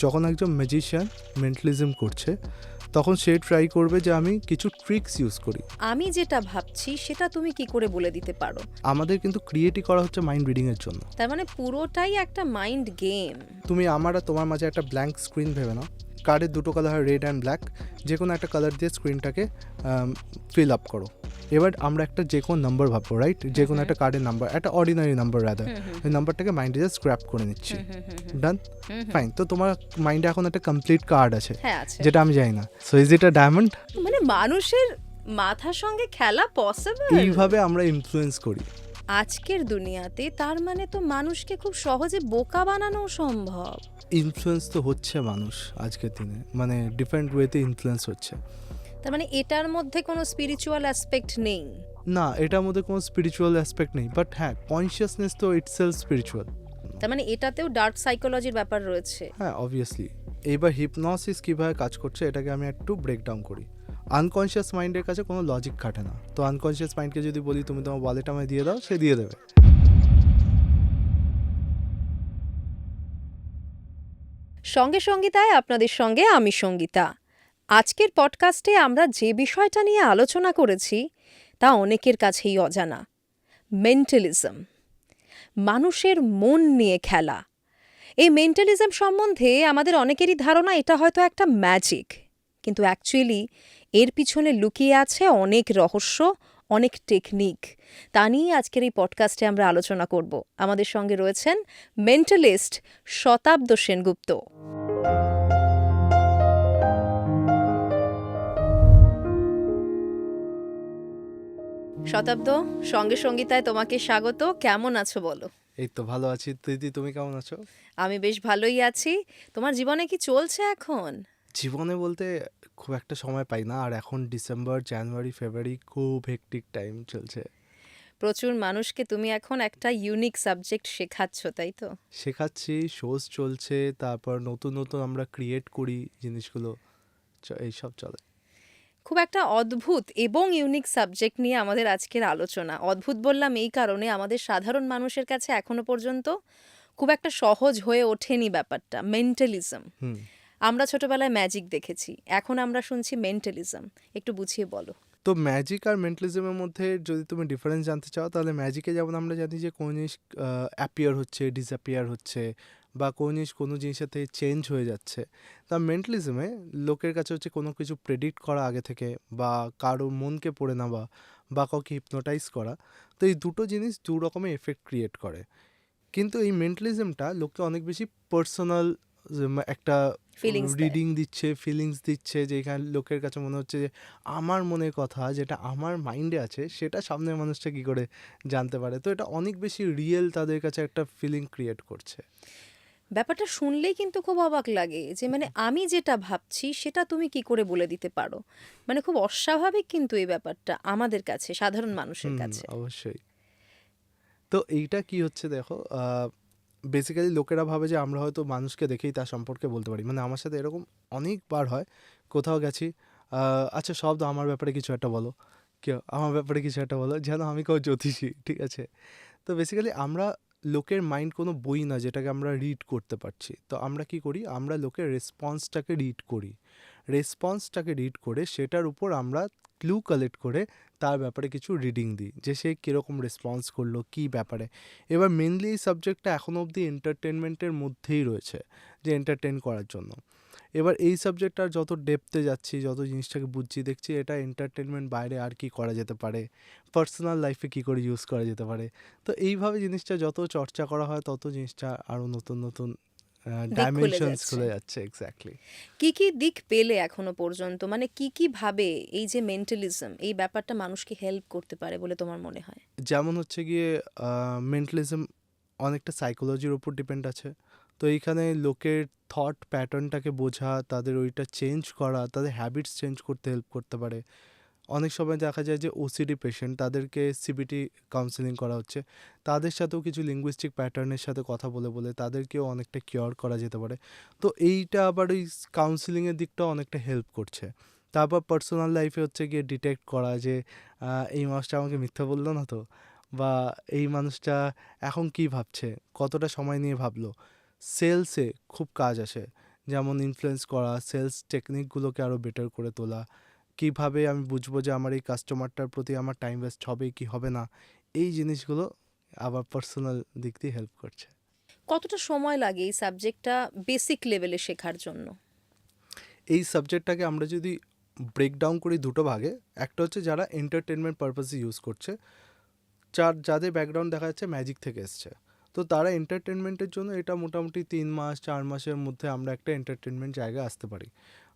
যখন একজন magician mentalism করছে তখন সে ট্রাই করবে যে আমি কিছু ট্রিক্স ইউজ করি। আমি যেটা ভাবছি সেটা তুমি কি করে বলে দিতে পারো? আমাদের কিন্তু ক্রিয়েটই করা হচ্ছে মাইন্ড রিডিংয়ের জন্য। তার মানে পুরোটাই একটা মাইন্ড গেম। তুমি আমার আর তোমার মাঝে একটা ব্ল্যাঙ্ক স্ক্রিন ভেবে নাও, কার্ডের দুটো কালার হয় রেড অ্যান্ড ব্ল্যাক, যে কোনো একটা কালার দিয়ে স্ক্রিনটাকে ফিল আপ করো। এবার আমরা একটা যে কোনো নাম্বার ভাববো, রাইট? যে কোনো একটা কার্ডের নাম্বার, একটা অর্ডিনারি নাম্বার রাদার, ওই নাম্বারটাকে মাইন্ডে জাস্ট স্ক্র্যাপ করে নিচ্ছি। ডান, ফাইন। তো তোমার মাইন্ডে এখন একটা কমপ্লিট কার্ড আছে, হ্যাঁ আছে। যেটা আমি জানি না। So is it a diamond? মানে মানুষের মাথার সঙ্গে খেলা পসিবল? এইভাবে আমরা ইনফ্লুয়েন্স করি আজকের দুনিয়াতে। তার মানে তো মানুষকে খুব সহজে বোকা বানানো সম্ভব। ইনফ্লুয়েন্স তো হচ্ছে মানুষ আজকের দিনে, মানে ডিফারেন্ট ওয়েতে ইনফ্লুয়েন্স হচ্ছে। তার মানে এটার মধ্যে কোনো স্পিরিচুয়াল অ্যাসপেক্ট নেই? না, এটার মধ্যে কোনো স্পিরিচুয়াল অ্যাসপেক্ট নেই, বাট হ্যাঁ, কনসিয়াসনেস তো ইটসেলফ স্পিরিচুয়াল। তার মানে এটাতেও ডার্ক সাইকোলজির ব্যাপার রয়েছে। হ্যাঁ, অবভিয়াসলি। এইবার হিপনোসিস কীভাবে কাজ করছে এটাকে আমি একটু ব্রেকডাউন করি। আনকনশিয়াস মাইন্ডের কাছে কোনো লজিক খাটে না, তো আনকনশিয়াস মাইন্ডকে যদি বলি তুমি তোমার ওয়ালেট আমায় দিয়ে দাও, সে দিয়ে দেবে। সঙ্গে সঙ্গীতায় আপনাদের সঙ্গে আমি সঙ্গীতা। আজকের পডকাস্টে আমরা যে বিষয়টা নিয়ে আলোচনা করেছি তা অনেকের কাছেই অজানা। মেন্টালিজম, মানুষের মন নিয়ে খেলা। এই মেন্টালিজম সম্বন্ধে আমাদের অনেকেরই ধারণা এটা হয়তো একটা ম্যাজিক, কিন্তু অ্যাকচুয়ালি এর পিছনে লুকিয়ে আছে অনেক রহস্য, অনেক টেকনিক। তা নিয়ে আজকের এই পডকাস্টে আমরা আলোচনা করব। আমাদের সঙ্গে রয়েছেন মেন্টালিস্ট শতাব্দ সেনগুপ্ত। শতাব্দ, সঙ্গে সঙ্গীতায় তোমাকে স্বাগত। কেমন আছো বলো? এই তো ভালো আছি। দিদি, তুমি কেমন আছো? আমি বেশ ভালোই আছি। তোমার জীবনে কি চলছে এখন? জীবনে বলতে খুব একটা সময় পাই না, আর এখন ডিসেম্বর, জানুয়ারি, ফেব্রুয়ারি খুব হেক্টিক টাইম চলছে। প্রচুর মানুষকে তুমি এখন একটা ইউনিক সাবজেক্ট শেখাচ্ছ, তাই তো? শেখাচ্ছি, শোজ চলছে, তারপর নতুন নতুন আমরা ক্রিয়েট করি জিনিসগুলো, এইসব চলে। খুব একটা অদ্ভুত এবং ইউনিক সাবজেক্ট নিয়ে আমাদের আজকের আলোচনা। অদ্ভুত বললাম এই কারণে, আমাদের সাধারণ মানুষের কাছে এখনো পর্যন্ত খুব একটা সহজ হয়ে ওঠেনি ব্যাপারটা, মেন্টালিজম। হুম আমরা ছোটবেলায় ম্যাজিক দেখেছি, এখন আমরা শুনছি মেন্টালিজম। একটু বুঝিয়ে বলো। তো ম্যাজিক আর মেন্টালিজমের মধ্যে যদি তুমি ডিফারেন্স জানতে চাও, তাহলে ম্যাজিকে যেমন আমরা জানি যে কোনো জিনিস অ্যাপিয়ার হচ্ছে, ডিসঅ্যাপিয়ার হচ্ছে, বা কোনো জিনিস কোনো জিনিসের থেকে চেঞ্জ হয়ে যাচ্ছে। তা মেন্টালিজমে লোকের কাছে হচ্ছে কোনো কিছু প্রেডিক্ট করা আগে থেকে, বা কারো মনকে পড়ে নেওয়া, বা কাউকে হিপনোটাইজ করা। তো এই দুটো জিনিস দু রকমের এফেক্ট ক্রিয়েট করে। কিন্তু এই মেন্টালিজমটা লোককে অনেক বেশি পার্সোনাল একটা ফিলিংস দেয়। রিডিং দিচ্ছে, ফিলিংস দিচ্ছে, যে এখানে লোকের কাছে মনে হচ্ছে যে আমার মনের কথা যেটা আমার মাইন্ডে আছে সেটা সামনের মানুষটা কী করে জানতে পারে। তো এটা অনেক বেশি রিয়েল, তাদের কাছে একটা ফিলিং ক্রিয়েট করছে। ব্যাপারটা শুনলেই কিন্তু খুব অবাক লাগে যে মানে আমি যেটা ভাবছি সেটা তুমি কি করে বলে দিতে পারো। মানে খুব অস্বাভাবিক কিন্তু এই ব্যাপারটা আমাদের কাছে, সাধারণ মানুষের কাছে। অবশ্যই। তো এইটা কি হচ্ছে দেখো, বেসিক্যালি লোকেরা ভাবে যে আমরা হয়তো মানুষকে দেখেই তার সম্পর্কে বলতে পারি। মানে আমার সাথে এরকম অনেকবার হয়, কোথাও গেছি, আচ্ছা শব্দ আমার ব্যাপারে কিছু একটা বলো, কেউ আমার ব্যাপারে কিছু একটা বলো, যেন আমি কেউ জ্যোতিষী, ঠিক আছে? তো বেসিক্যালি আমরা লোকের মাইন্ড কোনো বই না যেটাকে আমরা রিড করতে পারছি। তো আমরা কি করি, আমরা লোকের রেসপন্সটাকে রিড করি। রেসপন্সটাকে রিড করে সেটার উপর আমরা ক্লু কালেক্ট করে তার ব্যাপারে কিছু রিডিং দিই, যে সে কীরকম রেসপন্স করলো, কী ব্যাপারে। এবার মেনলি এই সাবজেক্টটা এখনও অবধি এন্টারটেনমেন্টের মধ্যেই রয়েছে, যে এন্টারটেন করার জন্য। এবার এই সাবজেক্টটার যত ডেপথে যাচ্ছি, যত জিনিসটাকে বুঝছি, দেখছি এটা এন্টারটেনমেন্ট বাইরে আর কি করা যেতে পারে, পার্সোনাল লাইফে কী করে ইউজ করা যেতে পারে। তো এইভাবে জিনিসটা যত চর্চা করা হয় তত জিনিসটা আরও নতুন নতুন ডাইমেনশনস খুলে যাচ্ছে। এক্স্যাক্টলি। কি কি দিক পেলে এখনো পর্যন্ত, মানে কি কি ভাবে এই যে মেন্টালিজম এই ব্যাপারটা মানুষকে হেল্প করতে পারে বলে তোমার মনে হয়? যেমন হচ্ছে গিয়ে মেন্টালিজম অনেকটা সাইকোলজির ওপর ডিপেন্ড আছে। তো এইখানে লোকের থট প্যাটার্নটাকে বোঝা, তাদের ওইটা চেঞ্জ করা, তাদের হ্যাবিটস চেঞ্জ করতে হেল্প করতে পারে। অনেক সময় দেখা যায় যে ওসিডি পেশেন্ট, তাদেরকে সিবিটি কাউন্সেলিং করা হচ্ছে, তাদের সাথেও কিছু লিঙ্গুইস্টিক প্যাটার্নের সাথে কথা বলে বলে তাদেরকেও অনেকটা কিওর করা যেতে পারে। তো এইটা আবার ওই কাউন্সেলিংয়ের দিকটাও অনেকটা হেল্প করছে। তারপর পার্সোনাল লাইফে হচ্ছে গিয়ে ডিটেক্ট করা যে এই মানুষটা আমাকে মিথ্যা বললো না তো, বা এই মানুষটা এখন কি ভাবছে, কতটা সময় নিয়ে ভাবলো। সেলসে খুব কাজ আসে, যেমন ইনফ্লুয়েন্স করা, সেলস টেকনিকগুলোকে আরও বেটার করে তোলা, কিভাবে আমি বুঝবো যে আমার এই কাস্টমারটার প্রতি আমার টাইম ওয়েস্ট হবে কি হবে না, এই জিনিসগুলো আবার পার্সোনাল দিক দিয়ে হেল্প করছে। কতটা সময় লাগে এই সাবজেক্টটা বেসিক লেভেলে শেখার জন্য? এই সাবজেক্টটাকে আমরা যদি ব্রেকডাউন করি দুটো ভাগে, একটা হচ্ছে যারা এন্টারটেনমেন্ট পারপাসে ইউজ করছে, যাদের ব্যাকগ্রাউন্ড দেখা যাচ্ছে ম্যাজিক থেকে এসছে, তো তারা এন্টারটেনমেন্টের জন্য এটা মোটামুটি 3 মাস 4 মাসের মধ্যে আমরা একটা এন্টারটেনমেন্ট জায়গায় আসতে পারি।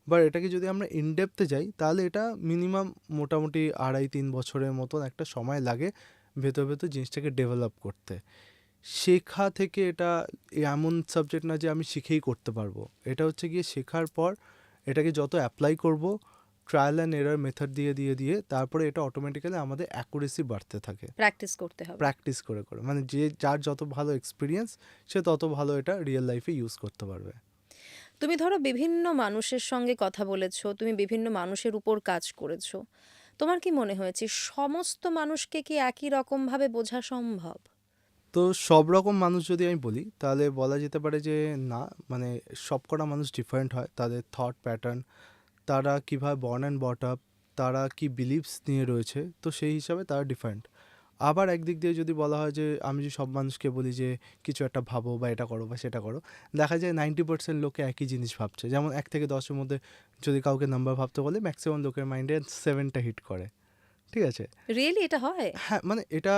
বাট এটাকে যদি আমরা ইনডেপথে যাই তাহলে এটা মিনিমাম মোটামুটি 2.5-3 বছরের মতন একটা সময় লাগে ভেতর ভেতর জিনিসটাকে ডেভেলপ করতে। শেখা থেকে এটা এমন সাবজেক্ট না যে আমি শিখেই করতে পারবো, এটা হচ্ছে গিয়ে শেখার পর এটাকে যত অ্যাপ্লাই করব, ট্রায়াল অ্যান্ড এরার মেথড দিয়ে দিয়ে দিয়ে তারপরে এটা অটোমেটিক্যালি আমাদের অ্যাকুরেসি বাড়তে থাকে প্র্যাকটিস করতে হবে। প্র্যাকটিস করে করে, মানে যার যত ভালো এক্সপিরিয়েন্স সে তত ভালো এটা রিয়েল লাইফে ইউজ করতে পারবে। তুমি ধরো বিভিন্ন মানুষের সঙ্গে কথা বলেছো, তুমি বিভিন্ন মানুষের উপর কাজ করেছো, তোমার কি মনে হয়েছে সমস্ত মানুষকে কি একই রকমভাবে বোঝা সম্ভব? তো সব রকম মানুষ যদি আমি বলি তাহলে বলা যেতে পারে যে না, মানে সবকটা মানুষ ডিফারেন্ট হয়, তাদের থট প্যাটার্ন, তারা কীভাবে বর্ন অ্যান্ড বট আপ, তারা কি বিলিভস নিয়ে রয়েছে, তো সেই হিসাবে তারা ডিফারেন্ট। আবার একদিক দিয়ে যদি বলা হয় যে আমি যদি সব মানুষকে বলি যে কিছু একটা ভাবো বা এটা করো বা সেটা করো, দেখা যায় 90% লোকে একই জিনিস ভাবছে। যেমন 1 থেকে 10-এর মধ্যে যদি কাউকে নাম্বার ভাবতে বলে ম্যাক্সিমাম লোকের মাইন্ডে 7টা হিট করে, ঠিক আছে? রিয়েলি এটা হয়? হ্যাঁ, মানে এটা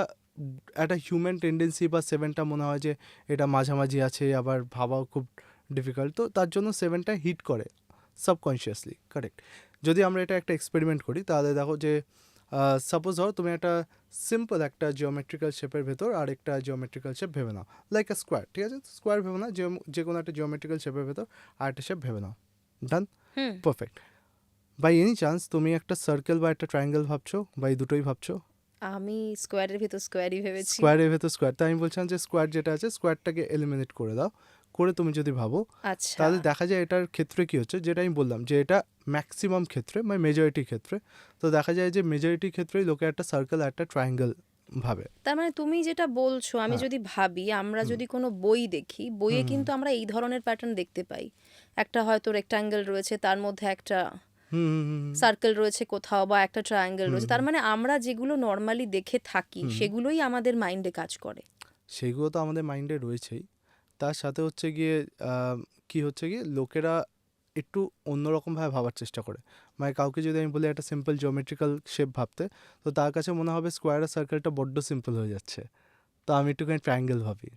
একটা হিউম্যান টেন্ডেন্সি, বা 7টা মনে হয় যে এটা মাঝামাঝি আছে, আবার ভাবাও খুব ডিফিকাল্ট, তো তার জন্য 7টা হিট করে সাবকনশিয়াসলি, কারেক্ট। যদি আমরা এটা একটা এক্সপেরিমেন্ট করি তাহলে দেখো যে সাপোজ ধরো তুমি একটা সিম্পল একটা জিওমেট্রিক্যাল শেপের ভেতর আর একটা জিওমেট্রিক্যাল শেপ ভেবে নাও, লাইক আ স্কোয়ার, ঠিক আছে? স্কোয়ার ভেবে নাও, যে কোনো একটা জিওমেট্রিক্যাল শেপের ভেতর আর একটা শেপ ভেবে নাও, ডান, হুম। পারফেক্ট। বাই এনি চান্স তুমি একটা সার্কেল বা একটা ট্রায়াঙ্গেল ভাবছো, বা এই দুটোই ভাবছো? আমি স্কোয়ারের ভিতর স্কোয়ারই ভেবেছি। স্কোয়ারের ভেতর স্কোয়ার, তাই আমি বলছিলাম যে স্কোয়ার যেটা আছে স্কোয়ারটাকে এলিমিনেট করে দাও, করে তুমি যদি ভাবো আচ্ছা, তাহলে দেখা যায় এটার ক্ষেত্রে কী হচ্ছে, যেটা আমি বললাম যে এটা ম্যাক্সিমাম ক্ষেত্রে মানে মেজরিটির ক্ষেত্রে, তো দেখা যায় যে মেজরিটির ক্ষেত্রেই লোকে একটা সার্কেল আর একটা ট্রায়াঙ্গেল ভাবে। তার মানে তুমি যেটা বলছো, আমি হ্যাঁ। যদি ভাবি, আমরা হুম। যদি কোনো বই দেখি, বইয়ে হুম। কিন্তু আমরা এই ধরনের প্যাটার্ন দেখতে পাই। একটা হয়তো রেক্ট্যাঙ্গেল রয়েছে, তার মধ্যে একটা হুম হুম হুম হুম সার্কেল রয়েছে কোথাও, বা একটা ট্রায়াঙ্গেল হুম রয়েছে। হুম তার মানে আমরা যেগুলো নর্মালি দেখে থাকি হুম। সেগুলোই আমাদের মাইন্ডে কাজ করে। সেগুলো তো আমাদের মাইন্ডে রয়েছেই, তার সাথে হচ্ছে গিয়ে কি হচ্ছে গিয়ে লোকেরা একটু অন্যরকমভাবে ভাবার চেষ্টা করে। মানে কাউকে যদি আমি বলি একটা সিম্পল জিওমেট্রিক্যাল শেপ ভাবতে, তো তার কাছে মনে হবে স্কোয়ার আর সার্কেলটা বড্ড সিম্পল হয়ে যাচ্ছে, তো আমি একটুখানি ট্রায়াঙ্গেল ভাবি,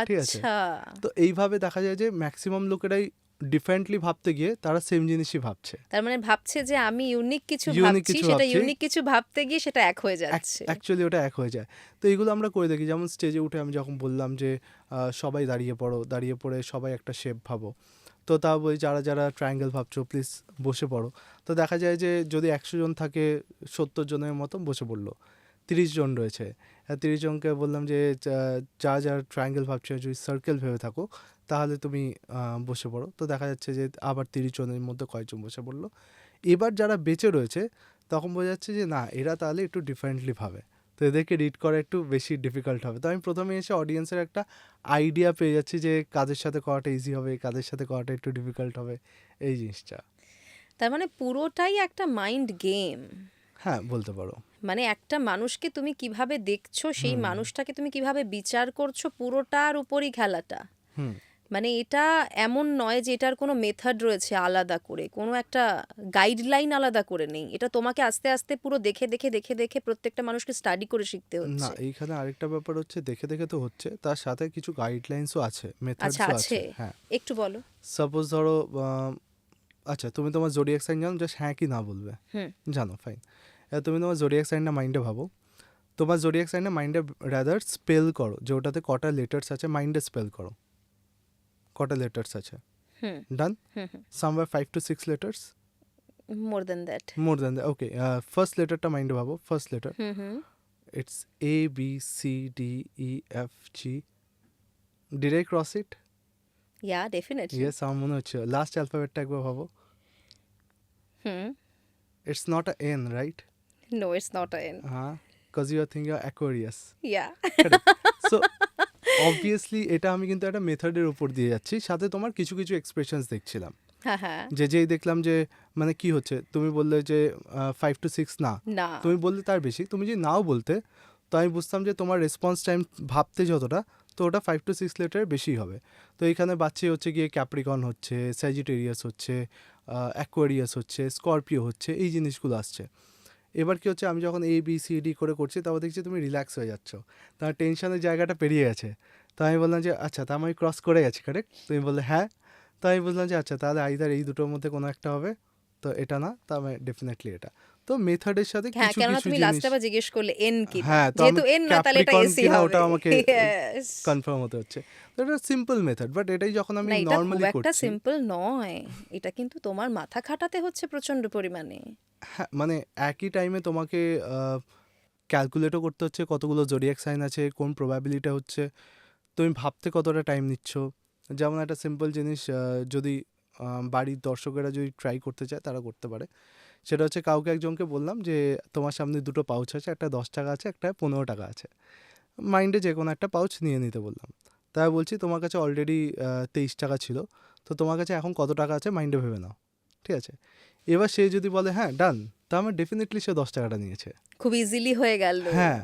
ঠিক আছে? আচ্ছা, তো এইভাবে দেখা যায় যে ম্যাক্সিমাম লোকেরাই ডিফারেন্টলি ভাবতে গিয়ে তারা সেম জিনিসই ভাবছে, তার মানে ভাবছে যে আমি ইউনিক কিছু ইউনিক ভাবছি, কিছু সেটা ভাবছি, ইউনিক কিছু ভাবতে গিয়ে সেটা এক হয়ে যাচ্ছে। অ্যাকচুয়ালি ওটা এক হয়ে যায়। তো এইগুলো আমরা করে দেখি, যেমন স্টেজে উঠে আমি যখন বললাম যে সবাই দাঁড়িয়ে পড়ো, দাঁড়িয়ে পড়ে সবাই একটা শেপ ভাবো, তো তা বলি যারা যারা ট্রায়াঙ্গেল ভাবছো প্লিজ বসে পড়ো, তো দেখা যায় যে যদি 100 জন থাকে 70 জনের মতো বসে পড়লো, 30 জন রয়েছে, 30 জনকে বললাম যে যারা যারা ট্রায়াঙ্গেল ভাবছো যদি সার্কেল ভেবে থাকো তাহলে তুমি বসে পড়ো, তো দেখা যাচ্ছে যে আবার 30 জনের মধ্যে কয়েকজন বসে পড়লো। এবার যারা বেঁচে রয়েছে তখন বোঝা যাচ্ছে যে না, এরা তাহলে একটু ডিফারেন্টলি ভাবে, তো এদেরকে রিড করা একটু বেশি ডিফিকাল্ট হবে। তো আমি প্রথমে এসে অডিয়েন্সের একটা আইডিয়া পেয়ে যাচ্ছি যে কাদের সাথে করাটা ইজি হবে, কাদের সাথে করাটা একটু ডিফিকাল্ট হবে, এই জিনিসটা। তার মানে পুরোটাই একটা মাইন্ড গেম। হ্যাঁ, বলতে পারো। মানে একটা মানুষকে তুমি কিভাবে দেখছো, সেই হুম মানুষটাকে তুমি কিভাবে বিচার করছো, পুরোটার উপরই খেলাটা। হুম মানে এটা এমন নয় যে এটার কোনো মেথড রয়েছে আলাদা করে, কোনো একটা গাইডলাইন আলাদা করে নেই। এটা তোমাকে আস্তে আস্তে পুরো দেখে দেখে দেখে দেখে প্রত্যেকটা মানুষকে স্টাডি করে শিখতে না, হচ্ছে। এইখানে আরেকটা ব্যাপার হচ্ছে, দেখে দেখে তো হচ্ছে, তার সাথে কিছু গাইডলাইন্সও আছে, আচ্ছা, মেথডসও আছে। আছে, হ্যাঁ, একটু বলো। সাপোজ ধরো আচ্ছা তুমি তোমার জোডিয়াক সাইন জানো, জাস্ট হ্যাঁ কি না বলবে। হুম। জানো, ফাইন। তুমি তোমার জোডিয়াক সাইনটা মাইন্ডে ভাবো, তোমার জোডিয়াক সাইনটা মাইন্ডে রাদার স্পেল করো, যে ওটাতে কটা লেটার্স আছে মাইন্ডে স্পেল করো, কটা লেটার্স আছে, hmm done. Hmm hmm. Somewhere 5 to 6 letters, more than that. More than that, okay. First লেটারটা মাইন্ডে ভাবো, first letter, hmm hmm. It's ABCDEFG, did I cross it? Yeah, definitely. Yes, আমার মনে হচ্ছে। লাস্ট অ্যালফাবেটটা একবার ভাবো, hmm. It's not a N, right? No, it's not a N. হ্যাঁ, cause you are thinking Aquarius, yeah. Correct. So obviously এটা আমি কিন্তু একটা মেথডের উপর দিয়ে যাচ্ছি, সাথে তোমার কিছু কিছু এক্সপ্রেশনস দেখছিলাম, হ্যাঁ হ্যাঁ। যেই দেখলাম যে মানে কি হচ্ছে, তুমি বললে যে 5 to 6 না, না, তুমি বললে তার বেশি, তুমি যদি নাও বলতে তো আমি বুঝতাম যে তোমার রেসপন্স টাইম ভাবতে যতটা, তো ওটা 5 to 6 লেটারের বেশি হবে। তো এখানে বাচ্চা হচ্ছে গিয়ে ক্যাপ্রিকন হচ্ছে, স্যাজিটেরিয়াস হচ্ছে, অ্যাকোয়ারিয়াস হচ্ছে, স্করপিও হচ্ছে, এই জিনিসগুলো আসছে। এবার কি হচ্ছে, আমি যখন ABCD করে করছি তারপর দেখছি তুমি রিল্যাক্স হয়ে যাচ্ছ, তার টেনশনের জায়গাটা পেরিয়ে গেছে। তো আমি বললাম যে আচ্ছা, তা আমি ক্রস করে গেছি, কারেক্ট? তুমি বললে হ্যাঁ। তো আমি বললাম যে আচ্ছা, তাহলে আইদার এই দুটোর মধ্যে কোনো একটা হবে, তো এটা না, তো আমি ডেফিনেটলি এটা। তো মেথডের সাথে হ্যাঁ, কিছু কেননা কিছু তুমি জিনিস, লাস্টে আবার জিজ্ঞেস করলে এন কিনা, হ্যাঁ, তো আমি যেহেতু এন না তাহলে এটা ক্যাপ্রিকন এসি কিনা হবে। ওটা আমাকে Yes. কনফার্ম হতে হচ্ছে। তো এটা সিম্পল মেথড, বাট এটাই যখন আমি না, এটা খুব নর্মালি একটা করছি, সিম্পল নয়, এটা কিন্তু তোমার মাথা খাটাতে হচ্ছে প্রচন্ড পরিমাণে। হ্যাঁ মানে একই টাইমে তোমাকে ক্যালকুলেটও করতে হচ্ছে কতগুলো জোডিয়াক সাইন আছে, কোন প্রবাবিলিটি হচ্ছে, তুমি ভাবতে কতটা টাইম নিচ্ছ। যেমন একটা সিম্পল জিনিস, যদি বাড়ির দর্শকেরা যদি ট্রাই করতে চায় তারা করতে পারে, সেটা হচ্ছে কাউকে একজনকে বললাম যে তোমার সামনে দুটো পাউচ আছে, একটা 10 টাকা আছে, একটা 15 টাকা আছে, মাইন্ডে যে কোনো একটা পাউচ নিয়ে নিতে বললাম। তাই বলছি তোমার কাছে অলরেডি 23 টাকা ছিল, তো তোমার কাছে এখন কত টাকা আছে মাইন্ডে ভেবে নাও, ঠিক আছে? এবার সে যদি বলে হ্যাঁ ডান, তা আমার ডেফিনেটলি সে 10 টাকাটা নিয়েছে। খুব ইজিলি হয়ে গেল। হ্যাঁ,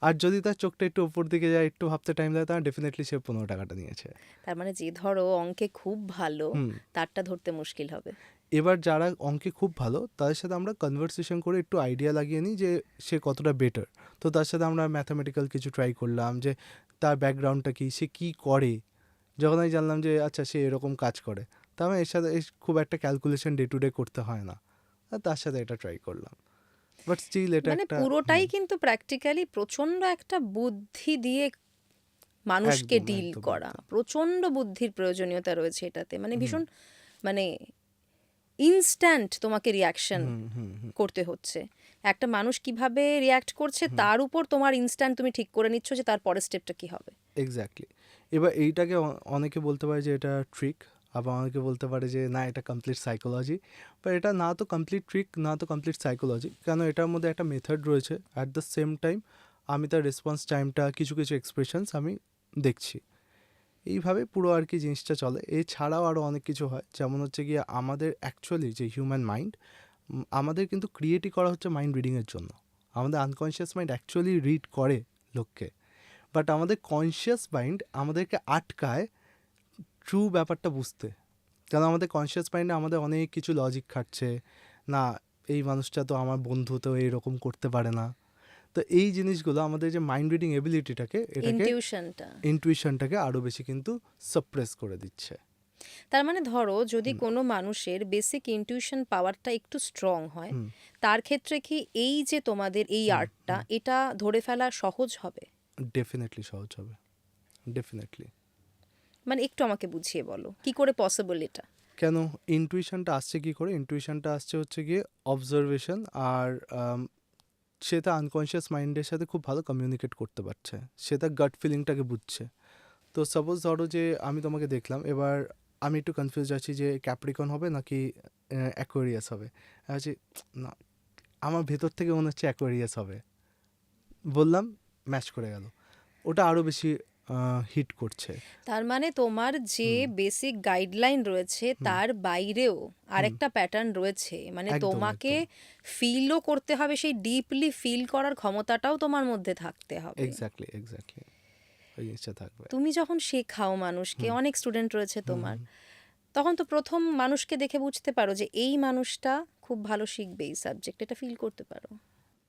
আর যদি তার চোখটা একটু উপর দিকে যায়, একটু ভাবতে টাইম লাগে, তাহলে ডেফিনেটলি সে 15 টাকাটা নিয়েছে। তার মানে যে ধরো অঙ্কে খুব ভালো, হুম। তারটা ধরতে মুশকিল হবে। এবার যারা অঙ্কে খুব ভালো তাদের সাথে আমরা কনভারসেশন করে একটু আইডিয়া লাগিয়ে নিই যে সে কতটা বেটার। তো তার সাথে আমরা ম্যাথামেটিক্যাল কিছু ট্রাই করলাম, যে তার ব্যাকগ্রাউন্ডটা কী, সে কী করে। যখন আমি জানলাম যে আচ্ছা সে এরকম কাজ করে, তার মানে এর সাথে খুব একটা ক্যালকুলেশন ডে টু ডে করতে হয় না, আর তার সাথে এটা ট্রাই করলাম। বাট স্টিল এটা মানে একটা পুরোটাই কিন্তু প্র্যাকটিক্যালি প্রচন্ড একটা বুদ্ধি দিয়ে মানুষকে একদম ডিল একদম করা, একদম প্রচন্ড বুদ্ধির প্রয়োজনীয়তা রয়েছে এটাতে, মানে হুম ভীষণ, মানে ইনস্ট্যান্ট তোমাকে রিয়াকশন হুম হুম হুম করতে হচ্ছে। একটা মানুষ কিভাবে রিয়াক্ট করছে হুম তার উপর তোমার ইনস্ট্যান্ট তুমি ঠিক করে নিচ্ছ যে তার পরের স্টেপটা কি হবে। এক্স্যাক্টলি। এবার এইটাকে অনেকে বলতে পারে যে এটা ট্রিক, আবার অনেকে বলতে পারে যে না এটা কমপ্লিট সাইকোলজি। বাট এটা না তো কমপ্লিট ট্রিক, না তো কমপ্লিট সাইকোলজি, কেন এটার মধ্যে একটা মেথড রয়েছে। অ্যাট দ্য সেম টাইম আমি তার রেসপন্স টাইমটা, কিছু কিছু এক্সপ্রেশনস আমি দেখছি, এইভাবে পুরো আর কি জিনিসটা চলে। এছাড়াও আরও অনেক কিছু হয়, যেমন হচ্ছে গিয়ে আমাদের অ্যাকচুয়ালি যে হিউম্যান মাইন্ড, আমাদের কিন্তু ক্রিয়েটই করা হচ্ছে মাইন্ড রিডিংয়ের জন্য। আমাদের আনকনশিয়াস মাইন্ড অ্যাকচুয়ালি রিড করে লোককে, বাট আমাদের কনশিয়াস মাইন্ড আমাদেরকে আটকায় ট্রু ব্যাপারটা বুঝতে। কারণ আমাদের কনশিয়াস মাইন্ডে আমাদের অনেক কিছু লজিক খাটছে, না এই মানুষটা তো আমার বন্ধু, তো এইরকম করতে পারে না। তো এই জিনিসগুলো আমাদের যে মাইন্ড রিডিং এবিলিটিটাকে, এটাকে ইনটিউশনটা। ইনটুইশনটাকে আরও বেশি কিন্তু সাপ্রেস করে দিচ্ছে। তার মানে ধরো যদি হুম কোনো মানুষের বেসিক ইনটিউশন পাওয়ারটা একটু স্ট্রং হয়, হুম তার ক্ষেত্রে কি এই যে তোমাদের এই হুম আর্টটা, হুম এটা ধরে ফেলা সহজ হবে? ডেফিনেটলি সহজ হবে, ডেফিনেটলি। মানে একটু আমাকে বুঝিয়ে বলো কি করে পসিবল এটা। কেন ইনটুইশনটা আসছে কী করে? ইনটুইশনটা আসছে হচ্ছে গিয়ে অবজারভেশন, আর সে তার আনকনশিয়াস মাইন্ডের সাথে খুব ভালো কমিউনিকেট করতে পারছে, সে তার গাট ফিলিংটাকে বুঝছে। তো সাপোজ ধরো যে আমি তোমাকে দেখলাম, এবার আমি একটু কনফিউজ আছি যে ক্যাপ্রিকন হবে নাকি অ্যাকোয়ারিয়াস হবে। আমি বলছি না, আমার ভেতর থেকে মনে হচ্ছে অ্যাকোয়ারিয়াস হবে, বললাম, ম্যাচ করে গেল, ওটা আরও বেশি হিট করছে। তার মানে তোমার যে হুম বেসিক গাইডলাইন রয়েছে হুম তার বাইরেও হুম আরেকটা প্যাটার্ন রয়েছে, মানে একদম তোমাকে একদম ফিলও করতে হবে, সেই ডিপলি ফিল করার ক্ষমতাটাও তোমার মধ্যে থাকতে হবে। এক্স্যাক্টলি এক্স্যাক্টলি, ওই জিনিসটা থাকবে। তুমি যখন শেখাও মানুষকে, হুম অনেক স্টুডেন্ট রয়েছে হুম তোমার, হুম। তখন তো প্রথম মানুষকে দেখে বুঝতে পারো যে এই মানুষটা খুব ভালো শিখবে এই সাবজেক্ট, এটা ফিল করতে পারো।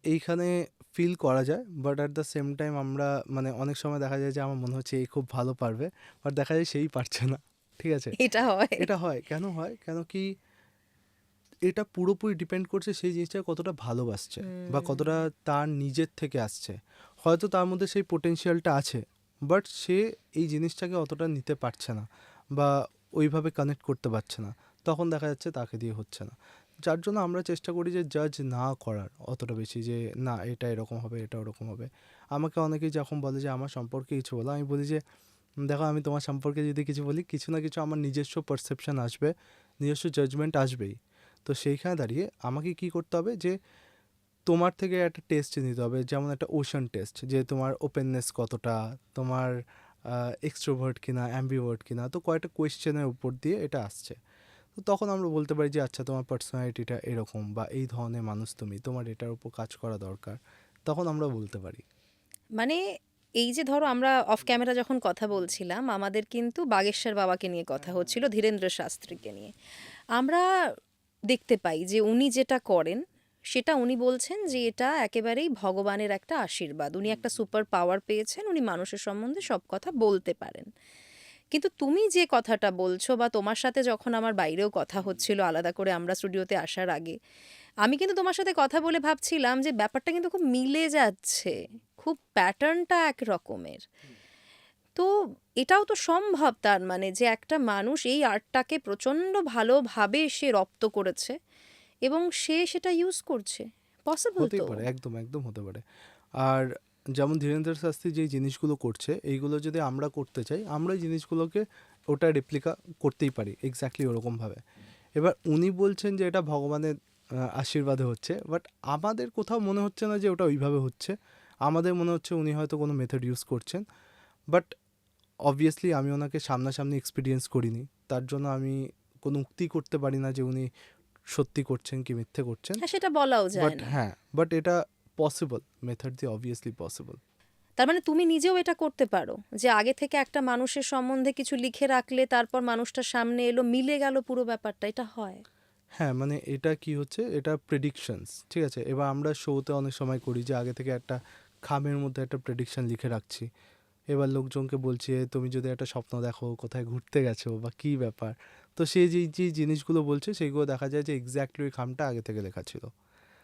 এইখানে ফিল করা যায়, but at the same time আমরা মানে অনেক সময় দেখা যায় যে আমার মনে হচ্ছে এই খুব ভালো পারবে, বাট দেখা যায় সেই পারছে না, ঠিক আছে? এটা হয়। এটা হয়, কেন হয়, কেন কি এটা পুরোপুরি ডিপেন্ড করছে সেই জিনিসটা কতটা ভালোবাসছে বা কতটা তার নিজের থেকে আসছে। হয়তো তার মধ্যে সেই পোটেনশিয়ালটা আছে, বাট সে এই জিনিসটাকে অতটা নিতে পারছে না বা ওইভাবে কানেক্ট করতে পারছে না, তখন দেখা যাচ্ছে তাকে দিয়ে হচ্ছে না। যার জন্য আমরা চেষ্টা করি যে জাজ না করার অতটা বেশি, যে না এটা এরকম হবে, এটা ওরকম হবে। আমাকে অনেকেই যখন বলে যে আমার সম্পর্কে কিছু বলো, আমি বলি যে দেখো আমি তোমার সম্পর্কে যদি কিছু বলি, কিছু না কিছু আমার নিজস্ব পারসেপশন আসবে, নিজস্ব জাজমেন্ট আসবেই। তো সেইখানে দাঁড়িয়ে আমাকে কি করতে হবে, যে তোমার থেকে একটা টেস্ট নিতে হবে, যেমন একটা ওশান টেস্ট, যে তোমার ওপেননেস কতটা, তোমার এক্সট্রোভার্ট কিনা, অ্যাম্বিভার্ট কিনা, তো কয়েকটা কোয়েশ্চেনের উপর দিয়ে এটা আসছে। তো তখন আমরা বলতে পারি যে আচ্ছা তোমার পার্সোনালিটিটা এরকম বা এই ধরনের মানুষ তুমি, তোমার এটার উপর কাজ করা দরকার, তখন আমরা বলতে পারি। মানে এই যে ধরো আমরা অফ ক্যামেরা যখন কথা বলছিলাম, আমাদের কিন্তু বাগেশ্বর বাবাকে নিয়ে কথা হচ্ছিল, ধীরেন্দ্র শাস্ত্রীকে নিয়ে। আমরা দেখতে পাই যে উনি যেটা করেন সেটা উনি বলছেন যে এটা একেবারেই ভগবানের একটা আশীর্বাদ, উনি একটা সুপার পাওয়ার পেয়েছেন, উনি মানুষের সম্বন্ধে সব কথা বলতে পারেন। কিন্তু তুমি যে কথাটা বলছো, বা তোমার সাথে যখন আমার বাইরেও কথা হচ্ছিল আলাদা করে আমরা স্টুডিওতে আসার আগে, আমি কিন্তু তোমার সাথে কথা বলে ভাবছিলাম যে ব্যাপারটা কিন্তু খুব মিলে যাচ্ছে, খুব প্যাটার্নটা এক রকমের। তো এটাও তো সম্ভব, তার মানে যে একটা মানুষ এই আর্টটাকে প্রচণ্ড ভালোভাবে সে রপ্ত করেছে এবং সে সেটা ইউজ করছে, পসিবল হতেই তো? পারে, একদম একদম হতে পারে। আর যেমন ধীরেন্দ্র শাস্ত্রী যেই জিনিসগুলো করছে, এইগুলো যদি আমরা করতে চাই, আমরা এই জিনিসগুলোকে ওটা রেপ্লিকা করতেই পারি এক্স্যাক্টলি ওরকমভাবে। এবার উনি বলছেন যে এটা ভগবানের আশীর্বাদে হচ্ছে, বাট আমাদের কোথাও মনে হচ্ছে না যে ওটা ওইভাবে হচ্ছে। আমাদের মনে হচ্ছে উনি হয়তো কোনো মেথড ইউজ করছেন, বাট অবভিয়াসলি আমি ওনাকে সামনাসামনি এক্সপিরিয়েন্স করিনি, তার জন্য আমি কোনো উক্তি করতে পারি না যে উনি সত্যি করছেন কি মিথ্যে করছেন। হ্যাঁ, সেটা বলাও যায় বাট না। হ্যাঁ, বাট এটা পসিবল, মেথড দিয়ে অবভিয়াসলি পসিবল। তার মানে তুমি নিজেও এটা করতে পারো যে আগে থেকে একটা মানুষের সম্বন্ধে কিছু লিখে রাখলে তারপর মানুষটার সামনে এলো, মিলে গেল পুরো ব্যাপারটা, এটা হয়? হ্যাঁ, মানে এটা কি হচ্ছে, এটা প্রেডিকশনস, ঠিক আছে। এবার আমরা শোতে অনেক সময় করি যে আগে থেকে একটা খামের মধ্যে একটা প্রেডিকশন লিখে রাখছি। এবার লোকজনকে বলছি তুমি যদি একটা স্বপ্ন দেখো, কোথায় ঘুরতে গেছো বা কী ব্যাপার, তো সে যেই যে জিনিসগুলো বলছে সেইগুলো দেখা যায় যে এক্স্যাক্টলি ওই খামটা আগে থেকে লেখা ছিল।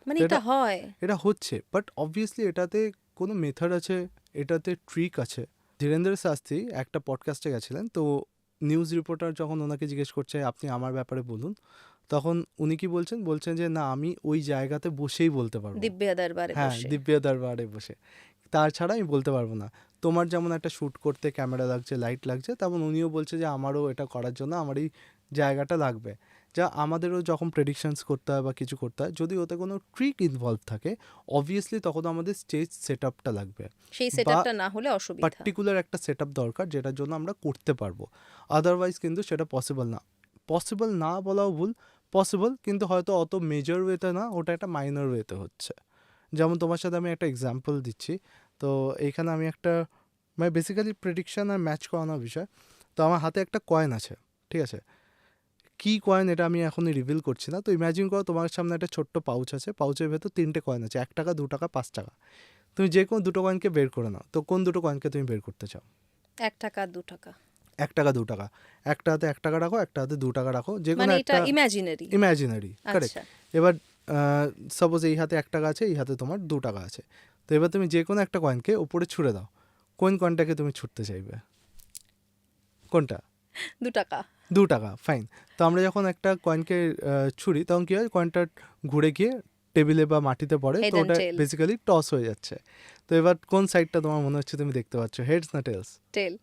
মানে তো এটা হয়? এটা হচ্ছে, বাট অবভিয়াসলি এটাতে কোনো মেথড আছে, এটাতে ট্রিক আছে। ধীরেন্দ্র শাস্ত্রী একটা পডকাস্টে গেছিলেন, তো নিউজ রিপোর্টার যখন ওনাকে জিজ্ঞেস করছে আপনি আমার ব্যাপারে বলুন, তখন উনি কি বলছেন, বলছেন যে না আমি ওই জায়গাতে বসেই বলতে পারবো। দিব্যা দরবারে হ্যাঁ, বসে? দিব্য দরবারে বসে, তাছাড়া আমি বলতে পারবো না। তোমার যেমন একটা শ্যুট করতে ক্যামেরা লাগছে, লাইট লাগছে, তেমন উনিও বলছে যে আমারও এটা করার জন্য আমার এই জায়গাটা লাগবে। যা আমাদেরও যখন প্রেডিকশনস করতে হয় বা কিছু করতে হয়, যদি ওতে কোনো ট্রিক ইনভলভ থাকে, অবভিয়াসলি তখন আমাদের স্টেজ সেট আপটা লাগবে সেই বা সেটআপটা না হলে অসুবিধা। পার্টিকুলার একটা সেট আপ দরকার যেটার জন্য আমরা করতে পারবো। আদারওয়াইজ কিন্তু সেটা পসিবল না। পসিবল না বলাও ভুল, পসিবল কিন্তু হয়তো অত মেজর ওয়েতে না, ওটা একটা মাইনর ওয়েতে হচ্ছে। যেমন তোমার সাথে আমি একটা এক্সাম্পল দিচ্ছি। তো এইখানে আমি একটা, মানে বেসিক্যালি প্রেডিকশন আর ম্যাচ করানোর বিষয়। তো আমার হাতে একটা কয়েন আছে, ঠিক আছে। কী কয়েন এটা আমি এখনই রিভিল করছি না। তো ইমাজিন করো তোমার সামনে একটা ছোট্ট পাউচ আছে, পাউচের ভেতর 3টে কয়েন আছে, 1 টাকা, 2 টাকা, 5 টাকা। তুমি যে কোনো দুটো কয়েনকে বের করে নাও, তো কোন দুটো কয়েনকে তুমি বের করতে চাও? 1 টাকা 2 টাকা? 1 টাকা, 2 টাকা। একটা হাতে 1 টাকা রাখো, একটা হাতে 2 টাকা রাখো, যে কোনো মানে এটা একটা ইমাজিনারি? Imaginary, correct. আচ্ছা। এবার সাপোজ এই হাতে 1 টাকা আছে, এই হাতে তোমার 2 টাকা আছে। তো এবার তুমি যে কোনো একটা কয়েনকে ওপরে ছুঁড়ে দাও, কোন কয়েনটাকে তুমি ছুটতে চাইবে? কোনটা? 2 টাকা? 2 টাকা, ফাইন। তো আমরা যখন একটা কয়েনকে ছুঁড়ি, তখন কী হয়, কয়েনটা ঘুরে গিয়ে টেবিলে বা মাটিতে পড়ে, হেড তো অ্যান্ড ওটা টেল? বেসিক্যালি টস হয়ে যাচ্ছে। তো এবার কোন সাইডটা তোমার মনে হচ্ছে তুমি দেখতে পাচ্ছ, হেডস না টেলস? টেল?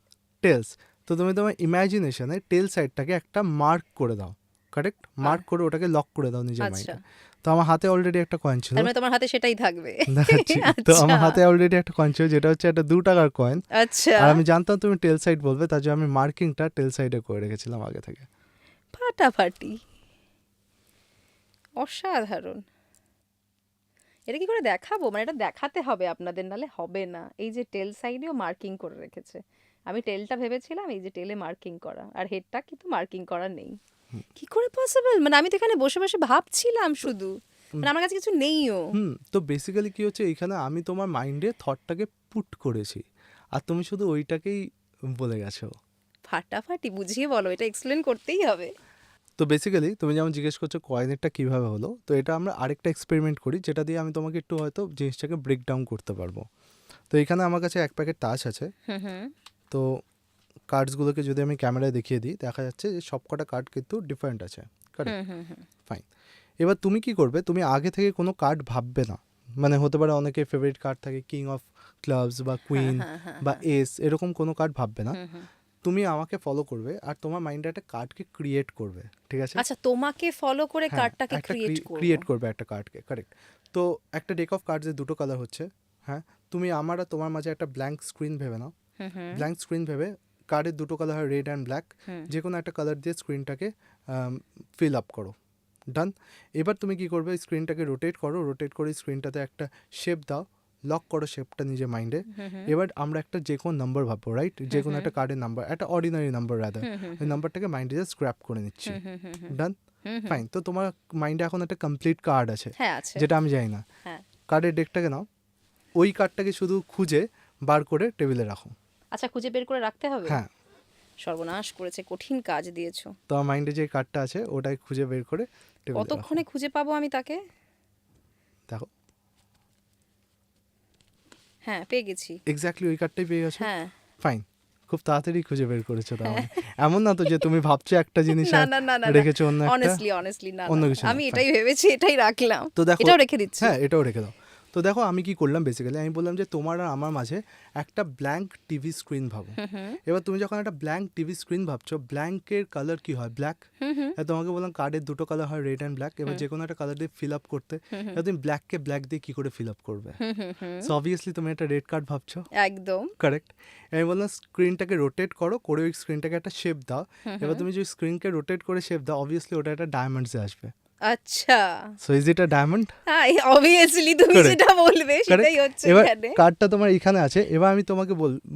টেলস। তো তুমি তোমার ইমাজিনেশনে টেল সাইডটাকে একটা মার্ক করে দাও, কারেক্ট, মার্ক করে ওটাকে লক করে দাও নিজের আচ্ছা, মাইন্ডে। তো আমার হাতে অলরেডি একটা কয়েন ছিল, তার মানে তোমার হাতে সেটাই থাকবে? দেখাচ্ছি। তো আচ্ছা আমার হাতে অলরেডি একটা কয়েন ছিল যেটা হচ্ছে একটা 2 টাকার কয়েন। আচ্ছা। আর আমি জানতাম তুমি টেল সাইড বলবে, তার জন্য আমি মার্কিংটা টেল সাইডে করে রেখেছিলাম আগে থেকে। ফাটাফাটি, অসাধারণ। এটা কি করে দেখাবো? মানে এটা দেখাতে হবে আপনাদের, নালে হবে না। এই যে টেল সাইডেও মার্কিং করে রেখেছে, আমি টেলটা ভেবেছিলাম এই যে টেলে মার্কিং করা, আর হেডটা কিন্তু মার্কিং করা নেই। কি করে পসিবল? মানে আমি তো এখানে বসে বসে ভাবছিলাম শুধু, মানে আমার কাছে কিছু নেইও। তো বেসিক্যালি কি হচ্ছে, এইখানে আমি তোমার মাইন্ডে থটটাকে পুট করেছি, আর তুমি শুধু ওইটাকেই বলে গেছো। ফাটাফাটি, বুঝিয়ে বলো, এটা এক্সপ্লেন করতেই হবে। তো বেসিক্যালি তুমি যেমন জিজ্ঞেস করছো কয়েনেরটা কীভাবে হলো, তো এটা আমরা আরেকটা এক্সপেরিমেন্ট করি যেটা দিয়ে আমি তোমাকে একটু হয়তো জিনিসটাকে ব্রেক ডাউন করতে পারবো। তো এখানে আমার কাছে 1 প্যাকেট তাস আছে। হুম হুম তো কার্ডসগুলোকে যদি আমি ক্যামেরায় দেখিয়ে দিই, দেখা যাচ্ছে যে সবকটা কার্ড কিন্তু ডিফারেন্ট আছে, কারেক্ট, হুম হুম হুম ফাইন। এবার তুমি কি করবে, তুমি আগে থেকে কোনো কার্ড ভাববে না। মানে হতে পারে অনেকে ফেভারিট কার্ড থাকে কিং অফ ক্লাবস বা কুইন হ্যাঁ হ্যাঁ বা হ্যাঁ। এস, এরকম কোনো কার্ড ভাববে না। হুম হুম। তুমি আমাকে ফলো করবে আর তোমার মাইন্ডে একটা কার্ডকে ক্রিয়েট করবে, ঠিক আছে। আচ্ছা, তোমাকে ফলো করে হ্যাঁ, কার্ডটাকে একটা ক্রিয়েট করব? ক্রিয়েট করবে একটা কার্ডকে, কারেক্ট। তো একটা ডেক অফ কার্ডসের 2টো কালার হচ্ছে, হ্যাঁ। তুমি আমার আর তোমার মাঝে একটা ব্ল্যাঙ্ক স্ক্রিন ভেবে নাও, ব্ল্যাঙ্ক স্ক্রিন ভেবে কার্ডের দুটো কালার হয় রেড অ্যান্ড ব্ল্যাক, যে কোনো একটা কালার দিয়ে স্ক্রিনটাকে ফিল আপ করো। ডান। এবার তুমি কি করবে, স্ক্রিনটাকে রোটেট করো, রোটেট করে স্ক্রিনটাতে একটা শেপ দাও, লক করো শেপটা নিজের মাইন্ডে। এবার আমরা একটা যে কোনো নাম্বার ভাববো, রাইট, যে কোনো একটা কার্ডের নাম্বার, একটা অর্ডিনারি নাম্বার রাদার, ওই নাম্বারটাকে মাইন্ডে জাস্ট স্ক্র্যাপ করে নিচ্ছি। ডান, ফাইন। তো তোমার মাইন্ডে এখন একটা কমপ্লিট কার্ড আছে, হ্যাঁ আছে। যেটা আমি জানি না। হ্যাঁ। কার্ডের ডেকটাকে নাও, ওই কার্ডটাকে শুধু খুঁজে বার করে টেবিলে রাখো। আচ্ছা, খুঁজে বের করে রাখতে হবে? হ্যাঁ। সর্বনাশ করেছে, কঠিন কাজ দিয়েছো। তোমার মাইন্ডে যে কার্ডটা আছে ওটাই খুঁজে বের করে টেবিলে রাখো। কতক্ষণে খুঁজে পাবো আমি তাকে? দেখো, হ্যাঁ পেয়ে গেছি। এক্স্যাক্টলি ওই কার্ডটাই পেয়ে গেছো। হ্যাঁ। ফাইন, খুব তাড়াতাড়ি খুঁজে বের করেছো। তাহলে এমন না তো যে তুমি ভাবছো একটা জিনিস না আর না না না, রেখেছো অন্য একটা। অনেস্টলি না, অন্য না, কিছু না, আমি fine. এটাই ভেবেছি, এটাই রাখলাম। তো দেখো, এটাও রেখে দিচ্ছি। হ্যাঁ এটাও রেখে দাও। তো দেখো আমি কি করলাম, বেসিক্যালি আমি বললাম যে তোমার আর আমার মাঝে একটা ব্ল্যাঙ্ক টিভি স্ক্রিন ভাবো। এবার তুমি যখন একটা ব্ল্যাঙ্ক টিভি স্ক্রিন ভাবছো, ব্ল্যাঙ্কের কালার কি হয়, ব্ল্যাক। তোমাকে বললাম কার্ডের দুটো কালার হয় রেড অ্যান্ড ব্ল্যাক। এবার যে কোনো একটা কালার দিয়ে ফিল আপ করতে, এবার তুমি ব্ল্যাককে ব্ল্যাক দিয়ে কি করে ফিল আপ করবে? সো অবভিয়াসলি তুমি একটা রেড কার্ড ভাবছো, একদম কারেক্ট। আমি বললাম স্ক্রিনটাকে রোটেট করো, করে ওই স্ক্রিনটাকে একটা শেপ দাও। এবার তুমি যদি স্ক্রিনকে রোটেট করে শেপ দাও, অবভিয়াসলি ওটা একটা ডায়মন্ডসে আসবে। আচ্ছা, so is it a diamond? হ্যাঁ অবভিয়াসলি তুমি Correct. যেটা বলবে সেটাই হচ্ছে এবার এখানে। কার্ডটা তোমার এখানে আছে। এবার আমি তোমাকে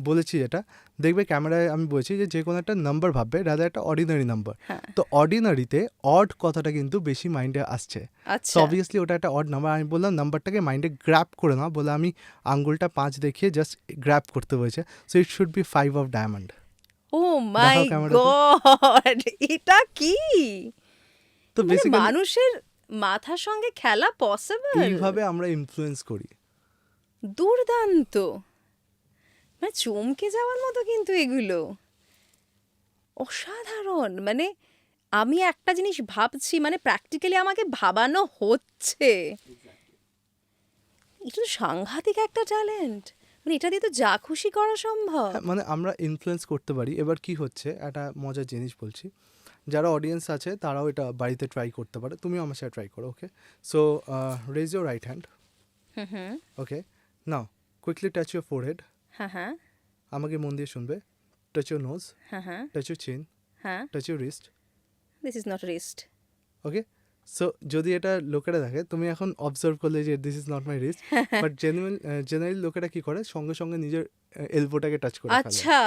বলেছি যেটা দেখবে ক্যামেরায়, আমি বলেছি যে কোনো একটা নাম্বার ভাববে, রাদার একটা অর্ডিনারি নাম্বার। হ্যাঁ। তো অর্ডিনারিতে অড কথাটা কিন্তু বেশি মাইন্ডে আসছে। সো আচ্ছা, অবভিয়াসলি ওটা একটা অড নাম্বার। আমি বললাম নাম্বারটাকে মাইন্ডে গ্র্যাপ করে নাও, বলে আমি আঙ্গুলটা 5 দেখিয়ে জাস্ট গ্র্যাপ করতে বলেছে। So it should be 5 of diamond. Oh my God, এটা কি? তো মানে বেসিক্যালি মানুষের মাথার সঙ্গে খেলা পসিবল? এইভাবে আমরা ইনফ্লুয়েন্স করি। দুর্দান্ত, মানে চমকে যাওয়ার মতো কিন্তু এগুলো অসাধারণ। মানে আমি একটা জিনিস ভাবছি, মানে প্র্যাকটিক্যালি আমাকে ভাবানো হচ্ছে। এটা তো সাংঘাতিক একটা ট্যালেন্ট, মানে এটা দিয়ে তো যা খুশি করা সম্ভব। হ্যাঁ, মানে আমরা ইনফ্লুয়েন্স করতে পারি। এবার কি হচ্ছে, একটা মজার জিনিস বলছি, যারা অডিয়েন্স আছে তারাও এটা বাড়িতে ট্রাই করতে পারে। তুমিও আমার সাথে ট্রাই করো, okay? So raise your right hand, hmm, okay? Now quickly touch your forehead. হ্যাঁ হ্যাঁ আমাকে মন দিয়ে শুনবে। টাচ ইউর নোজ, হ্যাঁ টাচ ইউর চিন, হ্যাঁ। Touch your wrist, this is not wrist. Okay? So যদি এটা লোকেরা দেখে, তুমি এখন অবজার্ভ করলে যে this is not my wrist, but generally লোকেরা কি করে, সঙ্গে সঙ্গে নিজের এলবোটাকে টাচ করে ফেলে। আচ্ছা,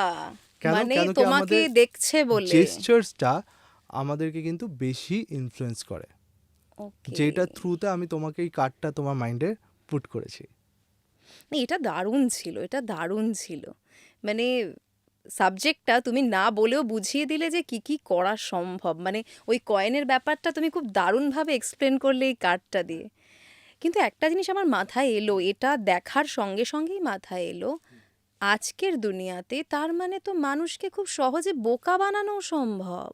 কেন? মানে কেন কি তোমাকে আমাদের দেখছে বলে। জেস্চার্সটা আমাদেরকে কিন্তু বেশি ইনফ্লুয়েন্স করে, ওকে, যেটা থ্রুতে আমি তোমাকে এই কার্ডটা তোমার মাইন্ডে পুট করেছি। না, এটা দারুণ ছিল, এটা দারুণ ছিল। মানে সাবজেক্টটা তুমি না বলেও বুঝিয়ে দিলে যে কি কি করা সম্ভব। মানে ওই কয়েনের ব্যাপারটা তুমি খুব দারুণভাবে এক্সপ্লেন করলে এই কার্ডটা দিয়ে। কিন্তু একটা জিনিস আমার মাথায় এলো, এটা দেখার সঙ্গে সঙ্গেই মাথায় এলো, আজকের দুনিয়াতে তার মানে তো মানুষকে খুব সহজে বোকা বানানো সম্ভব।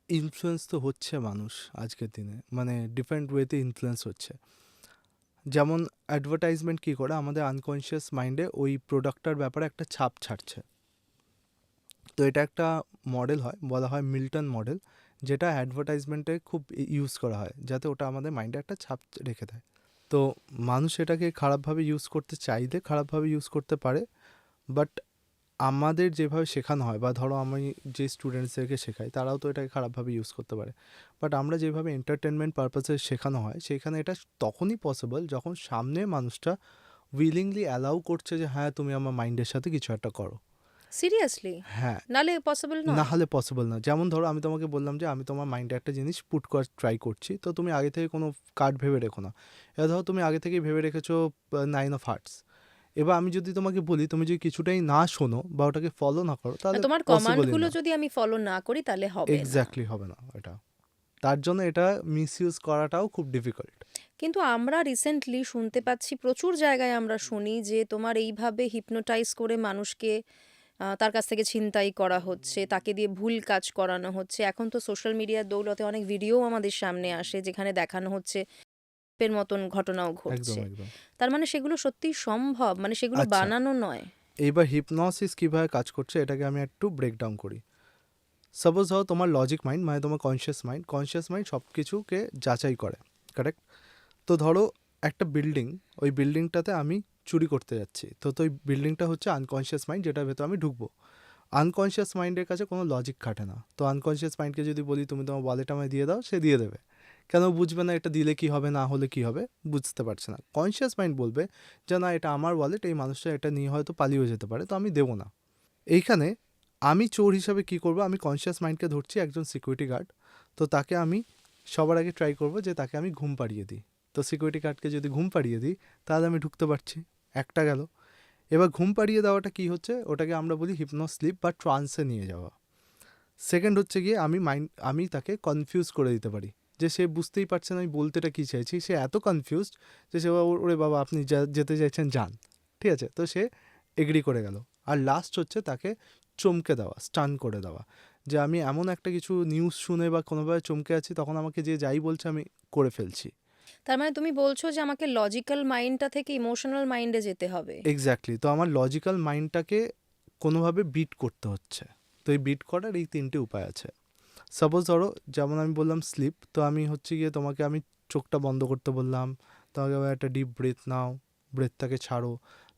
ইনফ্লুয়েন্স তো হচ্ছে মানুষ আজকের দিনে, মানে ডিফারেন্ট ওয়েতে ইনফ্লুয়েন্স হচ্ছে। যেমন অ্যাডভার্টাইজমেন্ট কী করে আমাদের আনকনশিয়াস মাইন্ডে ওই প্রোডাক্টটার ব্যাপারে একটা ছাপ ছাড়ছে। তো এটা একটা মডেল হয়, বলা হয় মিল্টন মডেল, যেটা অ্যাডভার্টাইজমেন্টে খুব ইউজ করা হয়, যাতে ওটা আমাদের মাইন্ডে একটা ছাপ রেখে দেয়। তো মানুষ এটাকে খারাপভাবে ইউজ করতে চাইলে খারাপভাবে ইউজ করতে পারে, বাট আমাদের যেভাবে শেখানো হয়, বা ধরো আমি যে স্টুডেন্টসদেরকে শেখাই তারাও তো এটাকে খারাপভাবে ইউজ করতে পারে, বাট আমরা যেভাবে এন্টারটেনমেন্ট পারপাসে শেখানো হয়, সেইখানে এটা তখনই পসিবল যখন সামনে মানুষটা উইলিংলি অ্যালাউ করছে যে হ্যাঁ তুমি আমার মাইন্ডের সাথে কিছু একটা করো। সিরিয়াসলি, হ্যাঁ, নালে পসিবল না নয়। হলে পসিবল না। যেমন ধরো আমি তোমাকে বললাম যে আমি তোমার মাইন্ডে একটা জিনিস পুট করার ট্রাই করছি, তো তুমি আগে থেকে কোনো কার্ড ভেবে রেখো না। এবার ধরো তুমি আগে থেকেই ভেবে রেখেছো 9 অফ হার্টস। এবার আমি যদি তোমাকে বলি, তুমি যদি কিছুটাই না শোনো বা ওটাকে ফলো না করো, তাহলে তোমার পসিবলই কমান্ডগুলো না। যদি আমি ফলো না করি তাহলে হবে না। এক্স্যাক্টলি হবে না এটা। তার জন্য এটা মিসইউজ করাটাও খুব ডিফিকাল্ট। কিন্তু আমরা রিসেন্টলি শুনতে পাচ্ছি, প্রচুর জায়গায় আমরা শুনি যে তোমার এইভাবে হিপনোটাইজ করে মানুষকে তার কাছ থেকে ছিনতাই করা হচ্ছে, তাকে দিয়ে ভুল কাজ করানো হচ্ছে। এখন তো সোশ্যাল মিডিয়ার দৌলতে অনেক ভিডিও আমাদের সামনে আসে যেখানে দেখানো হচ্ছে এর মতন ঘটনাও একদম ঘটছে। একদম। তার মানে সেগুলো সত্যিই সম্ভব, মানে সেগুলো আচ্ছা, বানানো নয়। এইবার হিপনোসিস কীভাবে কাজ করছে এটাকে আমি একটু ব্রেকডাউন করি। সাপোজ ধরো তোমার লজিক মাইন্ড, মানে তোমার কনসিয়াস মাইন্ড সব কিছুকে যাচাই করে, কারেক্ট? তো ধরো একটা বিল্ডিং, ওই বিল্ডিংটাতে আমি চুরি করতে যাচ্ছি, তো ওই বিল্ডিংটা হচ্ছে আনকনশিয়াস মাইন্ড, যেটার ভেতর আমি ঢুকবো। আনকনশিয়াস মাইন্ডের কাছে কোনো লজিক খাটে না। তো আনকনশিয়াস মাইন্ডকে যদি বলি তুমি তোমার ওয়ালেট আমায় দিয়ে দাও, সে দিয়ে দেবে। কেন বুঝবে না এটা দিলে কি হবে, না হলে কি হবে, বুঝতে পারছে না। কনশিয়াস মাইন্ড বলবে যে না, এটা আমার ওয়ালেট, এই মানুষটা এটা নিয়ে হয়তো পালিয়েও যেতে পারে, তো আমি দেবো না। এইখানে আমি চোর হিসাবে কি করব, আমি কনশিয়াস মাইন্ডকে ধরছি, একজন সিকিউরিটি গার্ড। তো তাকে আমি সবার আগে ট্রাই করব যে তাকে আমি ঘুম পাড়িয়ে দিই। তো সিকিউরিটি গার্ডকে যদি ঘুম পাড়িয়ে দিই তাহলে আমি ঢুকতে পারছি, একটা গেল। এবার ঘুম পাড়িয়ে দেওয়াটা কি হচ্ছে, ওটাকে আমরা বলি হিপনো স্লিপ বা ট্রান্সে নিয়ে যাওয়া। সেকেন্ড হচ্ছে গিয়ে আমি তাকে কনফিউজ করে দিতে পারি, যে সে বুঝতেই পারছে না আমি বলতেটা কী চাইছি, সে এত কনফিউজড যে সে ওরে বাবা আপনি যেতে চাইছেন যান, ঠিক আছে, তো সে এগ্রি করে গেল। আর লাস্ট হচ্ছে তাকে চমকে দেওয়া, স্টান করে দেওয়া, যে আমি এমন একটা কিছু নিউজ শুনে বা কোনোভাবে চমকে আছি, তখন আমাকে যে যাই বলছে আমি করে ফেলছি। তার মানে তুমি বলছো যে আমাকে লজিক্যাল মাইন্ডটা থেকে ইমোশনাল মাইন্ডে যেতে হবে। এক্স্যাক্টলি, তো আমার লজিক্যাল মাইন্ডটাকে কোনোভাবে বিট করতে হচ্ছে। তো এই বিট করার এই 3টে উপায় আছে। সাপোজ ধরো, যেমন আমি বললাম স্লিপ, তো আমি হচ্ছে গিয়ে তোমাকে আমি চোখটা বন্ধ করতে বললাম, তোমাকে আবার একটা ডিপ ব্রেথ নাও, ব্রেথটাকে ছাড়ো,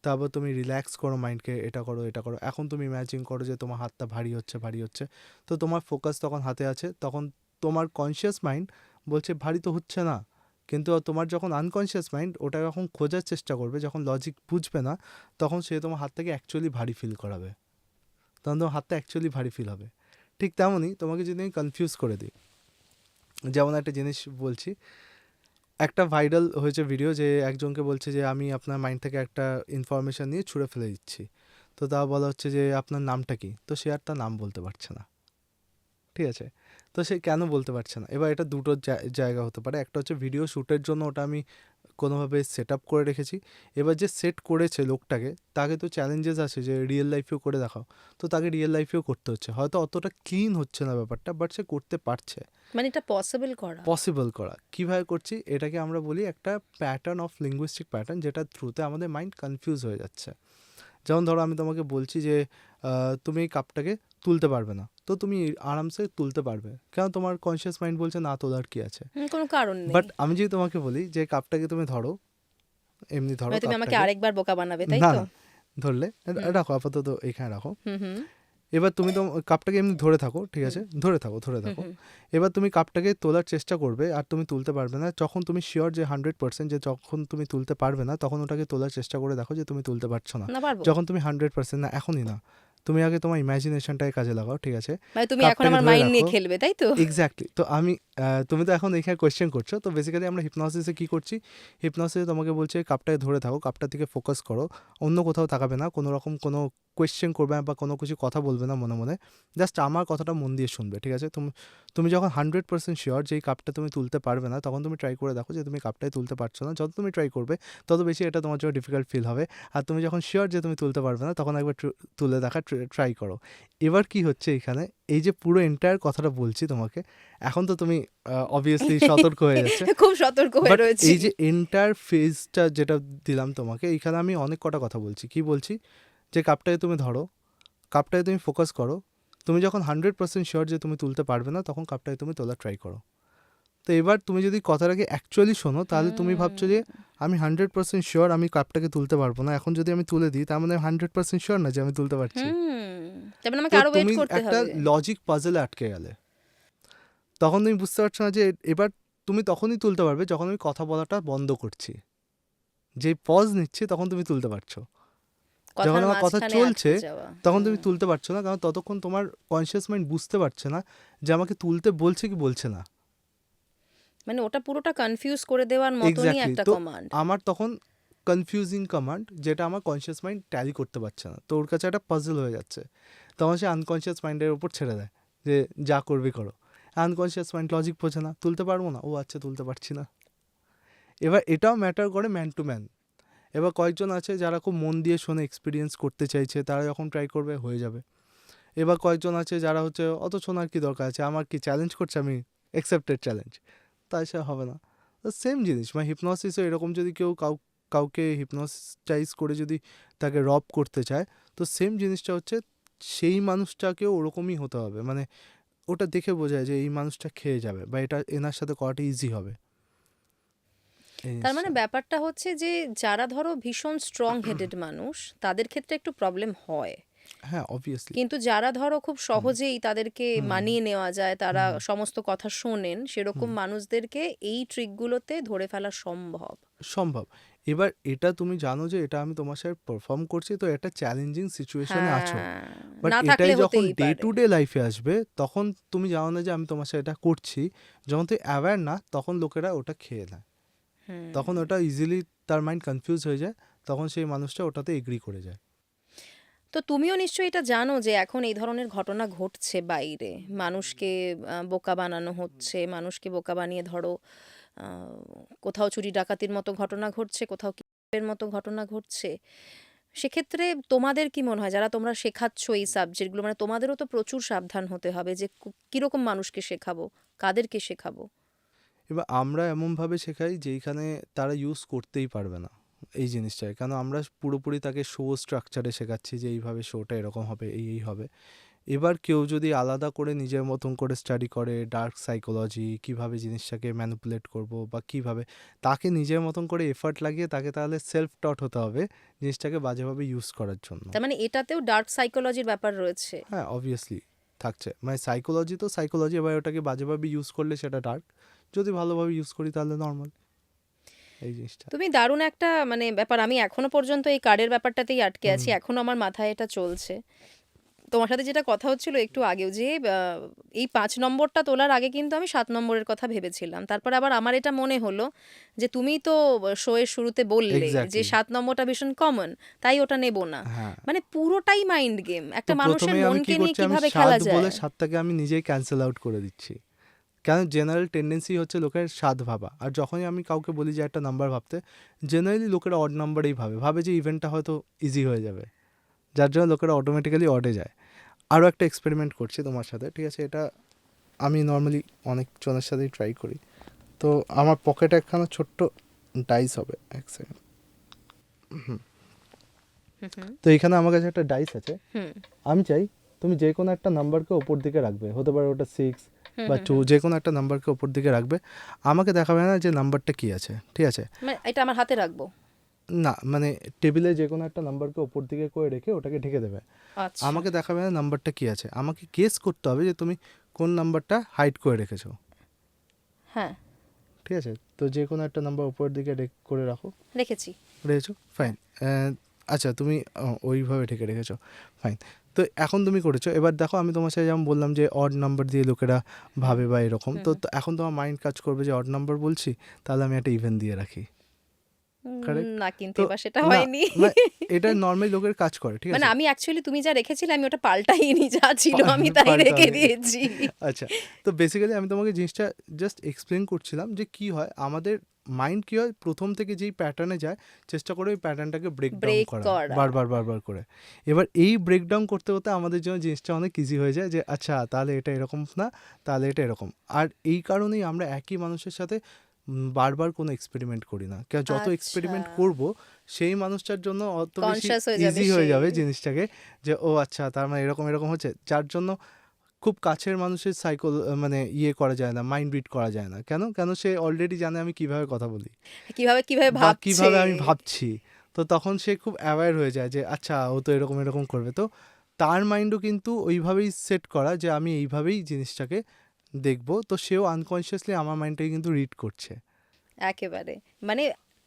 তারপর তুমি রিল্যাক্স করো মাইন্ডকে, এটা করো এটা করো। এখন তুমি ইম্যাজিন করো যে তোমার হাতটা ভারী হচ্ছে ভারী হচ্ছে, তো তোমার ফোকাস তখন হাতে আছে, তখন তোমার কনশিয়াস মাইন্ড বলছে ভারী তো হচ্ছে না, কিন্তু তোমার যখন আনকনশিয়াস মাইন্ড ওটা যখন খোঁজার চেষ্টা করবে, যখন লজিক বুঝবে না, তখন সে তোমার হাতটাকে অ্যাকচুয়ালি ভারী ফিল করাবে, তখন তোমার হাতটা অ্যাকচুয়ালি ভারী ফিল হবে। ঠিক তেমনই তোমাকে যদি আমি কনফিউজ করে দিই, যেমন একটা জিনিস বলছি, একটা ভাইরাল হয়েছে ভিডিও, যে একজনকে বলছে যে আমি আপনার মাইন্ড থেকে একটা ইনফরমেশান নিয়ে ছুঁড়ে ফেলে দিচ্ছি। তো তা বলা হচ্ছে যে আপনার নামটা কি, তো সে আর তার নাম বলতে পারছে না, ঠিক আছে। তো সে কেন বলতে পারছে না, এবার এটা দুটো জায়গা হতে পারে। একটা হচ্ছে ভিডিও শ্যুটের জন্য ওটা আমি কোনোভাবে সেট আপ করে রেখেছি। এবার যে সেট করেছে লোকটাকে, তাকে তো চ্যালেঞ্জেস আছে যে রিয়েল লাইফেও করে দেখাও, তো তাকে রিয়েল লাইফেও করতে হচ্ছে। হয়তো অতটা ক্লিন হচ্ছে না ব্যাপারটা, বাট সে করতে পারছে। মানে এটা পসিবল করা। পসিবল করা কীভাবে করছি, এটাকে আমরা বলি একটা প্যাটার্ন অফ লিঙ্গুইস্টিক প্যাটার্ন, যেটার থ্রুতে আমাদের মাইন্ড কনফিউজ হয়ে যাচ্ছে। যেমন ধরো আমি তোমাকে বলছি যে তুমি এই কাপটাকে তুলতে পারবে না, তো তুমি আরামসে তুলতে পারবে, কেন তোমার কনসিয়াস মাইন্ড বলছে না তোলার কি আছে। কোনো কারণ নেই। বাট আমি যদি তোমাকে বলি যে কাপটাকে তুমি ধরো, এমনি ধরো মানে তুমি আমাকে কাপটাকে, আরেকবার বোকা বানাবে, তাই না তো? না ধরলে, হুম রাখো আপাতত এখানে রাখো। হুম হুম এবার তুমি তো কাপটাকে এমনি ধরে থাকো, ঠিক আছে, ধরে থাকো ধরে হুম থাকো। হুম। এবার তুমি কাপটাকে তোলার চেষ্টা করবে, আর তুমি তুলতে পারবে না। যখন তুমি শিওর যে 100% যে যখন তুমি তুলতে পারবে না, তখন ওটাকে তোলার চেষ্টা করে দেখো যে তুমি তুলতে পারছো না। না পারবো। যখন তুমি 100% না, এখনই না, তুমি আগে তোমার ইমাজিনেশনটাকে কাজে লাগাও, ঠিক আছে। মানে তুমি এখন কাপটাকে আমার ধরে মাইন্ড নিয়ে রাখো, খেলবে, তাই তো? এক্স্যাক্টলি। তো তুমি তো এখন এখানে কোয়েশ্চেন করছো, তো বেসিক্যালি আমরা হিপনোসিসে কী করছি, হিপনোসিসে তোমাকে বলছে কাপটাকে ধরে থাকো, কাপটার দিকে ফোকাস করো, অন্য কোথাও তাকাবে না, কোনো রকম কোনো কোয়েশ্চেন করবে না বা কোনো কিছু কথা বলবে না মনে মনে, জাস্ট আমার কথাটা মন দিয়ে শুনবে, ঠিক আছে। তুমি যখন 100% শিওর যে এই কাপটা তুমি তুলতে পারবে না, তখন তুমি ট্রাই করে দেখো যে তুমি কাপটাই তুলতে পারছো না। যত তুমি ট্রাই করবে তত বেশি এটা তোমার জন্য ডিফিকাল্ট ফিল হবে। আর তুমি যখন শিওর যে তুমি তুলতে পারবে না, তখন একবার তুলে দেখা ট্রাই করো। এবার কি হচ্ছে এখানে, এই যে পুরো এন্টায়ার কথাটা বলছি তোমাকে, এখন তো তুমি অবভিয়াসলি সতর্ক হয়ে যাচ্ছে, খুব সতর্ক হয়ে বাট রয়েছি। এই যে এন্টায়ার ফেজটা যেটা দিলাম তোমাকে, এইখানে আমি অনেক কটা কথা বলছি। কি বলছি, যে কাপটাকে তুমি ধরো, কাপটাকে তুমি ফোকাস করো, তুমি যখন 100% শিওর যে তুমি তুলতে পারবে না, তখন কাপটাকে তুমি তোলা ট্রাই করো। তো এবার তুমি যদি কথাটাকে অ্যাকচুয়ালি শোনো, তাহলে তুমি ভাবছো যে আমি 100% শিওর আমি কাপটাকে তুলতে পারবো না, এখন যদি আমি তুলে দিই তার মানে 100% শিওর না যে আমি তুলতে পারছি। তার মানে আমাকে তো আরো ওয়েট তুমি করতে একটা হবে। লজিক পাজলে আটকে গেলে, তখন তুমি বুঝতে পারছো না যে এবার তুমি তখনই তুলতে পারবে যখন আমি কথা বলাটা বন্ধ করছি, যে পজ নিচ্ছি, তখন তুমি তুলতে পারছো। যখন কথার আমার কথা মাঝখানে চলছে আটকে যাওয়া। তখন তুমি তুলতে পারছো না, কারণ ততক্ষণ তোমার কনসিয়াস মাইন্ড বুঝতে পারছে না যে আমাকে তুলতে বলছে কি বলছে না। মানে ওটা পুরোটা কনফিউজ করে দেওয়ার মতনই এক্স্যাক্টলি, একটা তো কমান্ড। আমার তখন কনফিউজিং কমান্ড, যেটা আমার কনসিয়াস মাইন্ড ট্যালি করতে পারছে না, তো ওর কাছে একটা পাজল হয়ে যাচ্ছে। তখন সে আনকনসিয়াস মাইন্ডের উপর ছেড়ে দেয় যে যা করবি করো। আনকনসিয়াস মাইন্ড লজিক বোঝে না, তুলতে পারবো না, ও আচ্ছা তুলতে পারছি না। এবার এটাও ম্যাটার করে ম্যান টু ম্যান। এবার কয়েকজন আছে যারা খুব মন দিয়ে শোনে, এক্সপিরিয়েন্স করতে চাইছে, তারা যখন ট্রাই করবে হয়ে যাবে। এবার কয়েকজন আছে যারা হচ্ছে অত শোনার কি দরকার আছে, আমার কি চ্যালেঞ্জ করছে, আমি অ্যাকসেপ্টেড চ্যালেঞ্জ, তাই সে হবে না। তো সেম জিনিস, মানে হিপনোসিসও এরকম, যদি কেউ কাউকে হিপনোটাইজ করে যদি তাকে রব করতে চায়, তো সেম জিনিসটা হচ্ছে সেই মানুষটাকেও ওরকমই হতে হবে, মানে ওটা দেখে বোঝায় যে এই মানুষটা খেয়ে যাবে বা এটা এনার সাথে করাটা ইজি হবে। এই তার মানে জিনিসটা। ব্যাপারটা হচ্ছে যে যারা ধরো ভীষণ স্ট্রং হেডেড মানুষ তাদের ক্ষেত্রে একটু প্রবলেম হয়, হ্যাঁ, অবভিয়াসলি। কিন্তু যারা ধরো খুব হুম, সহজেই তাদেরকে হুম, মানিয়ে নেওয়া যায়, তারা হুম, সমস্ত কথা শোনেন, সেরকম হুম। মানুষদেরকে এই ট্রিকগুলোতে ধরে ফেলা সম্ভব। সম্ভব। এবার এটা তুমি জানো যে এটা আমি তোমার সাথে পারফর্ম করছি, তো একটা চ্যালেঞ্জিং সিচুয়েশনে আছো। হ্যাঁ, বাট না এটাই থাকলে যখন হতেই ডে পারে। টু ডে লাইফে আসবে, তখন তুমি জানো না যে আমি তোমার সাথে এটা করছি। যখন তুই অ্যাওয়্যার না, তখন লোকেরা ওটা খেয়ে নেয়। হুম। তখন ওটা ইজিলি তার মাইন্ড কনফিউজ হয়ে যায়, তখন সেই মানুষটা ওটাতে এগ্রি করে যায়। তো তুমিও নিশ্চয়ই এটা জানো যে এখন এই ধরনের ঘটনা ঘটছে বাইরে, মানুষকে বোকা বানানো হচ্ছে, মানুষকে বোকা বানিয়ে ধরো আহ, কোথাও চুরি ডাকাতির মতো ঘটনা ঘটছে, কোথাও কিডন্যাপের মতো ঘটনা ঘটছে। সেক্ষেত্রে তোমাদের কি মনে হয়, যারা তোমরা শেখাচ্ছ এই সাবজেক্টগুলো, মানে তোমাদেরও তো প্রচুর সাবধান হতে হবে যে কিরকম মানুষকে শেখাবো, কাদেরকে শেখাবো। এবার আমরা এমনভাবে শেখাই যেইখানে তারা ইউজ করতেই পারবে না এই জিনিসটাকে, কেন আমরা পুরোপুরি তাকে শো স্ট্রাকচারে শেখাচ্ছি যে এইভাবে শোটা এরকম হবে, এই হবে। এবার কেউ যদি আলাদা করে নিজের মতন করে স্টাডি করে ডার্ক সাইকোলজি, কিভাবে জিনিসটাকে ম্যানিপুলেট করব বা কিভাবে, তাকে নিজের মতন করে এফার্ট লাগিয়ে তাকে তাহলে সেলফ টট হতে হবে জিনিসটাকে বাজেভাবে ইউজ করার জন্য। তার মানে এটাতেও ডার্ক সাইকোলজির ব্যাপার রয়েছে। হ্যাঁ, অবভিয়াসলি থাকছে, মানে সাইকোলজি তো সাইকোলজি, এবার ওটাকে বাজেভাবে ইউজ করলে সেটা ডার্ক, যদি ভালোভাবে ইউজ করি তাহলে নর্মাল এই জিনিসটা। তুমি দারুণ একটা মানে ব্যাপার, আমি এখনো পর্যন্ত এই কার্ডের ব্যাপারটাতেই আটকে হুম, আছি, এখনো আমার মাথায় এটা চলছে। তোমার সাথে যেটা কথা হচ্ছিল একটু আগেও যে এই 5 নম্বরটা তোলার আগে কিন্তু আমি 7 নম্বরের কথা ভেবেছিলাম, তারপর আবার আমার এটা মনে হলো যে তুমি তো শোয়ের শুরুতে বললে যে এক্স্যাক্টলি। 7 নম্বরটা ভীষণ কমন, তাই ওটা নেব না। হ্যাঁ, মানে পুরোটাই মাইন্ড গেম, তো একটা মানুষের প্রথমেই আমি কি মনকে নিয়ে করছি, আমি কিভাবে স্বাদ খেলা বলে যায়। স্বাদটাকে আমি নিজেই ক্যান্সেল আউট করে দিচ্ছি। কেন, জেনারেল টেন্ডেন্সি হচ্ছে লোকের স্বাদ ভাবা, আর যখনই আমি কাউকে বলি যে একটা নাম্বার ভাবতে, জেনারেলি লোকেরা অড নাম্বারেই ভাবে যে ইভেন্টটা হয়তো ইজি হয়ে যাবে, যার জন্য লোকেরা অটোমেটিক্যালি অডে যায়। আরও একটা এক্সপেরিমেন্ট করছি তোমার সাথে, ঠিক আছে? এটা আমি নর্মালি অনেক জনের সাথেই ট্রাই করি। তো আমার পকেটে একখানা ছোট্ট ডাইস হবে, এক সেকেন্ড। হুম হুম তো এখানে আমার কাছে একটা ডাইস আছে। হুম আমি চাই তুমি যে কোনো একটা নাম্বারকে ওপর দিকে রাখবে, হতে পারে ওটা 6 হুম বা হুম 2, হুম। যে কোনো একটা নাম্বারকে ওপর দিকে রাখবে। আমাকে দেখাবে না যে নাম্বারটা কী আছে, ঠিক আছে? মানে এটা আমার হাতে রাখবো? না, মানে টেবিলে যে কোনো একটা নাম্বারকে ওপর দিকে করে রেখে ওটাকে ঢেকে দেবে। আচ্ছা। আমাকে দেখাবে না নাম্বারটা কী আছে, আমাকে গেস করতে হবে যে তুমি কোন নাম্বারটা হাইড করে রেখেছো, হ্যাঁ, ঠিক আছে? তো যে কোনো একটা নাম্বার উপরের দিকে করে রাখো। রেখেছি। রেখেছো, ফাইন। আচ্ছা, তুমি ওইভাবে ঢেকে রেখেছো, ফাইন। তো এখন তুমি করেছো, এবার দেখো আমি তোমার সাথে যেমন বললাম যে অড নাম্বার দিয়ে লোকেরা হুম ভাবে বা এরকম, হুম তো হুম। তো এখন তোমার মাইন্ড কাজ করবে যে অড নাম্বার বলছি, তাহলে আমি একটা ইভেন দিয়ে রাখি। কারেক্ট? না, কিন্তু তো এবার সেটা না, হয়নি। মানে এটা নর্মালি লোকের কাজ করে, ঠিক মানে আছে? আমি অ্যাকচুয়ালি তুমি যা রেখেছিলে আমি ওটা পাল্টাইনি, যা ছিল আমি তাই পাল্টা রেখে হয়নি। দিয়েছি। আচ্ছা, তো বেসিক্যালি আমি তোমাকে জিনিসটা জাস্ট এক্সপ্লেন করছিলাম যে কি হয় আমাদের মাইন্ড, কি হয় প্রথম থেকে যেই প্যাটার্নে যায়, চেষ্টা করে ওই প্যাটার্নটাকে ব্রেক ডাউন ব্রেক করা, করা। বারবার বারবার করে। এবার এই ব্রেক ডাউন করতে করতে আমাদের জন্য জিনিসটা অনেক ইজি হয়ে যায় যে আচ্ছা তাহলে এটা এরকম না, তাহলে এটা এরকম। আর এই কারণেই আমরা একই মানুষের সাথে বারবার কোনো এক্সপেরিমেন্ট করি না, কেন যত আচ্ছা, এক্সপেরিমেন্ট করব সেই মানুষটার জন্য অত বেশি কনসাস হয়ে যাবে ইজি হয়ে সে। যাবে জিনিসটাকে, যে ও আচ্ছা তার মানে এরকম এরকম হচ্ছে, যার জন্য খুব কাছের মানুষের মানে করা যায় না, মাইন্ড রিড করা যায় না। কেন, কেন সে অলরেডি জানে আমি কিভাবে কথা বলি কিভাবে কিভাবে বা ভাবছে। কিভাবে আমি ভাবছি। তো তখন সে খুব অ্যাওয়্যার হয়ে যায় যে আচ্ছা ও তো এরকম এরকম করবে, তো তার মাইন্ডও কিন্তু ওইভাবেই সেট করা যে আমি এইভাবেই জিনিসটাকে দেখবো, তো সেও আনকনসিয়াসলি আমার মাইন্ডটাকে কিন্তু রিড করছে। একেবারে, মানে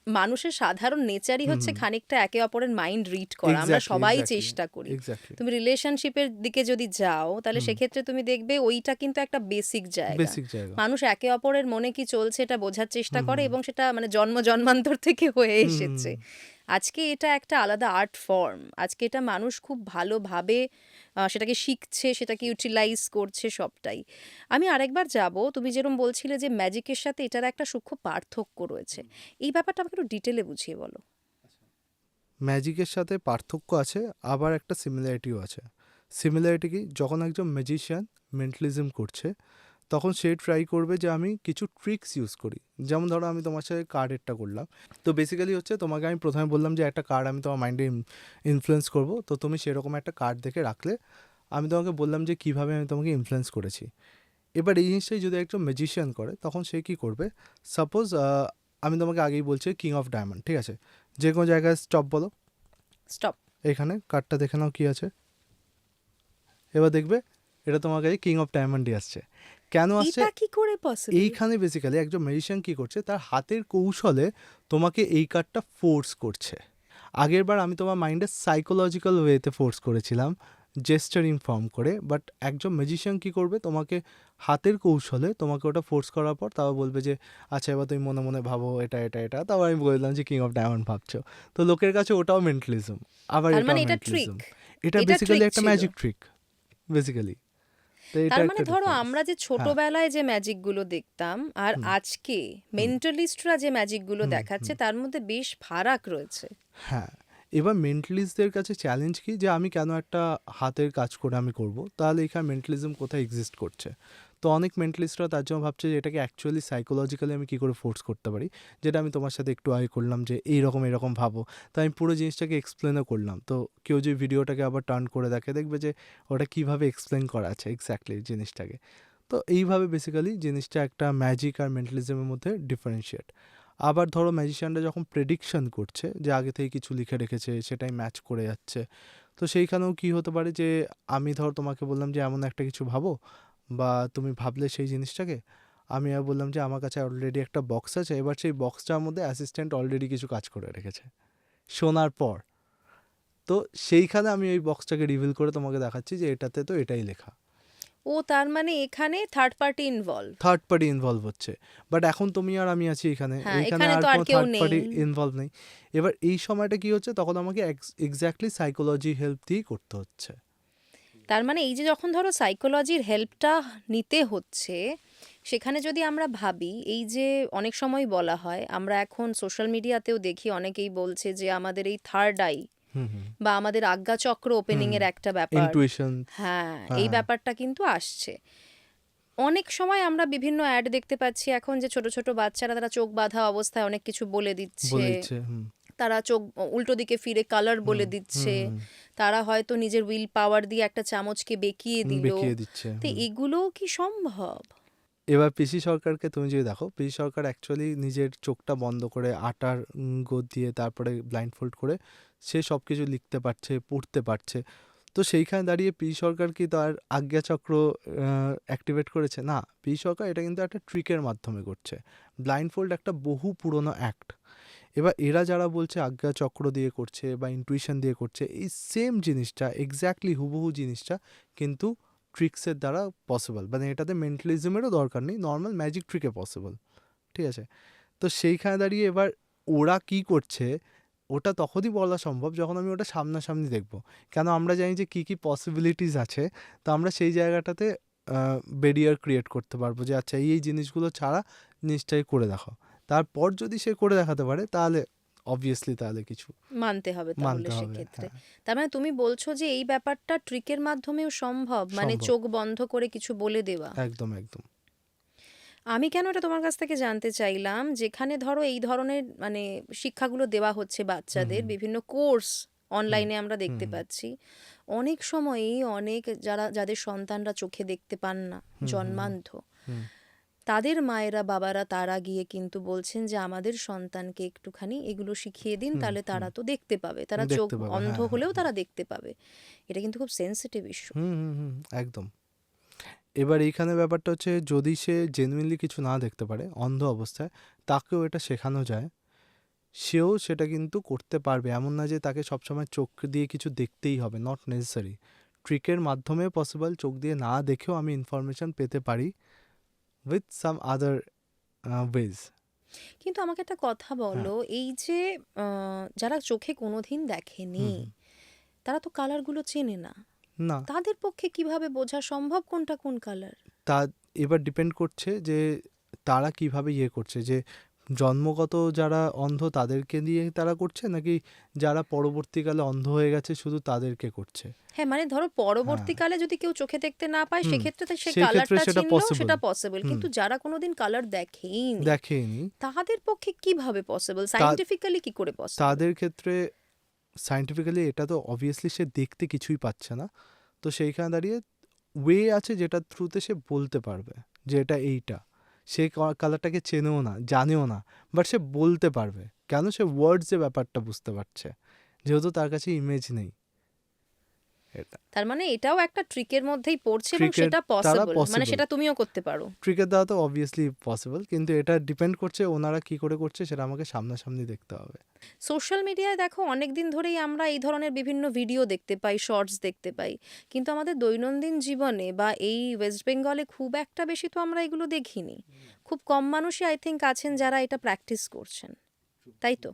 মানুষের সাধারণ নেচারই হুম, হচ্ছে হুম, খানিকটা একে অপরের মাইন্ড রিড করা, আমরা এক্স্যাক্টলি সবাই এক্স্যাক্টলি চেষ্টা করি। এক্স্যাক্টলি। তুমি রিলেশনশিপের দিকে যদি যাও তাহলে হুম, সেক্ষেত্রে তুমি দেখবে ওইটা কিন্তু একটা বেসিক জায়গা। বেসিক জায়গা। মানুষ একে অপরের মনে কি চলছে এটা বোঝার চেষ্টা হুম, করে, হুম, এবং সেটা মানে জন্ম জন্মান্তর থেকে হয়ে হুম, হুম, এসেছে। আজকে এটা একটা আলাদা আর্ট ফর্ম, আজকে এটা মানুষ খুব ভালোভাবে সেটাকে শিখছে, সেটাকে ইউটিলাইজ করছে সবটাই। আমি আরেকবার যাব, তুমি যেরকম বলছিলে যে ম্যাজিকের সাথে এটার একটা সূক্ষ্ম পার্থক্য রয়েছে, এই ব্যাপারটা আমাকে একটু ডিটেলে বুঝিয়ে বলো। ম্যাজিকের সাথে পার্থক্য আছে, আবার একটা সিমিলারিটিও আছে। সিমিলারিটি কি, যখন একজন ম্যাজিশিয়ান মেন্টালিজম করছে তখন সে ট্রাই করবে যে আমি কিছু ট্রিক্স ইউজ করি। যেমন ধরো আমি তোমার সাথে কার্ডেরটা করলাম, তো বেসিক্যালি হচ্ছে তোমাকে আমি প্রথমে বললাম যে একটা কার্ড আমি তোমার মাইন্ডে ইনফ্লুয়েন্স করব, তো তুমি সেরকম একটা কার্ড দেখে রাখলে, আমি তোমাকে বললাম যে কীভাবে আমি তোমাকে ইনফ্লুয়েন্স করেছি। এবার এই জিনিসটাই যদি একজন ম্যাজিশিয়ান করে তখন সে কী করবে, সাপোজ আমি তোমাকে আগেই বলছি কিং অফ ডায়মন্ড, ঠিক আছে? যে কোনো জায়গায় স্টপ বলো। স্টপ। এখানে কার্ডটা দেখে নাও কি আছে। এবার দেখবে এটা তোমার কাছে কিং অফ ডায়মন্ডই আসছে। কেন আসছে? এটা কি করে পসিবল? এইখানে বেসিক্যালি একজন ম্যাজিশিয়ান কি করছে, তার হাতের কৌশলে তোমাকে এই কার্ডটা ফোর্স করছে। আগের বার আমি তোমার মাইন্ডে সাইকোলজিক্যাল ওয়েতে ফোর্স করেছিলাম, জেস্টারিং ফর্ম করে, বাট একজন ম্যাজিশিয়ান কি করবে, তোমাকে হাতের কৌশলে তোমাকে ওটা ফোর্স করার পর তারপর বলবে যে আচ্ছা এবার তুমি মনে মনে ভাবো এটা এটা এটা, তারপর আমি বললাম যে কিং অফ ডায়মন্ড ভাবছো। তো লোকের কাছে ওটাও মেন্টালিজম, আবার তার এটাও মানে এটা ট্রিক। মেন্টালিজম। এটা এটা বেসিক্যালি ট্রিক একটা ছিল। Magic trick basically. তো এটা তার মানে একটা ধরো ডিফারেন্স। আমরা যে হ্যাঁ ছোটবেলায় যে ম্যাজিকগুলো দেখতাম আর হুম আজকে হুম মেন্টালিস্টরা যে ম্যাজিকগুলো হুম দেখাচ্ছে হুম তার মধ্যে বেশ ফারাক রয়েছে। হ্যাঁ, এবার মেন্টালিস্টদের কাছে চ্যালেঞ্জ কি, যে আমি কেন একটা হাতের কাজ করে আমি করব, তাহলে এখানে মেন্টালিজম কোথায় এক্সিস্ট করছে? তো অনেক মেন্টালিস্টরা তার জন্য ভাবছে যে এটাকে অ্যাকচুয়ালি সাইকোলজিক্যালি আমি কী করে ফোর্স করতে পারি, যেটা আমি তোমার সাথে একটু আগে করলাম যে এইরকম এরকম ভাবো। তো আমি পুরো জিনিসটাকে এক্সপ্লেনও করলাম। তো কেউ যদি ভিডিওটাকে আবার টার্ন করে দেখে, দেখবে যে ওটা কীভাবে এক্সপ্লেন করা আছে এক্স্যাক্টলি জিনিসটাকে। তো এইভাবে বেসিক্যালি জিনিসটা একটা ম্যাজিক আর মেন্টালিজমের মধ্যে ডিফারেন্সিয়েট। আবার ধরো ম্যাজিশিয়ানরা যখন প্রেডিকশন করছে, যে আগে থেকে কিছু লিখে রেখেছে সেটাই ম্যাচ করে যাচ্ছে, তো সেইখানেও কি হতে পারে যে আমি ধর তোমাকে বললাম যে এমন একটা কিছু ভাবো, বা তুমি ভাবলে সেই জিনিসটাকে, আমি আর বললাম যে আমার কাছে অলরেডি একটা বক্স আছে, এবার সেই বক্সটার মধ্যে অ্যাসিস্ট্যান্ট অলরেডি কিছু কাজ করে রেখেছে শোনার পর। তো সেইখানে আমি ওই বক্সটাকে রিভিল করে তোমাকে দেখাচ্ছি যে এটাতে তো এটাই লেখা। ও তার মানে এখানে third party involve. Third party involve হচ্ছে, বাট এখন তুমি আর আমি আছি এখানে, হ্যাঁ, এইখানে এখানে আর তো আর কোনো কেউ থার্ড নেই। পার্টি ইনভলভ নেই। এবার এই সময়টা কি হচ্ছে, তখন আমাকে এক্স্যাক্টলি সাইকোলজি হেল্প দিয়েই করতে হচ্ছে। তার মানে এই যে যখন ধরো সাইকোলজির হেল্পটা নিতে হচ্ছে, সেখানে যদি আমরা ভাবি এই যে অনেক সময় বলা হয়, আমরা এখন সোশ্যাল মিডিয়াতেও দেখি অনেকেই বলছে যে আমাদের এই থার্ড আই হুম হুম বা আমাদের আজ্ঞাচক্র ওপেনিং হুম এর একটা ব্যাপার। ইনটুইশন। হ্যাঁ, এই হ্যাঁ ব্যাপারটা কিন্তু আসছে। অনেক সময় আমরা বিভিন্ন অ্যাড দেখতে পাচ্ছি এখন যে ছোট ছোট বাচ্চারা তারা চোখ বাঁধা অবস্থায় অনেক কিছু বলে দিচ্ছে। বলে দিচ্ছে। হুম তারা চোখ উল্টো দিকে ফিরে কালার হুম বলে হুম দিচ্ছে। হুম তারা হয়তো নিজের উইল পাওয়ার দিয়ে একটা চামচকে বেঁকিয়ে দিল। বেঁকিয়ে দিচ্ছে। তো এগুলোও কি সম্ভব? এবার পিসি সরকারকে তুমি যদি দেখো, পিসি সরকার অ্যাকচুয়ালি নিজের চোখটা বন্ধ করে আটার গোদ দিয়ে তারপরে ব্লাইন্ড ফোল্ড করে সে সব কিছু লিখতে পারছে, পড়তে পারছে। তো সেইখানে দাঁড়িয়ে পিসি সরকার কি তার আজ্ঞাচক্র অ্যাক্টিভেট করেছে? না, পিসি সরকার এটা কিন্তু একটা ট্রিকের মাধ্যমে করছে। ব্লাইন্ড ফোল্ড একটা বহু পুরনো অ্যাক্ট। এবার এরা যারা বলছে আজ্ঞাচক্র দিয়ে করছে বা ইনটুইশন দিয়ে করছে, এই সেম জিনিসটা এক্স্যাক্টলি হুবহু জিনিসটা কিন্তু ট্রিক্সের দ্বারা পসিবল। মানে এটাতে মেন্টালিজমেরও দরকার নেই, নর্মাল ম্যাজিক ট্রিকে পসিবল, ঠিক আছে? তো সেইখানে দাঁড়িয়ে এবার ওরা কি করছে ওটা তখনই বলা সম্ভব যখন আমি ওটা সামনাসামনি দেখব। কেন আমরা জানি যে কী কী পসিবিলিটিস আছে, তো আমরা সেই জায়গাটাতে ব্যারিয়ার ক্রিয়েট করতে পারবো যে আচ্ছা এই জিনিসগুলো ছাড়া জিনিসটাই করে দেখাও। তারপর যদি সে করে দেখাতে পারে তাহলে অবভিয়াসলি তাহলে কিছু মানতে হবে তাহলে মানতে হবে। সেক্ষেত্রে। হ্যাঁ, তার মানে তুমি বলছো যে এই ব্যাপারটা ট্রিকের মাধ্যমেও সম্ভব, মানে সম্ভব। চোখ বন্ধ করে কিছু বলে দেওয়া। একদম একদম। আমি কেন এটা তোমার কাছ থেকে জানতে চাইলাম, যেখানে ধরো এই ধরনের মানে শিক্ষাগুলো দেওয়া হচ্ছে হুম বাচ্চাদের, হুম বিভিন্ন কোর্স হুম অনলাইনে আমরা হুম দেখতে হুম পাচ্ছি। অনেক সময়ই অনেক যাদের সন্তানরা চোখে দেখতে পান না, হুম হুম জন্মান্ধ, হুম তাদের মায়েরা বাবারা তারা গিয়ে কিন্তু বলছেন যে আমাদের সন্তানকে একটুখানি এগুলো শিখিয়ে দিন, হুম তাহলে হুম তারা তো দেখতে পাবে, তারা চোখ দেখতে পাবে। অন্ধ হ্যাঁ হ্যাঁ হলেও হ্যাঁ। তারা দেখতে পাবে। এটা কিন্তু খুব সেন্সিটিভ ইস্যু। হুম হুম হুম একদম। এবার এইখানে ব্যাপারটা হচ্ছে যদি সে জেনুইনলি কিছু না দেখতে পারে অন্ধ অবস্থায়, তাকেও এটা শেখানো যায়, সেও সেটা কিন্তু করতে পারবে। এমন না যে তাকে সবসময় চোখ দিয়ে কিছু দেখতেই হবে, নট নেসেসারি। ট্রিকের মাধ্যমে পসিবল, চোখ দিয়ে না দেখেও আমি ইনফরমেশন পেতে পারি উইথ সাম আদার ওয়েজ। কিন্তু আমাকে একটা কথা হ্যাঁ বলো, এই যে যারা চোখে কোনোদিন হুম দেখেনি, হুম তারা তো কালারগুলো চেনে না। না, তাদের পক্ষে কিভাবে বোঝা সম্ভব কোনটা কোন কালার? তা এবার ডিপেন্ড করছে যে তারা কিভাবে ইয়ে করছে, যে জন্মগত যারা অন্ধ তাদেরকে দিয়ে তারা করছে, নাকি যারা পরবর্তীকালে অন্ধ হয়ে গেছে শুধু তাদেরকে করছে। হ্যাঁ, মানে ধরো হ্যাঁ পরবর্তীকালে যদি কেউ চোখে দেখতে না পায়, হুম সেক্ষেত্রে তো সে সেই ক্ষেত্রে কালারটা সেটা চিনলেও পসিবল। সেটা পসিবল, হুম কিন্তু যারা কোনোদিন কালার দেখেইনি দেখেনি, তাদের পক্ষে কিভাবে পসিবল, তা সায়েন্টিফিক্যালি কি করে পসিবল? তাদের ক্ষেত্রে সায়েন্টিফিক্যালি এটা তো অবভিয়াসলি সে দেখতে কিছুই পাচ্ছে না। তো সেইখানে দাঁড়িয়ে ওয়ে আছে যেটার থ্রুতে সে বলতে পারবে যে এটা এইটা, সে কালারটাকে চেনেও না, জানেও না, বাট সে বলতে পারবে। কেন? সে ওয়ার্ডস যে ব্যাপারটা বুঝতে পারছে, যেহেতু তার কাছে ইমেজ নেই। এটা তার মানে এটাও একটা ট্রিকের মধ্যেই পড়ছে এবং ট্রিকের সেটা দ্বারা পসিবল, মানে পসিবল। সেটা তুমিও করতে পারো। ট্রিকের দ্বারা তো অবভিয়াসলি পসিবল, কিন্তু এটা ডিপেন্ড করছে ওনারা কি করে করছে, সেটা আমাকে সামনাসামনি দেখতে হবে। সোশ্যাল মিডিয়ায় দেখো অনেক দিন ধরেই আমরা এই ধরনের বিভিন্ন ভিডিও দেখতে পাই, শর্টস দেখতে পাই, কিন্তু আমাদের দৈনন্দিন জীবনে বা এই ওয়েস্ট বেঙ্গলে খুব একটা বেশি তো আমরা এগুলো দেখিনি। খুব কম মানুষই আই থিঙ্ক আছেন যারা এটা প্র্যাকটিস করছেন, তাই তো?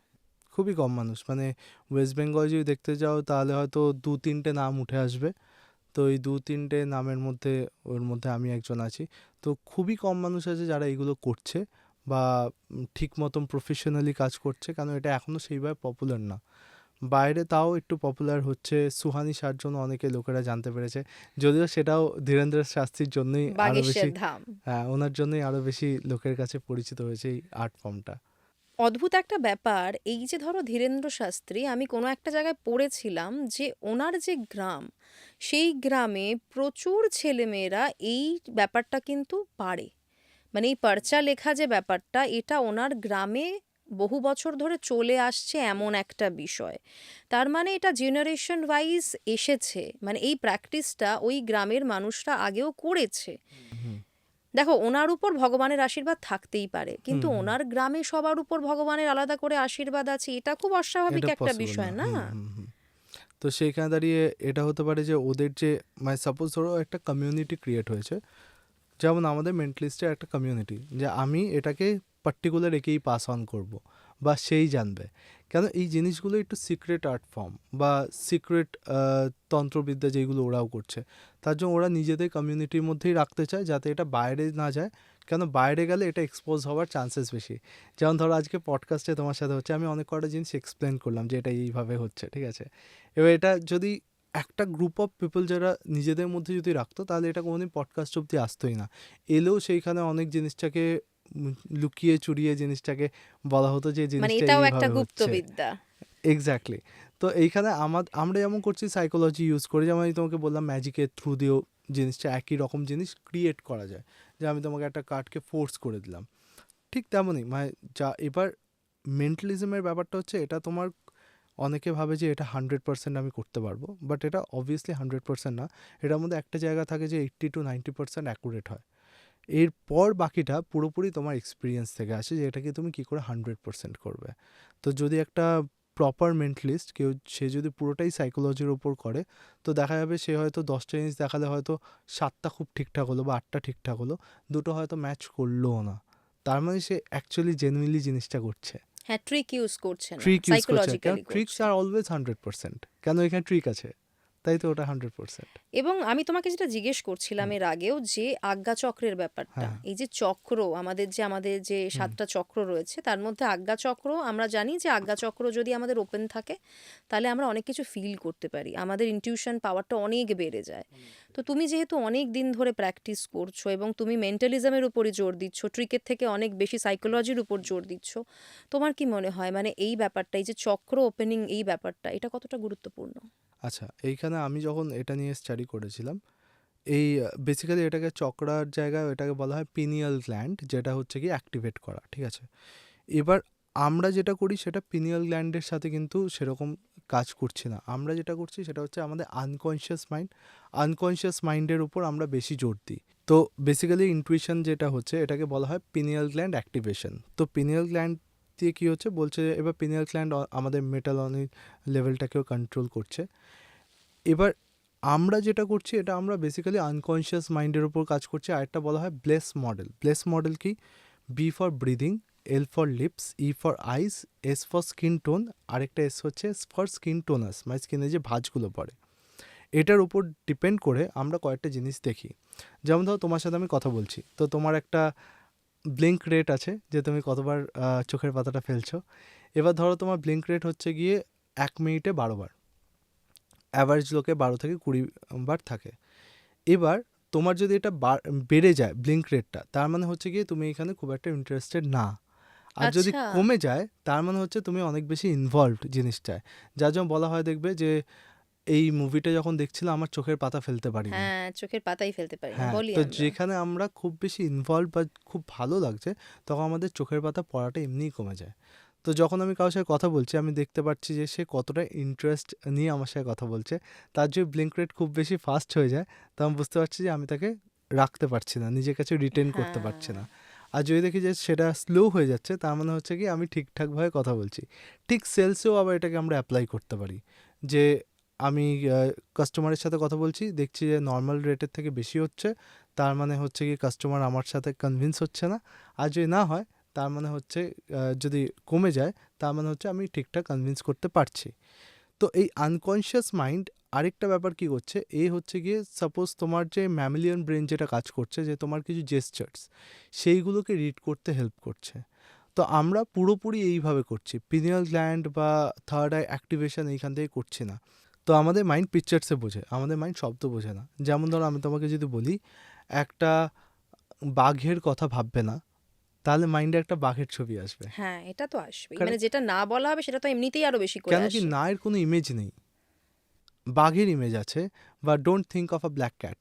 খুবই কম মানুষ, মানে ওয়েস্ট বেঙ্গল যদি দেখতে যাও তাহলে হয়তো 2-3টে নাম উঠে আসবে। তো এই 2-3টে নামের মধ্যে, ওর মধ্যে আমি একজন আছি। তো খুবই কম মানুষ আছে যারা এগুলো করছে বা ঠিক মতন প্রফেশনালি কাজ করছে, কারণ এটা এখনও সেইভাবে পপুলার না। বাইরে তাও একটু পপুলার হচ্ছে, সুহানি শাহর জন্য অনেকে লোকেরা জানতে পেরেছে, যদিও সেটাও ধীরেন্দ্র শাস্ত্রীর জন্যই আরও বাগেশের বেশি, ধাম। হ্যাঁ, ওনার জন্যই আরও বেশি লোকের কাছে পরিচিত হয়েছে এই আর্ট ফর্মটা। অদ্ভুত একটা ব্যাপার, এই যে ধরো ধীরেন্দ্র শাস্ত্রী, আমি কোনো একটা জায়গায় পড়েছিলাম যে ওনার যে গ্রাম, সেই গ্রামে প্রচুর ছেলেমেয়েরা এই ব্যাপারটা কিন্তু পারে। মানে এই পর্চা লেখা যে ব্যাপারটা, এটা ওনার গ্রামে বহু বছর ধরে চলে আসছে এমন একটা বিষয়। তার মানে এটা জেনারেশন ওয়াইজ এসেছে, মানে এই প্র্যাকটিসটা ওই গ্রামের মানুষরা আগেও করেছে। হুম দেখো ওনার উপর ভগবানের আশীর্বাদ থাকতেই পারে, হুম কিন্তু হুম ওনার গ্রামে সবার উপর ভগবানের আলাদা করে আশীর্বাদ আছে, এটা খুব অস্বাভাবিক এটা একটা পসিবল না। বিষয় না? তো সেইখানে দাঁড়িয়ে এটা হতে পারে যে ওদের যে, মানে সাপোজ ধরো একটা কমিউনিটি ক্রিয়েট হয়েছে, যেমন আমাদের মেন্টালিস্টের একটা কমিউনিটি, যে আমি এটাকে পার্টিকুলার একেই পাস অন করব বা সেই জানবে। কেন? এই জিনিসগুলো একটু সিক্রেট আর্ট ফর্ম বা সিক্রেট তন্ত্রবিদ্যা যেগুলো ওরাও করছে, তার জন্য ওরা নিজেদের কমিউনিটির মধ্যেই রাখতে চায়, যাতে এটা বাইরে না যায়। কেন? বাইরে গেলে এটা এক্সপোজ হওয়ার চান্সেস বেশি। যেমন ধরো আজকে পডকাস্টে তোমার সাথে হচ্ছে, আমি অনেক কটা জিনিস এক্সপ্লেন করলাম যে এটা এইভাবে হচ্ছে, ঠিক আছে? এবার এটা যদি একটা গ্রুপ অফ পিপল যারা নিজেদের মধ্যে যদি রাখতো, তাহলে এটা কোনোদিন পডকাস্ট অব্দি আসতোই না। এলেও সেইখানে অনেক জিনিসটাকে লুকিয়ে চুরিয়ে জিনিসটাকে বলা হতো যে মানে জিনিসটা এটাও একটা এইভাবে হচ্ছে। গুপ্তবিদ্যা। এক্স্যাক্টলি। তো এইখানে আমরা যেমন করছি সাইকোলজি ইউজ করে, যেমন আমি তোমাকে বললাম ম্যাজিকের থ্রু দিয়েও জিনিসটা একই রকম জিনিস ক্রিয়েট করা যায়। যে আমি তোমাকে একটা কার্ডকে ফোর্স করে দিলাম, ঠিক তেমনই মানে যা এবার মেন্টালিজমের ব্যাপারটা হচ্ছে, এটা তোমার অনেকে ভাবে যে এটা 100% আমি করতে পারবো, বাট এটা অবভিয়াসলি 100% না। এটার মধ্যে একটা জায়গা থাকে যে 80-90% অ্যাকুরেট হয়। এরপর বাকিটা পুরোপুরি তোমার এক্সপিরিয়েন্স থেকে আসে, যে এটাকে তুমি কী করে 100% করবে। তো যদি একটা প্রপার মেন্টালিস্ট কেউ, সে যদি পুরোটাই সাইকোলজির ওপর করে, তো দেখা যাবে সে হয়তো 10টা জিনিস দেখালে হয়তো 7টা খুব ঠিকঠাক হলো বা 8টা ঠিকঠাক হলো, দুটো হয়তো ম্যাচ করলোও না। তার মানে সে অ্যাকচুয়ালি জেনুইনলি জিনিসটা করছে, হ্যাঁ, ট্রিক ইউজ করছে না, ট্রিক ইউজ করছে। কেন? সাইকোলজিক্যালি ট্রিক্স করছে। আর অলওয়েজ 100%, কেন? এখানে ট্রিক আছে, তাই তো ওটা 100%। এবং আমি তোমাকে যেটা জিজ্ঞেস করছিলাম হুম, এর আগেও, যে আজ্ঞাচক্রের ব্যাপারটা, হ্যাঁ, এই যে চক্র, আমাদের যে হুম, 7টা চক্র রয়েছে তার মধ্যে আজ্ঞাচক্র, আমরা জানি যে আজ্ঞাচক্র যদি আমাদের ওপেন থাকে তাহলে আমরা অনেক কিছু ফিল করতে পারি, আমাদের ইনটিউশন পাওয়ারটা অনেক বেড়ে যায়। তো তুমি যেহেতু অনেক দিন ধরে প্র্যাকটিস করছো এবং তুমি মেন্টালিজমের উপরই জোর দিচ্ছ, ট্রিকের থেকে অনেক বেশি সাইকোলজির উপর জোর দিচ্ছ, তোমার কি মনে হয় মানে এই ব্যাপারটা, এই যে চক্র ওপেনিং, এই ব্যাপারটা এটা কতটা গুরুত্বপূর্ণ? আচ্ছা, এইখানে আমি যখন এটা নিয়ে স্টাডি করেছিলাম, এই বেসিক্যালি এটাকে চক্রার জায়গায় এটাকে বলা হয় পিনিয়াল গ্ল্যান্ড, যেটা হচ্ছে কি অ্যাক্টিভেট করা, ঠিক আছে? এবার আমরা যেটা করি সেটা পিনিয়াল গ্ল্যান্ডের সাথে কিন্তু সেরকম কাজ করছি না। আমরা যেটা করছি সেটা হচ্ছে আমাদের আনকনশিয়াস মাইন্ডের উপর আমরা বেশি জোর দিই। তো বেসিক্যালি ইনটুইশন যেটা হচ্ছে, এটাকে বলা হয় পিনিয়াল গ্ল্যান্ড অ্যাক্টিভেশন। তো পিনিয়াল গ্ল্যান্ড দিয়ে কী হচ্ছে বলছে, এবার পিনিয়াল গ্ল্যান্ড আমাদের মেটালনিক লেভেলটাকেও কন্ট্রোল করছে। এবার আমরা যেটা করছি, এটা আমরা বেসিক্যালি আনকনশিয়াস মাইন্ডের উপর কাজ করছি। আরেকটা বলা হয় ব্লেস মডেল। ব্লেস মডেল কি? B for breathing, L for lips, E for eyes, S for skin tone, আরেকটা এস হচ্ছে ফর স্কিন টোনাস, মানে স্কিনে যে ভাঁজগুলো পড়ে। এটার উপর ডিপেন্ড করে আমরা কয়েকটা জিনিস দেখি। যেমন ধরো তোমার সাথে আমি কথা বলছি, তো তোমার একটা ব্লিঙ্ক রেট আছে, যে তুমি কতবার চোখের পাতাটা ফেলছো। এবার ধরো তোমার ব্লিঙ্ক রেট হচ্ছে গিয়ে 1 মিনিটে 12বার, অ্যাভারেজ লোকে 12 থেকে 20 বার থাকে। এবার তোমার যদি এটা বেড়ে যায় ব্লিঙ্ক রেটটা, তার মানে হচ্ছে গিয়ে তুমি এখানে খুব একটা ইন্টারেস্টেড না। আর যদি আচ্ছা। কমে যায়, তার মানে হচ্ছে তুমি অনেক বেশি ইনভলভড জিনিসটায়। যার জন্য বলা হয় দেখবে যে এই মুভিটা যখন দেখছিলাম আমার চোখের পাতা ফেলতে পারিনি। হ্যাঁ, চোখের পাতাই ফেলতে পারি না, হ্যাঁ, বলি তো আমরা। যেখানে আমরা খুব বেশি ইনভলভ বা খুব ভালো লাগছে তখন আমাদের চোখের পাতা পড়াটা এমনিই কমে যায়। তো যখন আমি কারোর সাথে কথা বলছি আমি দেখতে পাচ্ছি যে সে কতটা ইন্টারেস্ট নিয়ে আমার সাথে কথা বলছে। তার যদি ব্লিঙ্ক রেট খুব বেশি ফাস্ট হয়ে যায় তখন বুঝতে পারছি যে আমি তাকে রাখতে পারছি না, নিজের কাছে রিটেন করতে পারছি হ্যাঁ, না। আর যদি দেখি যে সেটা স্লো হয়ে যাচ্ছে তার মানে হচ্ছে কি আমি ঠিকঠাকভাবে কথা বলছি। ঠিক সেলসেও আবার এটাকে আমরা অ্যাপ্লাই করতে পারি যে আমি কাস্টমারের সাথে কথা বলছি, দেখছি যে নর্মাল রেটের থেকে বেশি হচ্ছে, তার মানে হচ্ছে কি কাস্টমার আমার সাথে কনভিন্স হচ্ছে না। আর যদি না হয় তার মানে হচ্ছে যদি কমে যায় তার মানে হচ্ছে আমি ঠিকঠাক কনভিন্স করতে পারছি। তো এই আনকনশিয়াস মাইন্ড আরেকটা ব্যাপার কি করছে, এই হচ্ছে গিয়ে সাপোজ তোমার যে ম্যামিলিয়ন ব্রেন যেটা কাজ করছে, যে তোমার কিছু জেস্টার্স সেইগুলোকে রিড করতে হেল্প করছে। তো আমরা পুরোপুরি এইভাবে করছি, পিনিয়াল গ্ল্যান্ড বা থার্ড আই অ্যাক্টিভেশন এইখান থেকে করছি না। তো আমাদের মাইন্ড পিকচার্সে বোঝে, আমাদের মাইন্ড শব্দ বোঝে না। যেমন ধরো আমি তোমাকে যদি বলি একটা বাঘের কথা ভাববে না, তাহলে মাইন্ডে একটা বাঘের ছবি আসবে। হ্যাঁ, এটা তো আসবেই, মানে কারণ যেটা না বলা হবে সেটা তো এমনিতেই আরো বেশি করে কেন কি আসে। না এর কোনো ইমেজ নেই, বাঘের ইমেজ আছে। বা don't think of a black cat,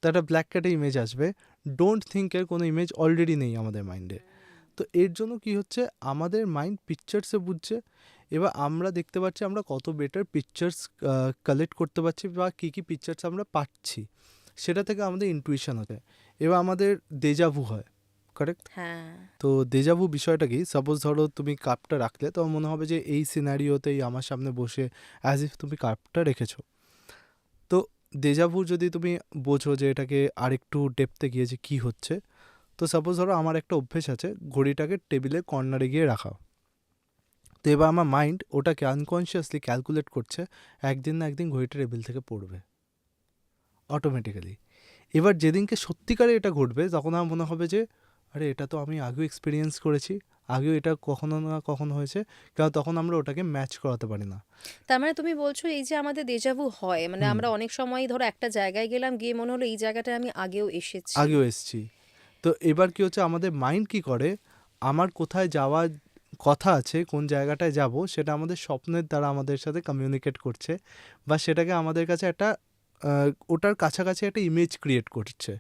তো একটা ব্ল্যাক ক্যাটের ইমেজ আসবে। ডোন্ট থিঙ্কের কোনো ইমেজ অলরেডি নেই আমাদের মাইন্ডে। তো এর জন্য কি হচ্ছে, আমাদের মাইন্ড পিকচার্সে বুঝছে। এবার আমরা দেখতে পাচ্ছি আমরা কত বেটার পিকচার্স কালেক্ট করতে পারছি বা কী কী পিকচার্স আমরা পাচ্ছি, সেটা থেকে আমাদের ইনটুইশন হচ্ছে। এবার আমাদের দেজাভু হয়, কারেক্ট? হ্যাঁ, তো দেজাভু বিষয়টা কি, সাপোজ ধরো তুমি কাপটা রাখলে তো মনে হবে যে এই সিনারিওতেই আমার সামনে বসে অ্যাজ ইফ তুমি কাপটা রেখেছো। তো দেজাভু যদি তুমি বোঝো যে এটাকে আরেকটু ডেপথে গিয়ে যে কী হচ্ছে, তো সাপোজ ধরো আমার একটা অভ্যেস আছে ঘড়িটাকে টেবিলের কর্নারে গিয়ে রাখা। তো এবার আমার মাইন্ড ওটাকে আনকনশিয়াসলি ক্যালকুলেট করছে একদিন না একদিন ঘড়িটা টেবিল থেকে পড়বে অটোমেটিক্যালি। এবার যেদিনকে সত্যিকারে এটা ঘটবে তখন আমার মনে হবে যে আরে এটা তো আমি আগেও এক্সপিরিয়েন্স করেছি, আগেও এটা কখনো না কখনো হয়েছে, কারণ তখন আমরা ওটাকে ম্যাচ করাতে পারি না। তার মানে তুমি বলছো এই যে আমাদের দেজাভু হয়, মানে হুম, আমরা অনেক সময় ধরো একটা জায়গায় গেলাম, গিয়ে মনে হলো এই জায়গাটায় আমি আগেও এসেছি। আগেও এসছি। তো এবার কি হচ্ছে, আমাদের মাইন্ড কি করে, আমার কোথায় যাওয়ার কথা আছে, কোন জায়গাটায় যাব, সেটা আমাদের স্বপ্নের দ্বারা আমাদের সাথে কমিউনিকেট করছে, বা সেটাকে আমাদের কাছে একটা ওটার কাছাকাছি একটা ইমেজ ক্রিয়েট করছে।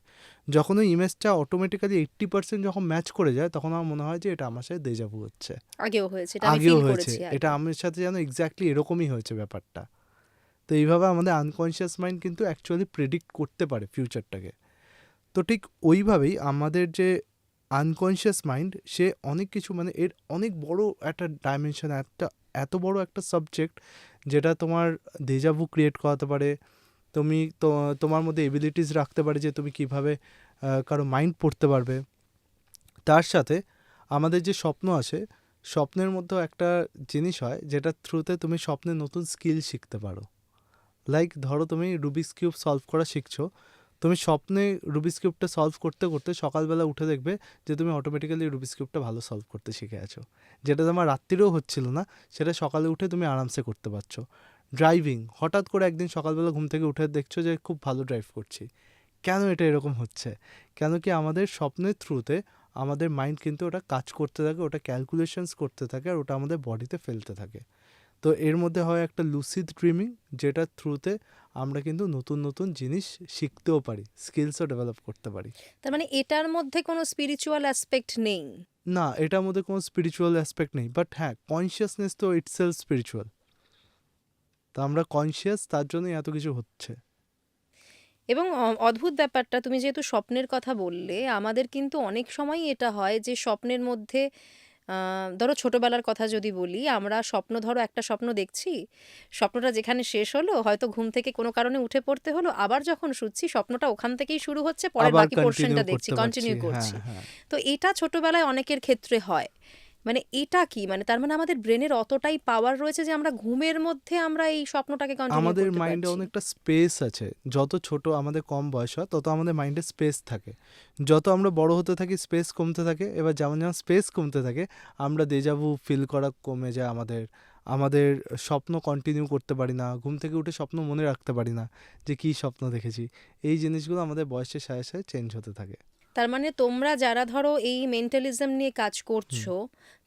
যখন ওই ইমেজটা অটোমেটিক্যালি 80% যখন ম্যাচ করে যায় তখন আমার মনে হয় যে এটা আমার সাথে দেজাভু হচ্ছে, আগেও হয়েছে, এটা আমি আগেও ফিল হয়েছে, করেছি এটা আগে। আমার সাথে যেন এক্স্যাক্টলি এরকমই হয়েছে ব্যাপারটা। তো এইভাবে আমাদের আনকনশিয়াস মাইন্ড কিন্তু অ্যাকচুয়ালি প্রেডিক্ট করতে পারে ফিউচারটাকে। তো ঠিক ওইভাবেই আমাদের যে আনকনশিয়াস মাইন্ড, সে অনেক কিছু, মানে এর অনেক বড় একটা ডাইমেনশন, এত বড় একটা সাবজেক্ট যেটা তোমার দেজাভু ক্রিয়েট করাতে পারে। তুমি তো তোমার মধ্যে এবিলিটিস রাখতে পারে যে তুমি কিভাবে কারো মাইন্ড পড়তে পারবে। তার সাথে আমাদের যে স্বপ্ন আছে, স্বপ্নের মধ্যেও একটা জিনিস হয় যেটা থ্রুতে তুমি স্বপ্নে নতুন স্কিল শিখতে পারো। লাইক ধরো তুমি রুবিক্স কিউব সলভ করা শিখছো, তুমি স্বপ্নে রুবিক্স কিউবটা সলভ করতে করতে সকালবেলা উঠে দেখবে যে তুমি অটোমেটিক্যালি রুবিক্স কিউবটা ভালো সলভ করতে শিখে আছো, যেটা তোমার রাত্রিরেও হচ্ছিল না, সেটা সকালে উঠে তুমি আরামসে করতে পারছো। ড্রাইভিং, হঠাৎ করে একদিন সকালবেলা ঘুম থেকে উঠে দেখছো যে খুব ভালো ড্রাইভ করছি। কেন এটা এরকম হচ্ছে? কেন কি আমাদের স্বপ্নের থ্রুতে আমাদের মাইন্ড কিন্তু ওটা কাজ করতে থাকে, ওটা ক্যালকুলেশনস করতে থাকে, আর ওটা আমাদের বডিতে ফেলতে থাকে। তো এর মধ্যে হয় একটা লুসিড ড্রিমিং, যেটার থ্রুতে আমরা কিন্তু নতুন নতুন জিনিস শিখতেও পারি, স্কিলসও ডেভেলপ করতে পারি। তার মানে এটার মধ্যে কোনো স্পিরিচুয়াল অ্যাসপেক্ট নেই। না, এটার মধ্যে কোনো স্পিরিচুয়াল অ্যাসপেক্ট নেই, বাট হ্যাঁ কনসিয়াসনেস তো ইটসেলফ স্পিরিচুয়াল। তো আমরা কনসিয়াস, তার জন্যই এত কিছু হচ্ছে। এবং অদ্ভুত ব্যাপারটা, তুমি যেহেতু স্বপ্নের কথা বললে, আমাদের কিন্তু অনেক সময়ই এটা হয় যে স্বপ্নের মধ্যে ধরো ছোটবেলার কথা যদি বলি, আমরা স্বপ্ন, ধরো একটা স্বপ্ন দেখছি, স্বপ্নটা যেখানে শেষ হলো, হয়তো ঘুম থেকে কোনো কারণে উঠে পড়তে হলো, আবার যখন শুচ্ছি স্বপ্নটা ওখান থেকেই শুরু হচ্ছে, পরের আবার বাকি কন্টিনিউ পোর্শনটা দেখছি, করতে পারছি, কন্টিনিউ হ্যাঁ করছি। হ্যাঁ। তো এটা ছোটবেলায় অনেকের ক্ষেত্রে হয়। মানে এটা কি, মানে তার মানে আমাদের ব্রেনের অতটাই পাওয়ার রয়েছে যে আমরা ঘুমের মধ্যে আমরা এই স্বপ্নটাকে কন্টিনিউ আমাদের করতে মাইন্ডে পারছি। অনেকটা স্পেস আছে। যত ছোট আমাদের কম বয়স হয় তত আমাদের মাইন্ডে স্পেস থাকে। যত আমরা বড় হতে থাকি স্পেস কমতে থাকে। এবার যেমন যেমন স্পেস কমতে থাকে আমরা দেজাভু ফিল করা কমে যায় আমাদের। আমাদের স্বপ্ন কন্টিনিউ করতে পারি না, ঘুম থেকে উঠে স্বপ্ন মনে রাখতে পারি না যে কী স্বপ্ন দেখেছি। এই জিনিসগুলো আমাদের বয়সের সাথে সাথে চেঞ্জ হতে থাকে। তার মানে তোমরা যারা ধরো এই মেন্টালিজম নিয়ে কাজ করছো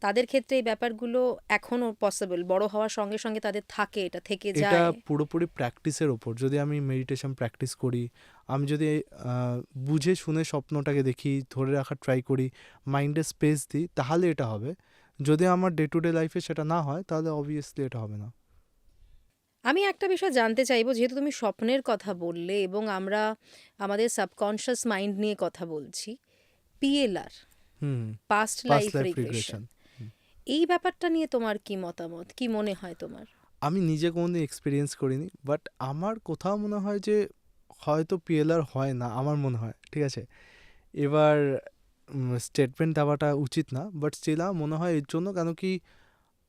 তাদের ক্ষেত্রে এই ব্যাপারগুলো এখনো পসিবল, বড় হওয়ার সঙ্গে সঙ্গে তাদের থাকে, এটা থেকে এটা যায়। পুরোপুরি প্র্যাকটিসের ওপর। যদি আমি মেডিটেশন প্র্যাকটিস করি, আমি যদি বুঝে শুনে স্বপ্নটাকে দেখি, ধরে রাখার ট্রাই করি, মাইন্ডে স্পেস দিই, তাহলে এটা হবে। যদি আমার ডে টু ডে লাইফে সেটা না হয় তাহলে অবভিয়াসলি এটা হবে না। আমি একটা বিষয় জানতে চাইবো, যেহেতু তুমি স্বপ্নের কথা বললে এবং আমরা আমাদের সাবকনশিয়াস মাইন্ড নিয়ে কথা বলছি, PLR, hmm. Past past life life regression, regression. এই ব্যাপারটা নিয়ে তোমার কি মতামত, কি মনে হয় তোমার? আমি নিজে কোনোদিন এক্সপিরিয়েন্স করিনি, বাট আমার কোথাও মনে হয় যে হয়তো পিএলআর হয় না, আমার মনে হয়, ঠিক আছে। এবার স্টেটমেন্ট দেওয়াটা উচিত না, বাট স্টিল আমার মনে হয় এর জন্য, কেন কি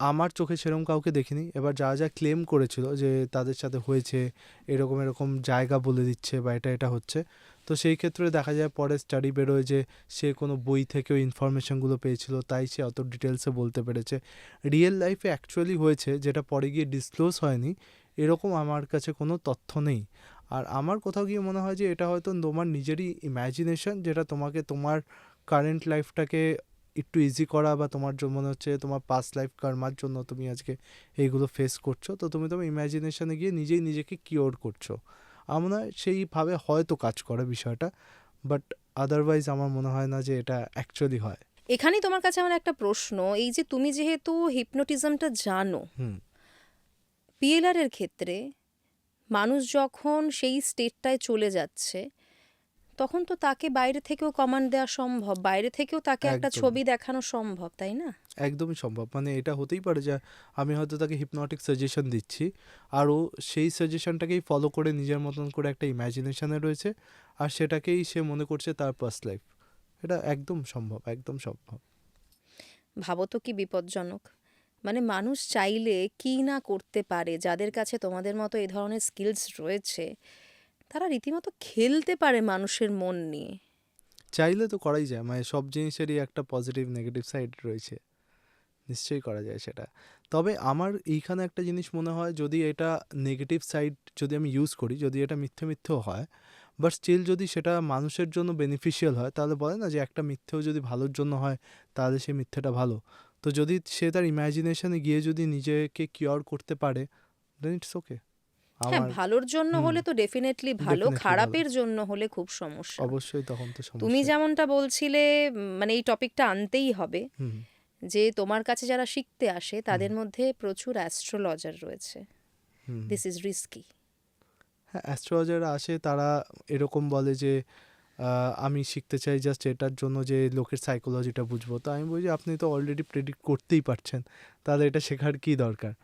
আমার চোখে সেরকম কাউকে দেখিনি। এবার যা যা ক্লেম করেছিল যে তাদের সাথে হয়েছে, এরকম এরকম জায়গা বলে দিচ্ছে বা এটা এটা হচ্ছে, তো সেই ক্ষেত্রে দেখা যায় পরে স্টাডি বেরোয় যে সে কোনো বই থেকেও ইনফরমেশনগুলো পেয়েছিল, তাই সে অত ডিটেলসে বলতে পেরেছে। রিয়েল লাইফে অ্যাকচুয়ালি হয়েছে যেটা পরে গিয়ে ডিসক্লোজ হয়নি, এরকম আমার কাছে কোনো তথ্য নেই। আর আমার কোথাও গিয়ে মনে হয় যে এটা হয়তো তোমার নিজেরই ইম্যাজিনেশন, যেটা তোমাকে তোমার কারেন্ট লাইফটাকে একটু ইজি করা, বা তোমার জন্য মনে হচ্ছে তোমার পাস্ট লাইফ কার্মার জন্য তুমি আজকে এইগুলো ফেস করছো, তো তুমি তোমার ইমাজিনেশনে গিয়ে নিজেই নিজেকে কিওর করছো। আমার মনে হয় সেইভাবে হয়তো কাজ করে বিষয়টা, বাট আদারওয়াইজ আমার মনে হয় না যে এটা অ্যাকচুয়ালি হয়। এখানেই তোমার কাছে আমার একটা প্রশ্ন, এই যে তুমি যেহেতু হিপনোটিজমটা জানো, হুম। পিএলআর এর ক্ষেত্রে মানুষ যখন সেই স্টেটটায় চলে যাচ্ছে, তখন তো তাকে বাইরে থেকেও কমান্ড দেওয়া সম্ভব, বাইরে থেকেও তাকে একটা একদম, ছবি দেখানো সম্ভব, তাই না? একদমই সম্ভব। মানে এটা হতেই পারে যে আমি হয়তো তাকে হিপনটিক সাজেশন দিচ্ছি, আর ও সেই সাজেশনটাকেই ফলো করে নিজের মতন করে একটা ইমাজিনেশনে রয়েছে, আর সেটাকেই সে মনে করছে তার পাস্ট লাইফ। এটা একদম সম্ভব, একদম সম্ভব। ভাবো তো কি বিপজ্জনক। মানে মানুষ চাইলে কি না করতে পারে, যাদের কাছে তোমাদের মতো এই ধরনের স্কিলস রয়েছে, তারা রীতিমতো খেলতে পারে মানুষের মন নিয়ে। চাইলে তো করাই যায়, মানে সব জিনিসেরই একটা পজিটিভ নেগেটিভ সাইড রয়েছে, নিশ্চয়ই করা যায় সেটা। তবে আমার এইখানে একটা জিনিস মনে হয়, যদি এটা নেগেটিভ সাইড যদি আমি ইউজ করি, যদি এটা মিথ্যে মিথ্যেও হয়, বাট স্টিল যদি সেটা মানুষের জন্য বেনিফিশিয়াল হয়, তাহলে বলে না যে একটা মিথ্যেও যদি ভালোর জন্য হয় তাহলে সেই মিথ্যেটা ভালো। তো যদি সে তার ইমাজিনেশনে গিয়ে যদি নিজেকে কিওর করতে পারে, দেন ইটস ওকে হ্যাঁ, আমার। ভালোর জন্য হুম। হলে তো ডেফিনেটলি ভালো, ডেফিনেটলি ভালো। খারাপের জন্য হলে খুব সমস্যা। অবশ্যই তখন তো তুমি সমস্যা। যেমনটা বলছিলে, মানে এই টপিকটা আনতেই হবে, হুম। যে তোমার কাছে যারা শিখতে আসে হুম। তাদের মধ্যে প্রচুর অ্যাস্ট্রোলজার রয়েছে। হুম। This is risky. হ্যাঁ, অ্যাস্ট্রোলজাররা আসে, তারা এরকম বলে যে আমি শিখতে চাই জাস্ট এটার জন্য যে লোকের সাইকোলজিটা বুঝবো। তো আমি বলি যে আপনি তো অলরেডি প্রেডিক্ট করতেই পারছেন, তাহলে এটা শেখার কী দরকার।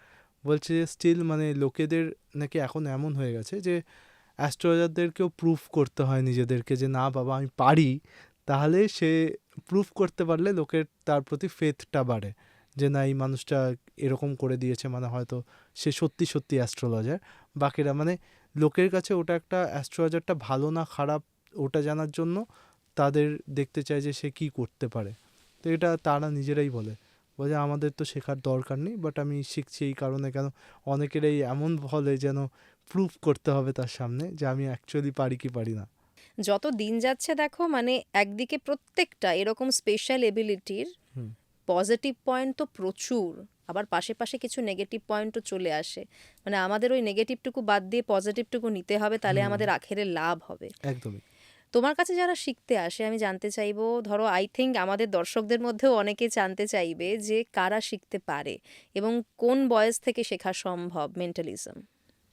বলছে যে স্টিল মানে লোকেদের নাকি এখন এমন হয়ে গেছে যে অ্যাস্ট্রোলজারদেরকেও প্রুফ করতে হয় নিজেদেরকে যে না বাবা আমি পারি, তাহলে সে প্রুফ করতে পারলে লোকের তার প্রতি ফেথটা বাড়ে, যে না এই মানুষটা এরকম করে দিয়েছে মানে হয়তো সে সত্যি সত্যি অ্যাস্ট্রোলজার। বাকিরা মানে লোকের কাছে ওটা একটা অ্যাস্ট্রোলজারটা ভালো না খারাপ ওটা জানার জন্য তাদের দেখতে চায় যে সে কী করতে পারে। তো এটা তারা নিজেরাই বলে, বলে আমাদের তো শেখার দরকার নেই, বাট আমি শিখছি এই কারণে, কেন অনেকেরই এমন বলে যেন প্রুফ করতে হবে তার সামনে যে আমি অ্যাকচুয়ালি পারি কি পারি না। যত দিন যাচ্ছে দেখো, মানে একদিকে প্রত্যেকটা এরকম স্পেশাল এবিলিটির হুম। পজিটিভ পয়েন্ট তো প্রচুর, আবার পাশে পাশে কিছু নেগেটিভ পয়েন্টও চলে আসে। মানে আমাদের ওই নেগেটিভটুকু বাদ দিয়ে পজিটিভটুকু নিতে হবে, তাহলে হুম। আমাদের আখেরে লাভ হবে। একদমই। তোমার কাছে যারা শিখতে আসে, আমি জানতে চাইবো, ধরো আই থিঙ্ক আমাদের দর্শকদের মধ্যেও অনেকে জানতে চাইবে যে কারা শিখতে পারে এবং কোন বয়স থেকে শেখা সম্ভব মেন্টালিজম।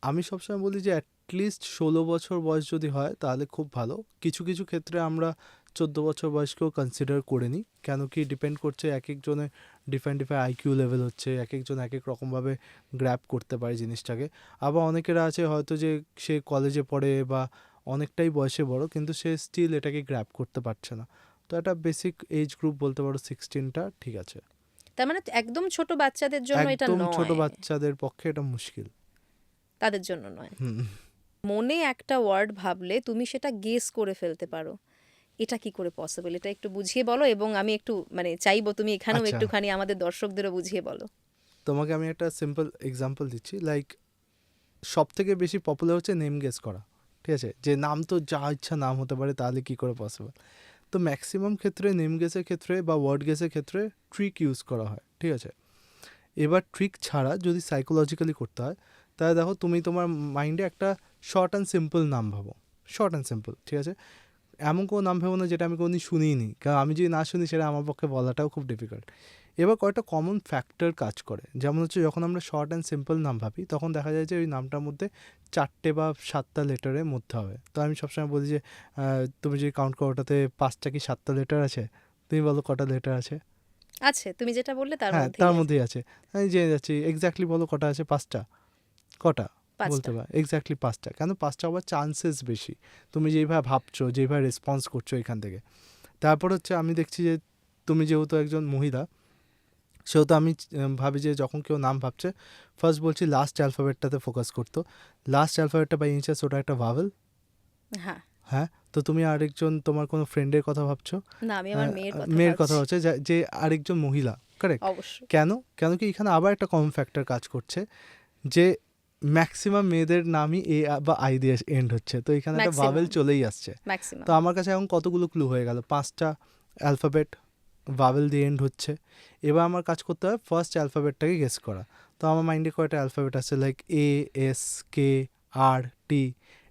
আমি সবসময় বলি যে অ্যাটলিস্ট 16 বছর বয়স যদি হয় তাহলে খুব ভালো। কিছু কিছু ক্ষেত্রে আমরা 14 বছর বয়সকেও কনসিডার করে নিই, কেন কি ডিপেন্ড করছে এক একজনের ডিফারেন্ট ডিফারেন্ট আইকিউ লেভেল হচ্ছে, এক একজন এক এক রকমভাবে গ্র্যাব করতে পারে জিনিসটাকে। আবার অনেকেরা আছে হয়তো যে সে কলেজে পড়ে বা অনেকটাই বয়সে বড়, কিন্তু সে স্টিল এটাকে গ্র্যাব করতে পারছে না। তো একটা বেসিক এজ গ্রুপ বলতে পারো 16টা ঠিক আছে। তার মানে একদম ছোট বাচ্চাদের জন্য এটা একদম ছোট নয়, বাচ্চাদের পক্ষে এটা মুশকিল। তাদের জন্য নয়। হুম। মনে একটা ওয়ার্ড ভাবলে তুমি সেটা গেস করে ফেলতে পারো, এটা কি করে পসিবল, এটা একটু বুঝিয়ে বলো, এবং আমি একটু মানে চাইবো তুমি এখানেও আচ্ছা, একটুখানি আমাদের দর্শকদেরও বুঝিয়ে বলো। তোমাকে আমি একটা সিম্পল এক্সাম্পল দিচ্ছি। লাইক সব থেকে বেশি পপুলার হচ্ছে নেম গেস করা, ঠিক আছে, যে নাম তো যা ইচ্ছা নাম হতে পারে, তাহলে কি করে পসিবল। তো ম্যাক্সিমাম ক্ষেত্রে নেম গেসের ক্ষেত্রে বা ওয়ার্ড গেসের ক্ষেত্রে ট্রিক ইউজ করা হয়, ঠিক আছে। এবার ট্রিক ছাড়া যদি সাইকোলজিক্যালি করতে হয় তাহলে দেখো তুমি তোমার মাইন্ডে একটা শর্ট অ্যান্ড সিম্পল নাম ভাবো, শর্ট অ্যান্ড সিম্পল, ঠিক আছে। এমন কোনো নাম ভেবো না যেটা আমি কোনোদিন শুনিই নি, কারণ আমি যদি না শুনি সেটা আমার পক্ষে বলাটাও খুব ডিফিকাল্ট। এবার কয়েকটা কমন ফ্যাক্টর কাজ করে, যেমন হচ্ছে যখন আমরা শর্ট অ্যান্ড সিম্পল নাম ভাবি তখন দেখা যায় যে ওই নামটার মধ্যে 4টে বা 7টা লেটারের মধ্যে হবে। তো আমি সবসময় বলি যে তুমি যদি কাউন্ট করো ওটাতে 5টা কি 7টা লেটার আছে, তুমি বলো কটা লেটার আছে। আছে, তুমি যেটা বললে তার হ্যাঁ, মধ্যেই তার আছে। মধ্যেই আছে। আমি জেনে যাচ্ছি এক্স্যাক্টলি, বলো কটা আছে। 5টা। কটা 5টা। বলতে পারো এক্স্যাক্টলি 5টা। কেন 5টা আবার চান্সেস বেশি, তুমি যেইভাবে ভাবছো, যেইভাবে রেসপন্স করছো এখান থেকে। তারপর হচ্ছে আমি দেখছি যে তুমি যেহেতু একজন মহিলা, সেহেতু আমি ভাবি যে যখন কেউ নাম ভাবছে ফার্স্ট বলছি লাস্ট অ্যালফাবেটটাতে ফোকাস করতো। লাস্ট অ্যালফাবেটটা বাই ইনচার্জ ওটা একটা ভাওয়েল। হ্যাঁ। হ্যাঁ, তো তুমি আরেকজন তোমার কোনো ফ্রেন্ডের কথা ভাবছো, না, আমি আমার মেয়ের কথা মেয়ের কথা ভাবছি। হচ্ছে যে আরেকজন মহিলা, কারেক্ট। অবশ্যই। কেন কেন কি এখানে আবার একটা কমন ফ্যাক্টর কাজ করছে যে ম্যাক্সিমাম মেয়েদের নামই এ বা আই দিয়ে এন্ড হচ্ছে, তো এখানে একটা Maximum. ভাওয়েল চলেই আসছে। ম্যাক্সিমাম। তো আমার কাছে এখন কতগুলো ক্লু হয়ে গেল, 5টা অ্যালফাবেট ভাওয়েল দিয়ে এন্ড হচ্ছে। এবার আমার কাজ করতে হয় ফার্স্ট অ্যালফাবেটটাকে গেস করা। তো আমার মাইন্ডে কয়টা অ্যালফাবেট আছে, লাইক এ, এস, কে, আর, টি,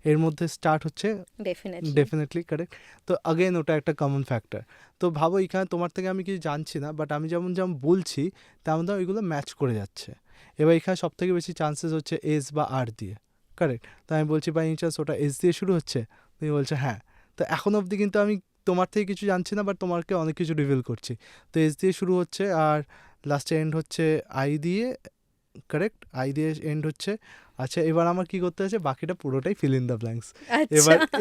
এর মধ্যে স্টার্ট হচ্ছে ডেফিনেটলি। Definitely, correct. তো আগেন ওটা একটা কমন ফ্যাক্টর। তো ভাবো এখানে তোমার থেকে আমি কিছু জানছি না, বাট আমি যেমন যেমন বলছি তেমন তেমন ওইগুলো ম্যাচ করে যাচ্ছে। এবার এখানে সব থেকে বেশি চান্সেস হচ্ছে এস বা আর দিয়ে, কারেক্ট। তো আমি বলছি বাই এনি চান্স ওটা এস দিয়ে শুরু হচ্ছে, তুমি বলছো হ্যাঁ। তো এখন অবধি কিন্তু আমি তোমার থেকে কিছু জানছি না, বাট তোমাকে অনেক কিছু রিভিল করছি। তো এস দিয়ে শুরু হচ্ছে আর লাস্টে এন্ড হচ্ছে আই দিয়ে, কারেক্ট, আই দিয়ে এন্ড হচ্ছে। আচ্ছা, এবার আমার কি করতে হচ্ছে, বাকিটা পুরোটাই ফিল ইন দ্য ব্ল্যাঙ্কস। এবার আচ্ছা।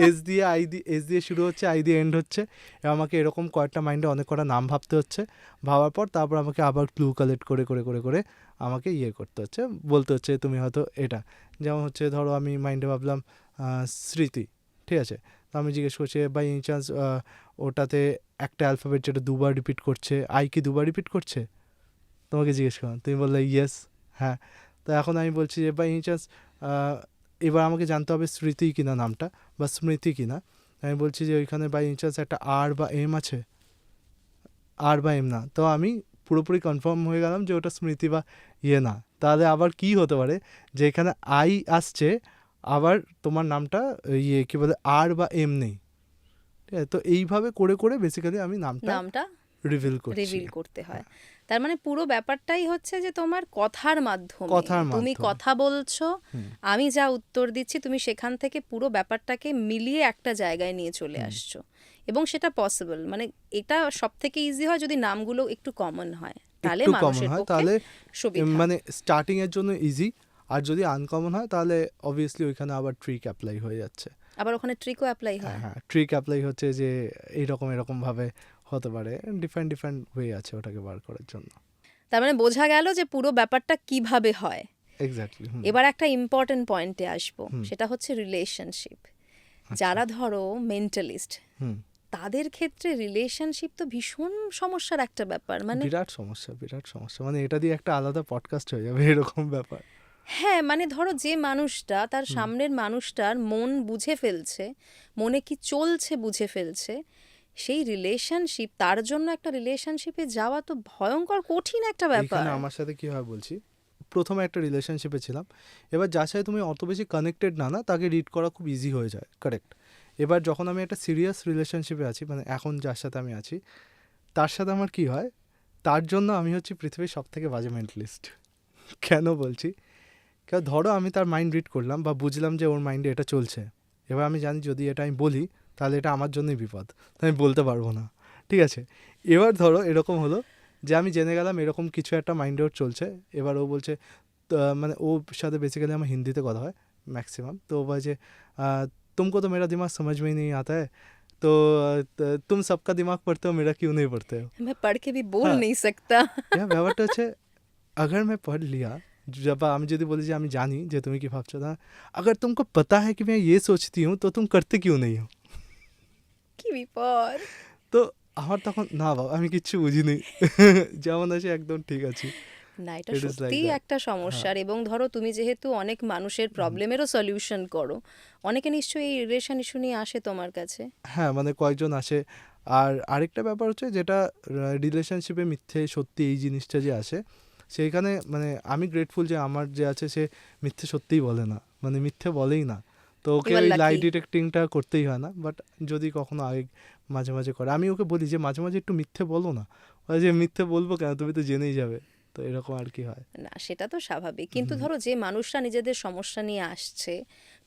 এস দিয়ে শুরু হচ্ছে, আই দিয়ে এন্ড হচ্ছে। এবার আমাকে এরকম কয়েকটা মাইন্ডে অনেক কটা নাম ভাবতে হচ্ছে। ভাবার পর তারপর আমাকে আবার ক্লু কালেক্ট করে করে করে করে আমাকে ইয়ে করতে হচ্ছে, বলতে হচ্ছে তুমি হয়তো এটা। যেমন হচ্ছে ধরো আমি মাইন্ডে ভাবলাম স্মৃতি, ঠিক আছে। তো আমি জিজ্ঞেস করছি বাই এনি চান্স ওটাতে একটা অ্যালফাবেট যেটা দুবার রিপিট করছে, আই কি দুবার রিপিট করছে, তোমাকে জিজ্ঞেস করলাম, তুমি বললে ইয়েস, হ্যাঁ। তো এখন আমি বলছি যে বাই এনি চান্স এবার আমাকে জানতে হবে স্মৃতি কিনা নামটা, বা স্মৃতি কিনা। আমি বলছি যে ওইখানে বাই এনি চান্স একটা আর বা এম আছে, আর বা এম না। তো আমি পুরোপুরি কনফার্ম হয়ে গেলাম যে ওটা স্মৃতি বা ইয়ে না। তাহলে আবার কি হতে পারে যে এখানে আই আসছে, আবার তোমার নামটা ইয়ে কী বলে আর বা এম নেই, ঠিক আছে। তো এইভাবে করে করে বেসিক্যালি আমি নামটা রিভিল করছি। রিভিল করতে হয়। তার মানে পুরো ব্যাপারটাই হচ্ছে যে তোমার কথার মাধ্যমে তুমি মাধ্যমে। কথা বলছো, হুম, আমি যা উত্তর দিচ্ছি তুমি সেখান থেকে পুরো ব্যাপারটাকে মিলিয়ে একটা জায়গায় নিয়ে চলে হুম। আসছো, এবং সেটা পসিবল। মানে এটা সব থেকে ইজি হয় যদি নামগুলো একটু কমন হয়, তাহলে একটু কমন মানুষের হয় পক্ষে তাহলে সুবিধা। মানে স্টার্টিং এর জন্য ইজি। আর যদি আনকমন হয় তাহলে অবভিয়াসলি ওইখানে আবার ট্রিক অ্যাপ্লাই হয়ে যাচ্ছে। আবার ওখানে ট্রিকও অ্যাপ্লাই হ্যাঁ হয়। হ্যাঁ, ট্রিক অ্যাপ্লাই হচ্ছে যে এইরকম এরকম ভাবে হতে পারে, ডিফারেন্ট ডিফারেন্ট ওয়ে আছে ওটাকে বার করার জন্য। তার মানে বোঝা গেল যে পুরো ব্যাপারটা কিভাবে হয়। এক্স্যাক্টলি। এবার একটা ইম্পর্টেন্ট পয়েন্টে আসবো, হুম। সেটা হচ্ছে রিলেশনশিপ। আচ্ছা। যারা ধরো মেন্টালিস্ট, হুম। তাদের ক্ষেত্রে রিলেশনশিপ তো ভীষণ সমস্যার একটা ব্যাপার। মানে বিরাট সমস্যা, বিরাট সমস্যা, মানে এটা দিয়ে একটা আলাদা পডকাস্ট হয়ে যাবে এরকম ব্যাপার। হ্যাঁ, মানে ধরো যে মানুষটা তার হুম। সামনের মানুষটার মন বুঝে ফেলছে, মনে কি চলছে বুঝে ফেলছে, সেই রিলেশনশিপ, তার জন্য একটা রিলেশনশিপে যাওয়া তো ভয়ঙ্কর কঠিন একটা ব্যাপার। এইখানে আমার সাথে কি হয় বলছি, প্রথমে একটা রিলেশনশিপে ছিলাম। এবার যার সাথে তুমি অত বেশি কানেক্টেড না তাকে রিড করা খুব ইজি হয়ে যায়, কারেক্ট। এবার যখন আমি একটা সিরিয়াস রিলেশনশিপে আছি, মানে এখন যার সাথে আমি আছি, তার সাথে আমার কি হয়, তার জন্য আমি হচ্ছি পৃথিবীর সব থেকে বাজে মেন্টালিস্ট। কেন বলছি, কেন ধরো আমি তার মাইন্ড রিড করলাম বা বুঝলাম যে ওর মাইন্ডে এটা চলছে। এবার আমি জানি যদি এটা আমি বলি তাহলে এটা আমার জন্যই বিপদ, তাই আমি বলতে পারবো না, ঠিক আছে। এবার ধরো এরকম হলো যে আমি জেনে গেলাম এরকম কিছু একটা মাইন্ডে ওর চলছে। এবার ও বলছে মানে ওর সাথে বেসিক্যালি আমার হিন্দিতে কথা হয় ম্যাক্সিমাম। তো ও বলছে तुमको तो मेरा दिमाग समझ में ही नहीं आता है, तो तुम सबका दिमाग पढ़ते हो, मेरा क्यों नहीं पढ़ते हो। मैं पढ़ के भी बोल হ্যাঁ, नहीं सकता। ব্যাপারটা হচ্ছে अगर मैं पढ़ लिया, जब আমি যদি বলি যে আমি জানি যে তুমি কি ভাবছো না, अगर तुमको पता है कि मैं ये सोचती हूँ तो तुम करते क्यों नहीं हो। কি বিপদ। তো আমার তখন না বাবা আমি কিচ্ছু বুঝিনি, যেমন আছে একদম ঠিক আছে। না, এটা It is like সত্যিই that. একটা হ্যাঁ। সমস্যার। এবং ধরো তুমি যেহেতু অনেক মানুষের প্রবলেমেরও সলিউশন করো, অনেকে নিশ্চয়ই এই রিলেশন ইস্যু নিয়ে আসে তোমার কাছে। হ্যাঁ, মানে কয়েকজন আসে, আর আরেকটা ব্যাপার হচ্ছে যেটা রিলেশনশিপে মিথ্যে সত্যি এই জিনিসটা যে আসে, সেইখানে মানে আমি গ্রেটফুল যে আমার যে আছে সে মিথ্যে সত্যিই বলে না, মানে মিথ্যে বলেই না। তো ওকে ইউ আর ওই লাই লাকি। ডিটেক্টিংটা করতেই হয় না। বাট যদি কখনো আগে মাঝে মাঝে করে, আমি ওকে বলি যে মাঝে মাঝে একটু মিথ্যে বলো না। ওই যে মিথ্যে বলবো কেন, তুমি তো জেনেই যাবে। তো এরকম আর কি হয়। না, সেটা তো স্বাভাবিক, কিন্তু হুম। ধরো যে মানুষরা নিজেদের সমস্যা নিয়ে আসছে,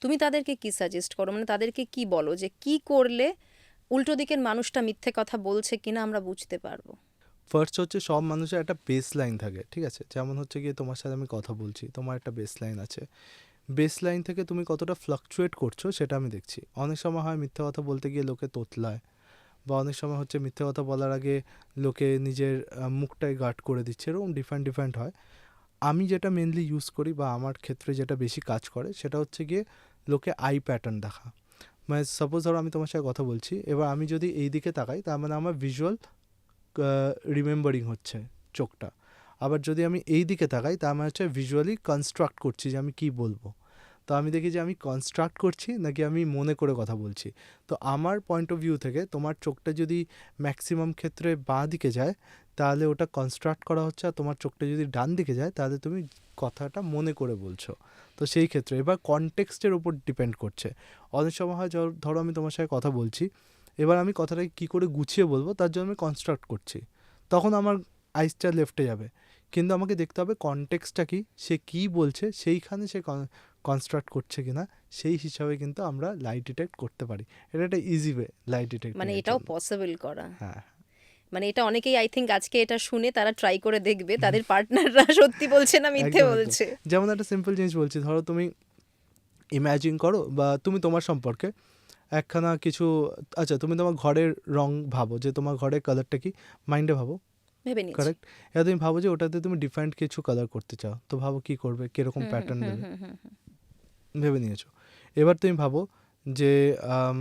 তুমি তাদেরকে কি সাজেস্ট করো, মানে তাদেরকে কি বলো যে কি করলে উল্টো দিকের মানুষটা মিথ্যে কথা বলছে কিনা আমরা বুঝতে পারবো? ফার্স্ট হচ্ছে সব মানুষের একটা বেস লাইন থাকে, ঠিক আছে? যেমন হচ্ছে গিয়ে তোমার সাথে আমি কথা বলছি, তোমার একটা বেস লাইন আছে। বেস লাইন থেকে তুমি কতটা ফ্লাকচুয়েট করছো সেটা আমি দেখছি। অনেক সময় হয় মিথ্যে কথা বলতে গিয়ে লোকে তোতলায়, বা অনেক সময় হচ্ছে মিথ্যে কথা বলার আগে লোকে নিজের মুখটাই গার্ড করে দিচ্ছে, এরকম ডিফারেন্ট ডিফারেন্ট হয়। আমি যেটা মেনলি ইউজ করি বা আমার ক্ষেত্রে যেটা বেশি কাজ করে সেটা হচ্ছে গিয়ে লোকে আই প্যাটার্ন দেখা। মানে সাপোজ ধরো আমি তোমার সাথে কথা বলছি, এবার আমি যদি এই দিকে তাকাই তার মানে আমার ভিজুয়াল রিমেম্বারিং হচ্ছে চোখটা। আবার যদি আমি এই দিকে তাকাই তার মানে হচ্ছে ভিজুয়ালি কনস্ট্রাক্ট করছি যে আমি কী বলবো। তো আমি দেখি যে আমি কনস্ট্রাক্ট করছি নাকি আমি মনে করে কথা বলছি। তো আমার পয়েন্ট অফ ভিউ থেকে তোমার চোখটা যদি ম্যাক্সিমাম ক্ষেত্রে বাঁ দিকে যায় তাহলে ওটা কনস্ট্রাক্ট করা হচ্ছে, আর তোমার চোখটা যদি ডান দিকে যায় তাহলে তুমি কথাটা মনে করে বলছো। তো সেই ক্ষেত্রে এবার কনটেক্সটের উপর ডিপেন্ড করছে। অনেক সময় হয় ধরো আমি তোমার সাথে কথা বলছি, এবার আমি কথাটাকে কী করে গুছিয়ে বলবো তার জন্য আমি কনস্ট্রাক্ট করছি, তখন আমার আইসটা লেফটে যাবে। কিন্তু আমাকে দেখতে হবে কনটেক্সটটা কি, সে কী বলছে সেইখানে সে কনস্ট্রাক্ট করছে কিনা, সেই হিসাবে কিন্তু আমরা লাই ডিটেক্ট করতে পারি। এটা একটা ইজি ওয়ে লাই ডিটেক্টিং মানে এর এটাও জন্য। পসিবল করা? হ্যাঁ। মানে এটা অনেকেই আই থিঙ্ক আজকে এটা শুনে তারা ট্রাই করে দেখবে তাদের পার্টনাররা সত্যি বলছে না মিথ্যে একদম একদম। বলছে। যেমন একটা সিম্পল জিনিস বলছি, ধরো তুমি ইমাজিন করো বা তুমি তোমার সম্পর্কে একখানা কিছু, আচ্ছা তুমি তোমার ঘরের রং ভাবো, যে তোমার ঘরের কালারটা কি মাইন্ডে ভাবো, ভেবে নিয়েছি। কারেক্ট? এবার তুমি ভাবো যে ওটাতে তুমি ডিফারেন্ট কিছু কালার করতে চাও, তো ভাবো কী করবে, কীরকম হুম হুম প্যাটার্ন হুম দেবে, হুম হুম হুম। ভেবে নিয়েছো। এবার তুমি ভাবো যে আম,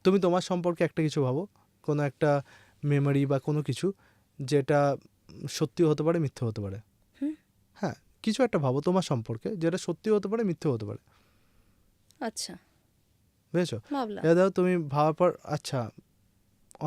তুমি তোমার সম্পর্কে একটা কিছু ভাবো, কোনো একটা মেমোরি বা কোনো কিছু যেটা সত্যিও হতে পারে মিথ্যে হতে পারে। হুম। হ্যাঁ, কিছু একটা ভাবো তোমার সম্পর্কে যেটা সত্যিও হতে পারে মিথ্যে হতে পারে, আচ্ছা, বুঝেছো? ভাবলাম। এবার দেখো তুমি ভাবার পর আচ্ছা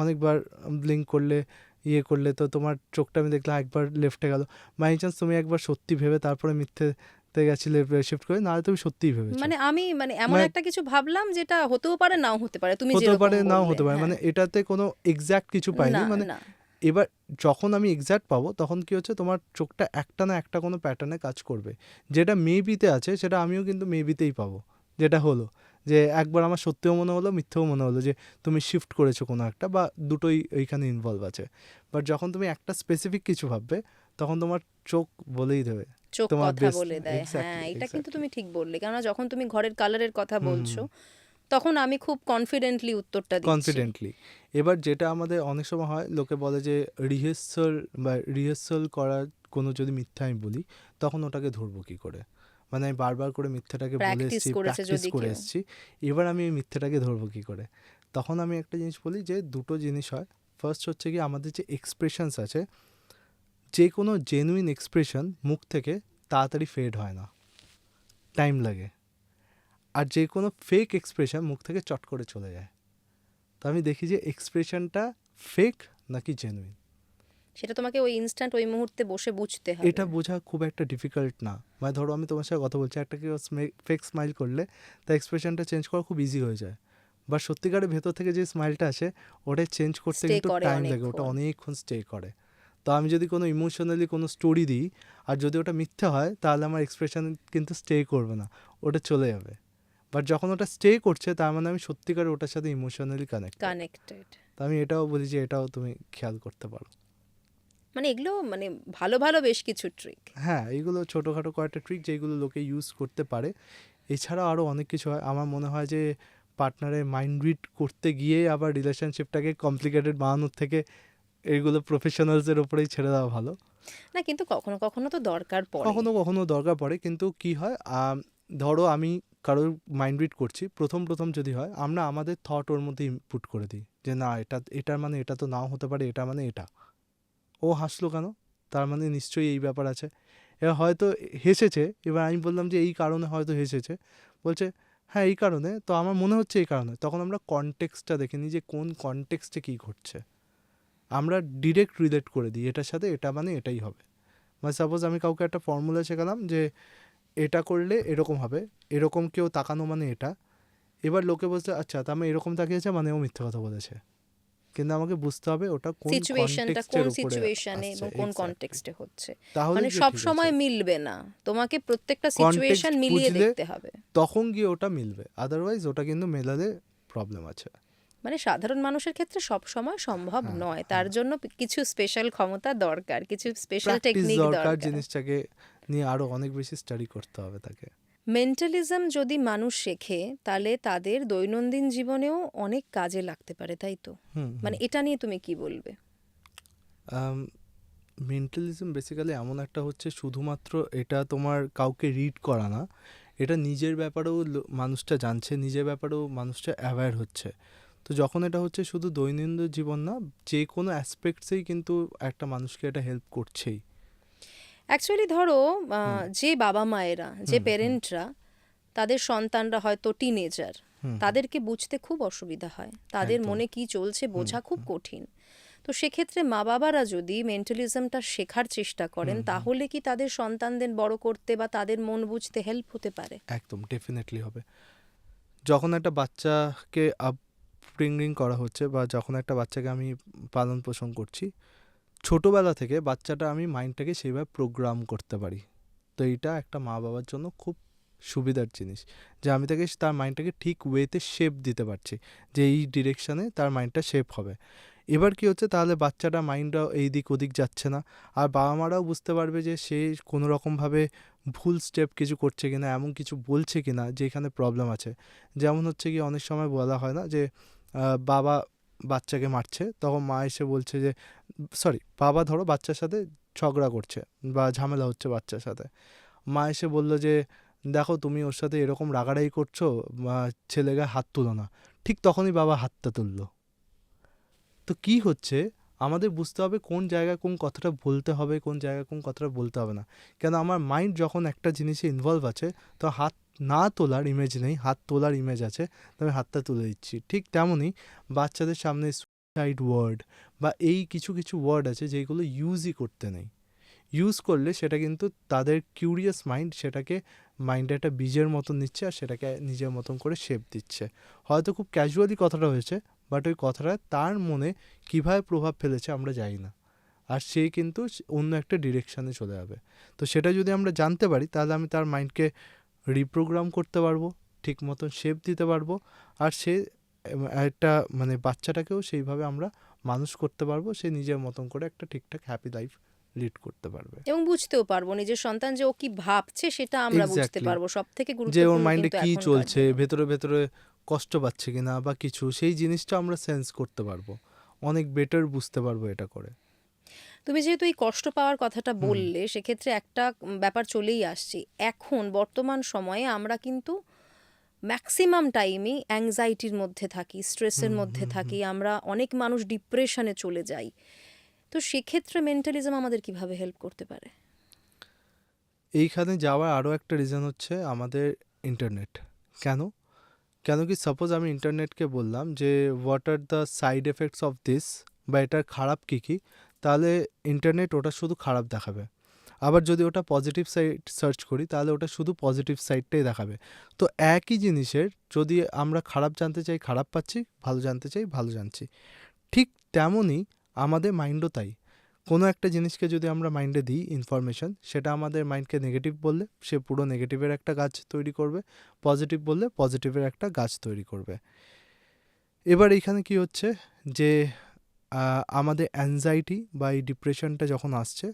অনেকবার ব্লিঙ্ক করলে, ইয়ে করলে, তো তোমার চোখটা আমি দেখলাম একবার লেফটে গেল। বাই চান্স তুমি একবার সত্যি ভেবে তারপরে মিথ্যেতে গেছিলে শিফট করে, নাহলে তুমি সত্যিই ভেবেছো। মানে আমি মানে এমন মানে একটা কিছু ভাবলাম যেটা হতেও পারে নাও হতে পারে, তুমি হতেও যেরকম পারে নাও বললে। হতে পারে, হ্যাঁ। মানে এটাতে কোনো এক্স্যাক্ট কিছু পাইনি না মানে। না। এবার যখন আমি এক্স্যাক্ট পাবো তখন কি হচ্ছে, তোমার চোখটা একটা না একটা কোনো প্যাটার্নে কাজ করবে। যেটা মেবিতে আছে সেটা আমিও কিন্তু মেবিতেই পাবো। যেটা হলো যে একবার আমার সত্যিও মনে হলো মিথ্যেও মনে হলো যে তুমি শিফট করেছো কোনো একটা, বা দুটোই এইখানে ইনভলভ আছে। বাট যখন তুমি একটা স্পেসিফিক কিছু ভাববে তখন তোমার চোখ বলেই দেবে চোখ তোমার কথা বেস্ট। বলে দেয়, হ্যাঁ, এক্স্যাক্টলি এটা কিন্তু এক্স্যাক্টলি। তুমি ঠিক বললে, কেননা যখন তুমি ঘরের কালারের কথা হুম হুম বলছো হুম। তখন আমি খুব কনফিডেন্টলি উত্তরটা দিচ্ছি। কনফিডেন্টলি। এবার যেটা আমাদের অনেক সময় হয়, লোকে বলে যে রিহার্সাল বা রিহার্সাল করার কোনো যদি মিথ্যা আমি বলি তখন ওটাকে ধরবো কী করে। মানে আমি বারবার করে মিথ্যাটাকে বলে প্র্যাকটিস এসেছি, করেছে প্র্যাকটিস যদি করে কেউ। এসেছি, এবার আমি এই মিথ্যাটাকে ধরবো কী করে। তখন আমি একটা জিনিস বলি যে দুটো জিনিস হয়। ফার্স্ট হচ্ছে কি, আমাদের যে এক্সপ্রেশনস আছে, যে কোনো জেনুইন এক্সপ্রেশন মুখ থেকে তাড়াতাড়ি ফেড হয় না, টাইম লাগে। আর যে কোনো ফেক এক্সপ্রেশন মুখ থেকে চট করে চলে যায়। তো আমি দেখি যে এক্সপ্রেশনটা ফেক নাকি জেনুইন। সেটা তোমাকে ওই ইনস্ট্যান্ট ওই মুহূর্তে বসে বুঝতে হবে। এটা বোঝা খুব একটা ডিফিকাল্ট না। মানে ধরো আমি তোমার সাথে কথা বলছি, একটা কেউ ফেক স্মাইল করলে তার এক্সপ্রেশনটা চেঞ্জ করা খুব ইজি হয়ে যায়। বা সত্যিকারের ভেতর থেকে যে স্মাইলটা আসে ওটা চেঞ্জ করতে স্টে কিন্তু করে টাইম লাগে, ওটা অনেকক্ষণ। অনেকক্ষণ স্টে করে। তো আমি যদি কোনো ইমোশনালি কোনো স্টোরি দিই আর যদি ওটা মিথ্যে হয় তাহলে আমার এক্সপ্রেশন কিন্তু স্টে করবে না, ওটা চলে যাবে। বাট যখন ওটা স্টে করছে তার মানে আমি সত্যিকারের ওটার সাথে ইমোশনালি কানেক্টেড। কানেক্টেড। তো আমি এটাও বলি যে এটাও তুমি খেয়াল করতে পারো। মানে এগুলো মানে ভালো ভালো বেশ কিছু ট্রিক। হ্যাঁ, এইগুলো ছোটোখাটো কয়েকটা ট্রিক যেগুলো লোকে ইউজ করতে পারে। এছাড়াও আরও অনেক কিছু হয়। আমার মনে হয় যে পার্টনারের মাইন্ড রিড করতে গিয়ে আবার রিলেশনশিপটাকে কমপ্লিকেটেড বানানোর থেকে এইগুলো প্রফেশনালসের ওপরেই ছেড়ে দেওয়া ভালো। না, কিন্তু কখনো কখনো তো দরকার পড়ে। কখনো কখনো দরকার পড়ে, কিন্তু কি হয়, ধরো আমি কারোর মাইন্ড রিড করছি, প্রথম প্রথম যদি হয় আমরা আমাদের থট ওর মধ্যে ইনপুট করে দিই যে না এটার মানে এটা তো নাও হতে পারে, এটা মানে এটা। ও হাসলো কেন, তার মানে নিশ্চয়ই এই ব্যাপার আছে। এবার হয়তো হেসেছে, এবার আমি বললাম যে এই কারণে হয়তো হেসেছে, বলছে হ্যাঁ এই কারণে, তো আমার মনে হচ্ছে এই কারণে তখন আমরা কনটেক্সটটা দেখে নিই যে কোন কনটেক্সটে কী ঘটছে, আমরা ডিরেক্ট রিলেট করে দিই এটার সাথে, এটা মানে এটাই হবে। মানে সাপোজ আমি কাউকে একটা ফর্মুলা শেখালাম যে এটা করলে এরকম হবে, এরকম কেউ তাকানো মানে এটা, এবার লোকে বলছে আচ্ছা তা আমি এরকম তাকিয়েছে মানে ও মিথ্যে কথা বলেছে, কিন্তু আমাকে বুঝতে হবে ওটা কোন সিচুয়েশনটা কোন কনটেক্সটের উপরে সিচুয়েশনে আসছে, এবং কোন এক্স্যাক্টলি, কনটেক্সটে হচ্ছে। তাহলে মানে গিয়ে সব ঠিক আছে। সময় মিলবে না, তোমাকে প্রত্যেকটা কনটেক্সট সিচুয়েশন মিলিয়ে বুঝলে দেখতে হবে। তখন গিয়ে ওটা মিলবে, আদারওয়াইজ ওটা কিন্তু মেলালে প্রবলেম আছে। মানে সাধারণ মানুষের ক্ষেত্রে সব সময় সম্ভব হ্যাঁ নয়, তার হ্যাঁ, জন্য কিছু স্পেশাল ক্ষমতা দরকার, কিছু স্পেশাল প্র্যাকটিস টেকনিক দরকার, দরকার। জিনিসটাকে নিয়ে আরও অনেক বেশি স্টাডি করতে হবে তাকে। মেন্টালিজম যদি মানুষ শেখে তাহলে তাদের দৈনন্দিন জীবনেও অনেক কাজে লাগতে পারে, তাই তো? হুম মানে হুম। এটা নিয়ে তুমি কি বলবে? মেন্টালিজম বেসিক্যালি এমন একটা হচ্ছে, শুধুমাত্র এটা তোমার কাউকে রিড করা না, এটা নিজের ব্যাপারেও মানুষটা জানছে, নিজের ব্যাপারেও মানুষটা অ্যাওয়্যার হচ্ছে। তো যখন এটা হচ্ছে শুধু দৈনন্দিন জীবন না, যে কোনো অ্যাসপেক্টসেই কিন্তু একটা মানুষকে এটা হেল্প করছেই। অ্যাকচুয়ালি ধরো হুম যে বাবা মায়েরা, যে হুম হুম পেরেন্টরা, তাদের সন্তানরা হয়তো টিনেজার, হুম তাদেরকে বুঝতে খুব অসুবিধা হয়, তাদের একদম। মনে কি চলছে হুম বোঝা খুব হুম কঠিন। তো সেক্ষেত্রে মা বাবারা যদি মেন্টালিজমটা শেখার চেষ্টা করেন হুম হুম, তাহলে কি তাদের সন্তানদের বড় করতে বা তাদের মন বুঝতে হেল্প হতে পারে? একদম ডেফিনেটলি হবে। যখন একটা বাচ্চাকে আপব্রিঙ্গিং করা হচ্ছে, বা যখন একটা বাচ্চাকে আমি পালন পোষণ করছি, ছোটোবেলা থেকে বাচ্চাটা আমি মাইন্ডটাকে সেইভাবে প্রোগ্রাম করতে পারি। তো এইটা একটা মা বাবার জন্য খুব সুবিধার জিনিস, যে আমি তাকে তার মাইন্ডটাকে ঠিক ওয়েতে শেপ দিতে পারছি, যে এই ডিরেকশানে তার মাইন্ডটা শেপ হবে। এবার কি হচ্ছে, তাহলে বাচ্চাটা মাইন্ডটাও এই দিক ওদিক যাচ্ছে না, আর বাবা মারাও বুঝতে পারবে যে সে কোনো রকমভাবে ভুল স্টেপ কিছু করছে কিনা, এমন কিছু বলছে কিনা যেখানে প্রবলেম আছে। যেমন হচ্ছে কি অনেক সময় বলা হয় না যে বাবা বাচ্চাকে মারছে, তখন মা এসে বলছে যে বাবা ধরো বাচ্চার সাথে ঝগড়া করছে বা ঝামেলা হচ্ছে বাচ্চার সাথে, মা এসে বলল যে দেখো তুমি ওর সাথে এরকম রাগারাগি করছো, ছেলে গায়ে হাত তুলো না। ঠিক তখনই বাবা হাতটা তুললো। তো কি হচ্ছে, আমাদের বুঝতে হবে কোন জায়গায় কোন কথাটা বলতে হবে, কোন জায়গায় কোন কথাটা বলতে হবে না। কেন আমার মাইন্ড যখন একটা জিনিসে ইনভলভ আছে, তো হাত না তোলার ইমেজ নেই, হাত তোলার ইমেজ আছে, তো আমি হাতটা তুলে দিচ্ছি। ঠিক তেমনই বাচ্চাদের সামনে সুইসাইড ওয়ার্ড বা এই কিছু কিছু ওয়ার্ড আছে যেগুলো ইউজই করতে নেই। ইউজ করলে সেটা কিন্তু তাদের কিউরিয়াস মাইন্ড সেটাকে মাইন্ডে একটা বীজের মতন নিচ্ছে, আর সেটাকে নিজের মতন করে শেপ দিচ্ছে। হয়তো খুব ক্যাজুয়ালি কথাটা হয়েছে, বাট ওই কথাটা তার মনে কীভাবে প্রভাব ফেলেছে আমরা জানি না, আর সে কিন্তু অন্য একটা ডিরেকশানে চলে যাবে। তো সেটা যদি আমরা জানতে পারি, তাহলে আমি তার মাইন্ডকে রিপ্রোগ্রাম করতে পারবো, ঠিক মতন শেপ দিতে পারবো, আর সে একটা মানে বাচ্চাটাকেও সেইভাবে আমরা মানুষ করতে পারবো, সে নিজের মতন করে একটা ঠিকঠাক হ্যাপি লাইফ লিড করতে পারবে। এবং বুঝতেও পারবো নিজের সন্তান যে ও কি ভাবছে সেটা আমরা বুঝতে এক্স্যাক্টলি, পারবো, সব থেকে যে ওর গুরুত্বপূর্ণ মাইন্ডে কিন্তু কী এখনকার চলছে, দিনে। ভেতরে ভেতরে কষ্ট পাচ্ছে কিনা বা কিছু, সেই জিনিসটা আমরা সেন্স করতে পারবো, অনেক বেটার বুঝতে পারবো এটা করে। তুমি যেহেতু এই কষ্ট পাওয়ার কথাটা হুম বললে, সেক্ষেত্রে একটা ব্যাপার চলেই আসছে। এখন বর্তমান সময়ে আমরা কিন্তু ম্যাক্সিমাম টাইমই অ্যাংজাইটির মধ্যে থাকি, স্ট্রেসের হুম মধ্যে হুম হুম। থাকি, আমরা অনেক মানুষ ডিপ্রেশনে চলে যাই। তো সেক্ষেত্রে মেন্টালিজম আমাদের কিভাবে হেল্প করতে পারে? এইখানে যাওয়ার আরও একটা রিজন হচ্ছে আমাদের ইন্টারনেট। কেন? কেন কি সাপোজ আমি ইন্টারনেটকে বললাম যে what are the side effects of this, বা এটার খারাপ কী কী, তাহলে ইন্টারনেট ওটা শুধু খারাপ দেখাবে। আবার যদি ওটা পজিটিভ সাইড সার্চ করি, তাহলে ওটা শুধু পজিটিভ সাইডটাই দেখাবে। তো একই জিনিসের যদি আমরা খারাপ জানতে চাই খারাপ পাচ্ছি, ভালো জানতে চাই ভালো জানছি। ঠিক তেমনই আমাদের মাইন্ডও তাই। কোনো একটা জিনিসকে যদি আমরা মাইন্ডে দিই ইনফরমেশন, সেটা আমাদের মাইন্ডকে নেগেটিভ বললে সে পুরো নেগেটিভের একটা গাছ তৈরি করবে, পজিটিভ বললে পজিটিভের একটা গাছ তৈরি করবে। এবার এইখানে কি হচ্ছে যে আমাদের অ্যাংজাইটি বা এই ডিপ্রেশনটা যখন আসছে,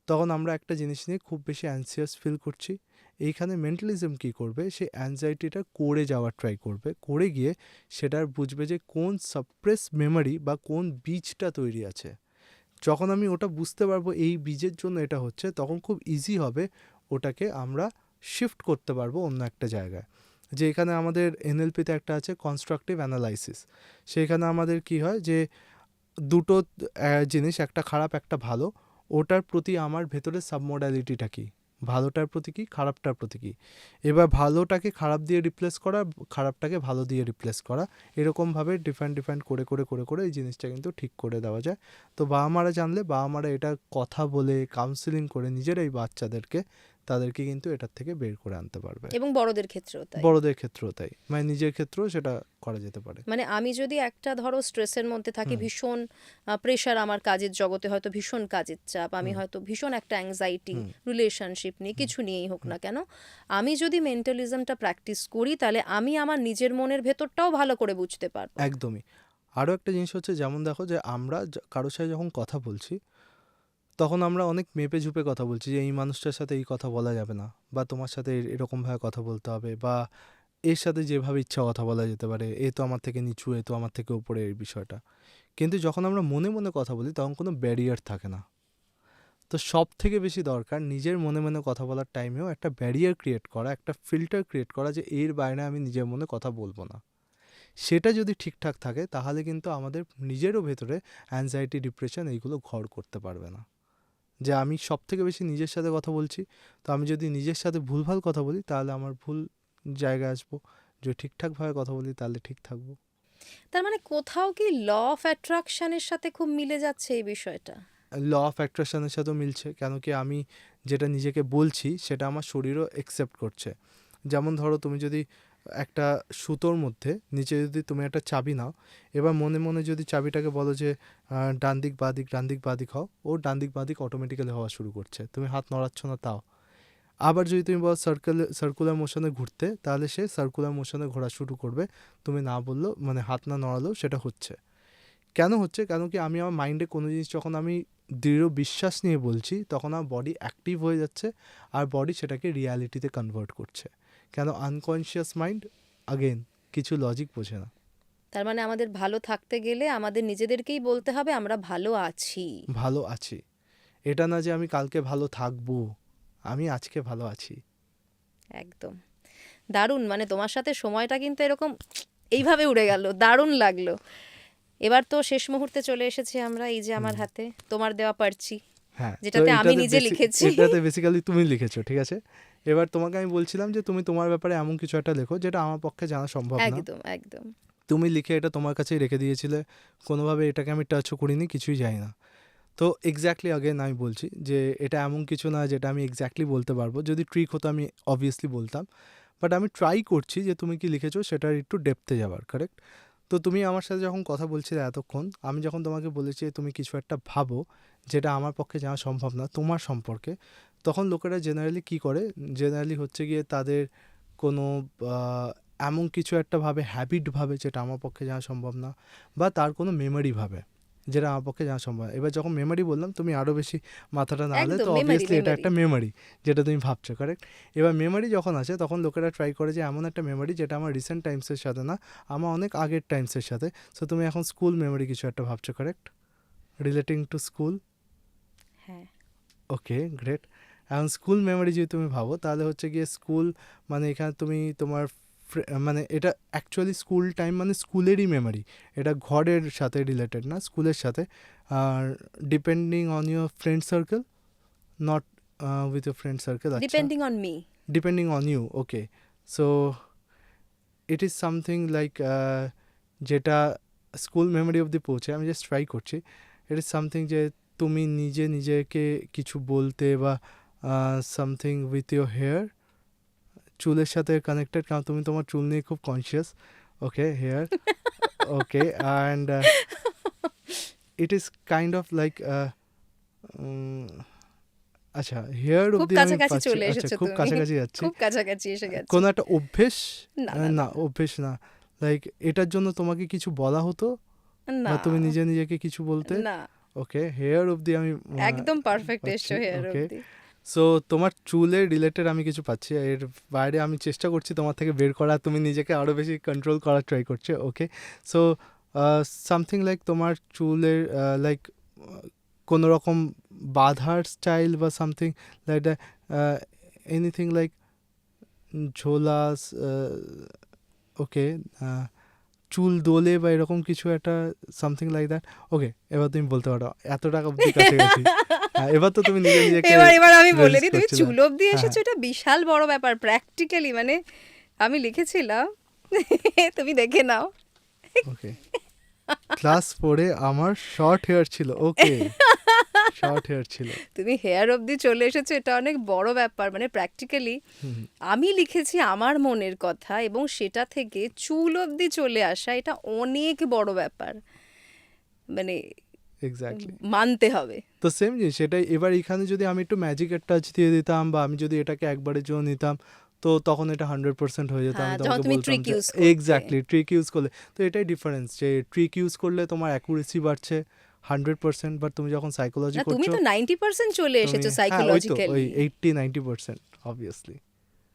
তখন আমরা একটা জিনিস নিয়ে খুব বেশি অ্যানসিয়াস ফিল করছি। এইখানে মেন্টালিজম কী করবে, সে অ্যাংজাইটিটা করে যাওয়ার ট্রাই করবে, করে গিয়ে সেটার বুঝবে যে কোন সাপ্রেস মেমোরি বা কোন বীজটা তৈরি আছে। যখন আমি ওটা বুঝতে পারবো এই বীজের জন্য এটা হচ্ছে, তখন খুব ইজি হবে ওটাকে আমরা শিফট করতে পারবো অন্য একটা জায়গায়। যে এখানে আমাদের এনএলপিতে একটা আছে কনস্ট্রাকটিভ অ্যানালাইসিস। সেখানে আমাদের কি হয় যে দুটো জিনিস, একটা খারাপ একটা ভালো, ওটার প্রতি আমার ভেতরে সাবমোডালিটিটা কী, ভালোটার প্রতি কি, খারাপটার প্রতি কি। এবার ভালোটাকে খারাপ দিয়ে রিপ্লেস করা, খারাপটাকে ভালো দিয়ে রিপ্লেস করা, এরকমভাবে ডিফারেন্ট করে করে করে করে এই জিনিসটা কিন্তু ঠিক করে দেওয়া যায়। তো বাবা মারা জানলে, বাবা মারা এটা কথা বলে কাউন্সিলিং করে নিজেরাই বাচ্চাদেরকে, তাদেরকে কিন্তু এটার থেকে বের করে আনতে পারবে। এবং বড়দের ক্ষেত্রেও তাই। বড়দের ক্ষেত্রেও তাই, মানে নিজের ক্ষেত্রেও সেটা করা যেতে পারে। মানে আমি যদি একটা ধরো স্ট্রেসের মধ্যে থাকি, ভীষণ প্রেশার, আমার কাজের জগতে হয়তো ভীষণ কাজের চাপ, আমি হয়তো ভীষণ একটা অ্যাংজাইটি রিলেশনশিপ নিয়ে, কিছু নিয়েই হোক না কেন, আমি যদি মেন্টালিজমটা প্র্যাকটিস করি, তাহলে আমি আমার নিজের মনের ভেতরটাও ভালো করে বুঝতে পারবো। একদমই। আরও একটা জিনিস হচ্ছে, যেমন দেখো যে আমরা কারোর সাথে যখন কথা বলছি, তখন আমরা অনেক মেপে ঝুপে কথা বলছি যে এই মানুষটার সাথে এই কথা বলা যাবে না, বা তোমার সাথে এরকমভাবে কথা বলতে হবে, বা এর সাথে যেভাবে ইচ্ছা কথা বলা যেতে পারে, এ তো আমার থেকে নিচু, এ তো আমার থেকে উপরে, এই বিষয়টা। কিন্তু যখন আমরা মনে মনে কথা বলি, তখন কোনো ব্যারিয়ার থাকে না। তো সব থেকে বেশি দরকার নিজের মনে মনে কথা বলার টাইমেও একটা ব্যারিয়ার ক্রিয়েট করা, একটা ফিল্টার ক্রিয়েট করা, যে এর বাইরে আমি নিজের মনে কথা বলবো না। সেটা যদি ঠিকঠাক থাকে, তাহলে কিন্তু আমাদের নিজেরও ভেতরে অ্যাংজাইটি, ডিপ্রেশন এইগুলো ঘর করতে পারবে না। যে আমি সব থেকে বেশি নিজের সাথে কথা বলছি, তো আমি যদি নিজের সাথে ভুলভাল কথা বলি, তাহলে আমার ভুল জায়গায় আসবো। যদি ঠিকঠাকভাবে কথা বলি, তাহলে ঠিক থাকবো। তার মানে কোথাও কি ল অফ অ্যাট্রাকশনের সাথে খুব মিলে যাচ্ছে এই বিষয়টা? ল অফ অ্যাট্রাকশনের সাথেও মিলছে, কেন কি আমি যেটা নিজেকে বলছি সেটা আমার শরীরও অ্যাকসেপ্ট করছে। যেমন ধরো, তুমি যদি একটা সুতোর মধ্যে নিচে যদি তুমি একটা চাবি নাও, এবার মনে মনে যদি চাবিটাকে বলো যে ডান দিক বাঁ দিক, ডান দিক বাঁ দিক হও, ও ডান দিক বাঁ দিক অটোমেটিক্যালি হওয়া শুরু করছে, তুমি হাত নড়াচ্ছ না তাও। আবার যদি তুমি বলো সার্কুলার মোশনে ঘুরতে, তাহলে সে সার্কুলার মোশনে ঘোরা শুরু করবে, তুমি না বললেও, মানে হাত না নড়ালেও সেটা হচ্ছে। কেন হচ্ছে? কেন কি আমি আমার মাইন্ডে কোনো জিনিস যখন আমি দৃঢ় বিশ্বাস নিয়ে বলছি, তখন আমার বডি অ্যাক্টিভ হয়ে যাচ্ছে, আর বডি সেটাকে রিয়ালিটিতে কনভার্ট করছে। কেন? আনকনশিয়াস মাইন্ড আগেন কিছু লজিক বোঝে না। তার মানে আমাদের ভালো থাকতে গেলে আমাদের নিজেদেরকেই বলতে হবে আমরা ভালো আছি। ভালো আছি, এটা না যে আমি কালকে ভালো থাকবো, আমি আজকে ভালো আছি। একদম দারুণ। মানে তোমার সাথে সময়টা কিন্তু এরকম এইভাবে উড়ে গেল, দারুণ লাগলো। এবার তো শেষ মুহূর্তে চলে এসেছি আমরা, এই যে আমার হাতে তোমার দেওয়া পারছি, হ্যাঁ, তো যেটাতে আমি নিজে এটাতে লিখেছি। এটাতে বেসিক্যালি তুমি লিখেছো, ঠিক আছে। এবার তোমাকে আমি বলছিলাম যে তুমি তোমার ব্যাপারে এমন কিছু একটা লেখো যেটা আমার পক্ষে জানা সম্ভব না। একদম একদম। তুমি লিখে এটা তোমার কাছেই রেখে দিয়েছিলে, কোনোভাবে এটাকে আমি টাচও করিনি, কিছুই জানি না। তো এক্স্যাক্টলি আগেন আমি বলছি যে এটা এমন কিছু না যেটা আমি এক্স্যাক্টলি বলতে পারবো। যদি ট্রিক হতো আমি অবভিয়াসলি বলতাম, বাট আমি ট্রাই করছি যে তুমি কি লিখেছো সেটার একটু ডেপথে যাওয়ার, কারেক্ট। তো তুমি আমার সাথে যখন কথা বলছিলে এতক্ষণ, আমি যখন তোমাকে বলেছি তুমি কিছু একটা ভাবো যেটা আমার পক্ষে জানা সম্ভব না তোমার সম্পর্কে, তখন লোকেরা জেনারেলি কী করে, জেনারেলি হচ্ছে গিয়ে তাদের কোনো এমন কিছু একটা ভাবে, হ্যাবিট ভাবে যেটা আমার পক্ষে জানা সম্ভব না, বা তার কোনো মেমোরি ভাবে যেটা আমার পক্ষে জানা সম্ভব না। এবার যখন মেমোরি বললাম, তুমি আরও বেশি মাথাটা নাড়লে, একদম তো memory, অবভিয়াসলি এটা memory। একটা মেমোরি যেটা তুমি ভাবছো, কারেক্ট। এবার মেমোরি যখন আসে, তখন লোকেরা ট্রাই করে যে এমন একটা মেমোরি যেটা আমার রিসেন্ট টাইমসের সাথে না, আমার অনেক আগের টাইমসের সাথে। সো তুমি এখন স্কুল মেমোরি কিছু একটা ভাবছো, কারেক্ট, রিলেটিং টু স্কুল। হ্যাঁ। ওকে, গ্রেট। এখন স্কুল মেমোরি যদি তুমি ভাবো, তাহলে হচ্ছে গিয়ে স্কুল মানে এখানে তুমি তোমার মানে এটা অ্যাকচুয়ালি স্কুল টাইম মানে স্কুলেরই মেমোরি, এটা ঘরের সাথে রিলেটেড না, স্কুলের সাথে। আর depending on your friend circle, not with your friend circle. আচ্ছা, depending on me. Depending on you, okay. So it is something like, যেটা স্কুল মেমোরি অবধি পৌঁছে, আমি জাস্ট ট্রাই করছি। ইট ইজ সামথিং যে তুমি নিজে নিজেকে কিছু বলতে, বা সামথিং উইথ ইউর হেয়ার, চুলের সাথে কানেক্টেড, কারণ তুমি তোমার চুল নিয়ে খুব conscious. Okay, hair, okay. And it is kind of like, আচ্ছা, হেয়ার খুব অবধি আমি কাছাকাছি পাচ্ছি। চলে আচ্ছা, এসেছো খুব তুমি, কাছাকাছি যাচ্ছি। খুব কাছাকাছি এসে গেছো। কোনো একটা অভ্যেস? না, না, না, না। অভ্যেস না। লাইক এটার জন্য তোমাকে কিছু বলা হতো, না, বা তুমি নিজে নিজেকে কিছু বলতে? না, ওকে, হেয়ার অবধি আমি একদম পারফেক্ট পাচ্ছি। এসছো হেয়ার ওকে, অবধি। সো তোমার চুলের রিলেটেড আমি কিছু পাচ্ছি, এর বাইরে আমি চেষ্টা করছি তোমার থেকে বের করা, তুমি নিজেকে আরও বেশি কন্ট্রোল করার ট্রাই করছো। ওকে, সো সামথিং লাইক তোমার চুলের লাইক কোনো রকম বাঁধার স্টাইল, বা something like that, anything like ঝোলা। ওকে, চুল দোলে বা এরকম কিছু একটা সামথিং লাইক দ্যাট। ওকে, এবার তুমি বলতে পারো, এত টাকা অব্দি কাছে গেছি। এবার তো তুমি নিজে নিজেকে এবার আমি বলে resist দিই, তুমি করছিলে। চুল অব্দি হ্যাঁ, এসেছো, এটা বিশাল বড় ব্যাপার প্র্যাকটিক্যালি। মানে আমি লিখেছিলাম, তুমি দেখে নাও। ওকে। ক্লাস 4 এ আমার শর্ট হেয়ার ছিল। ওকে, শর্ট হেয়ার ছিল। তুমি হেয়ার অব্দি চলে এসেছো, এটা অনেক বড় ব্যাপার। মানে প্র্যাকটিক্যালি হুম, হুম, আমি লিখেছি আমার মনের কথা, এবং সেটা থেকে চুল অব্দি চলে আসা, এটা অনেক বড় ব্যাপার। মানে এক্স্যাক্টলি। মানতে হবে। তো সেম জিনিস সেটাই। এবার এখানে যদি আমি একটু ম্যাজিকের টাচ দিয়ে দিতাম বা আমি যদি এটাকে একবারের জন্য নিতাম, তো তখন এটা 100% হয়ে যেত। হ্যাঁ, আমি যখন তোমাকে তুমি বলতাম ট্রিক যে ইউজ করতে। এক্স্যাক্টলি ট্রিক ইউজ করলে। তো এটাই ডিফারেন্স, যে ট্রিক ইউজ করলে তোমার অ্যাকুরেসি বাড়ছে 100%, বাট তুমি যখন সাইকোলজি না, তুমি করছো তো 90% চলে তুমি, এসেছো হ্যাঁ ওই তো ওই psychologically. 80-90% obviously.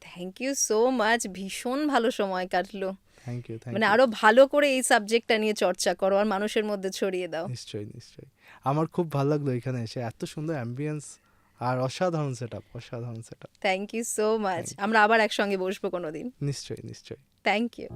Thank you so much, ভীষণ ভালো সময় কাটলো। থ্যাংক ইউ, থ্যাংক মানে ইউ। আরো ভালো করে এই সাবজেক্টটা নিয়ে চর্চা করো আর মানুষের মধ্যে ছড়িয়ে দাও। নিশ্চয়ই, নিশ্চয়ই। আমার খুব ভালো লাগলো এখানে এসে, এত সুন্দর অ্যাম্বিয়েন্স আর অসাধারণ সেটআপ, অসাধারণ setup. Thank you so much. Thank you. আমরা আবার একসঙ্গে বসবো কোনোদিন। নিশ্চয়ই, নিশ্চয়ই। Thank you.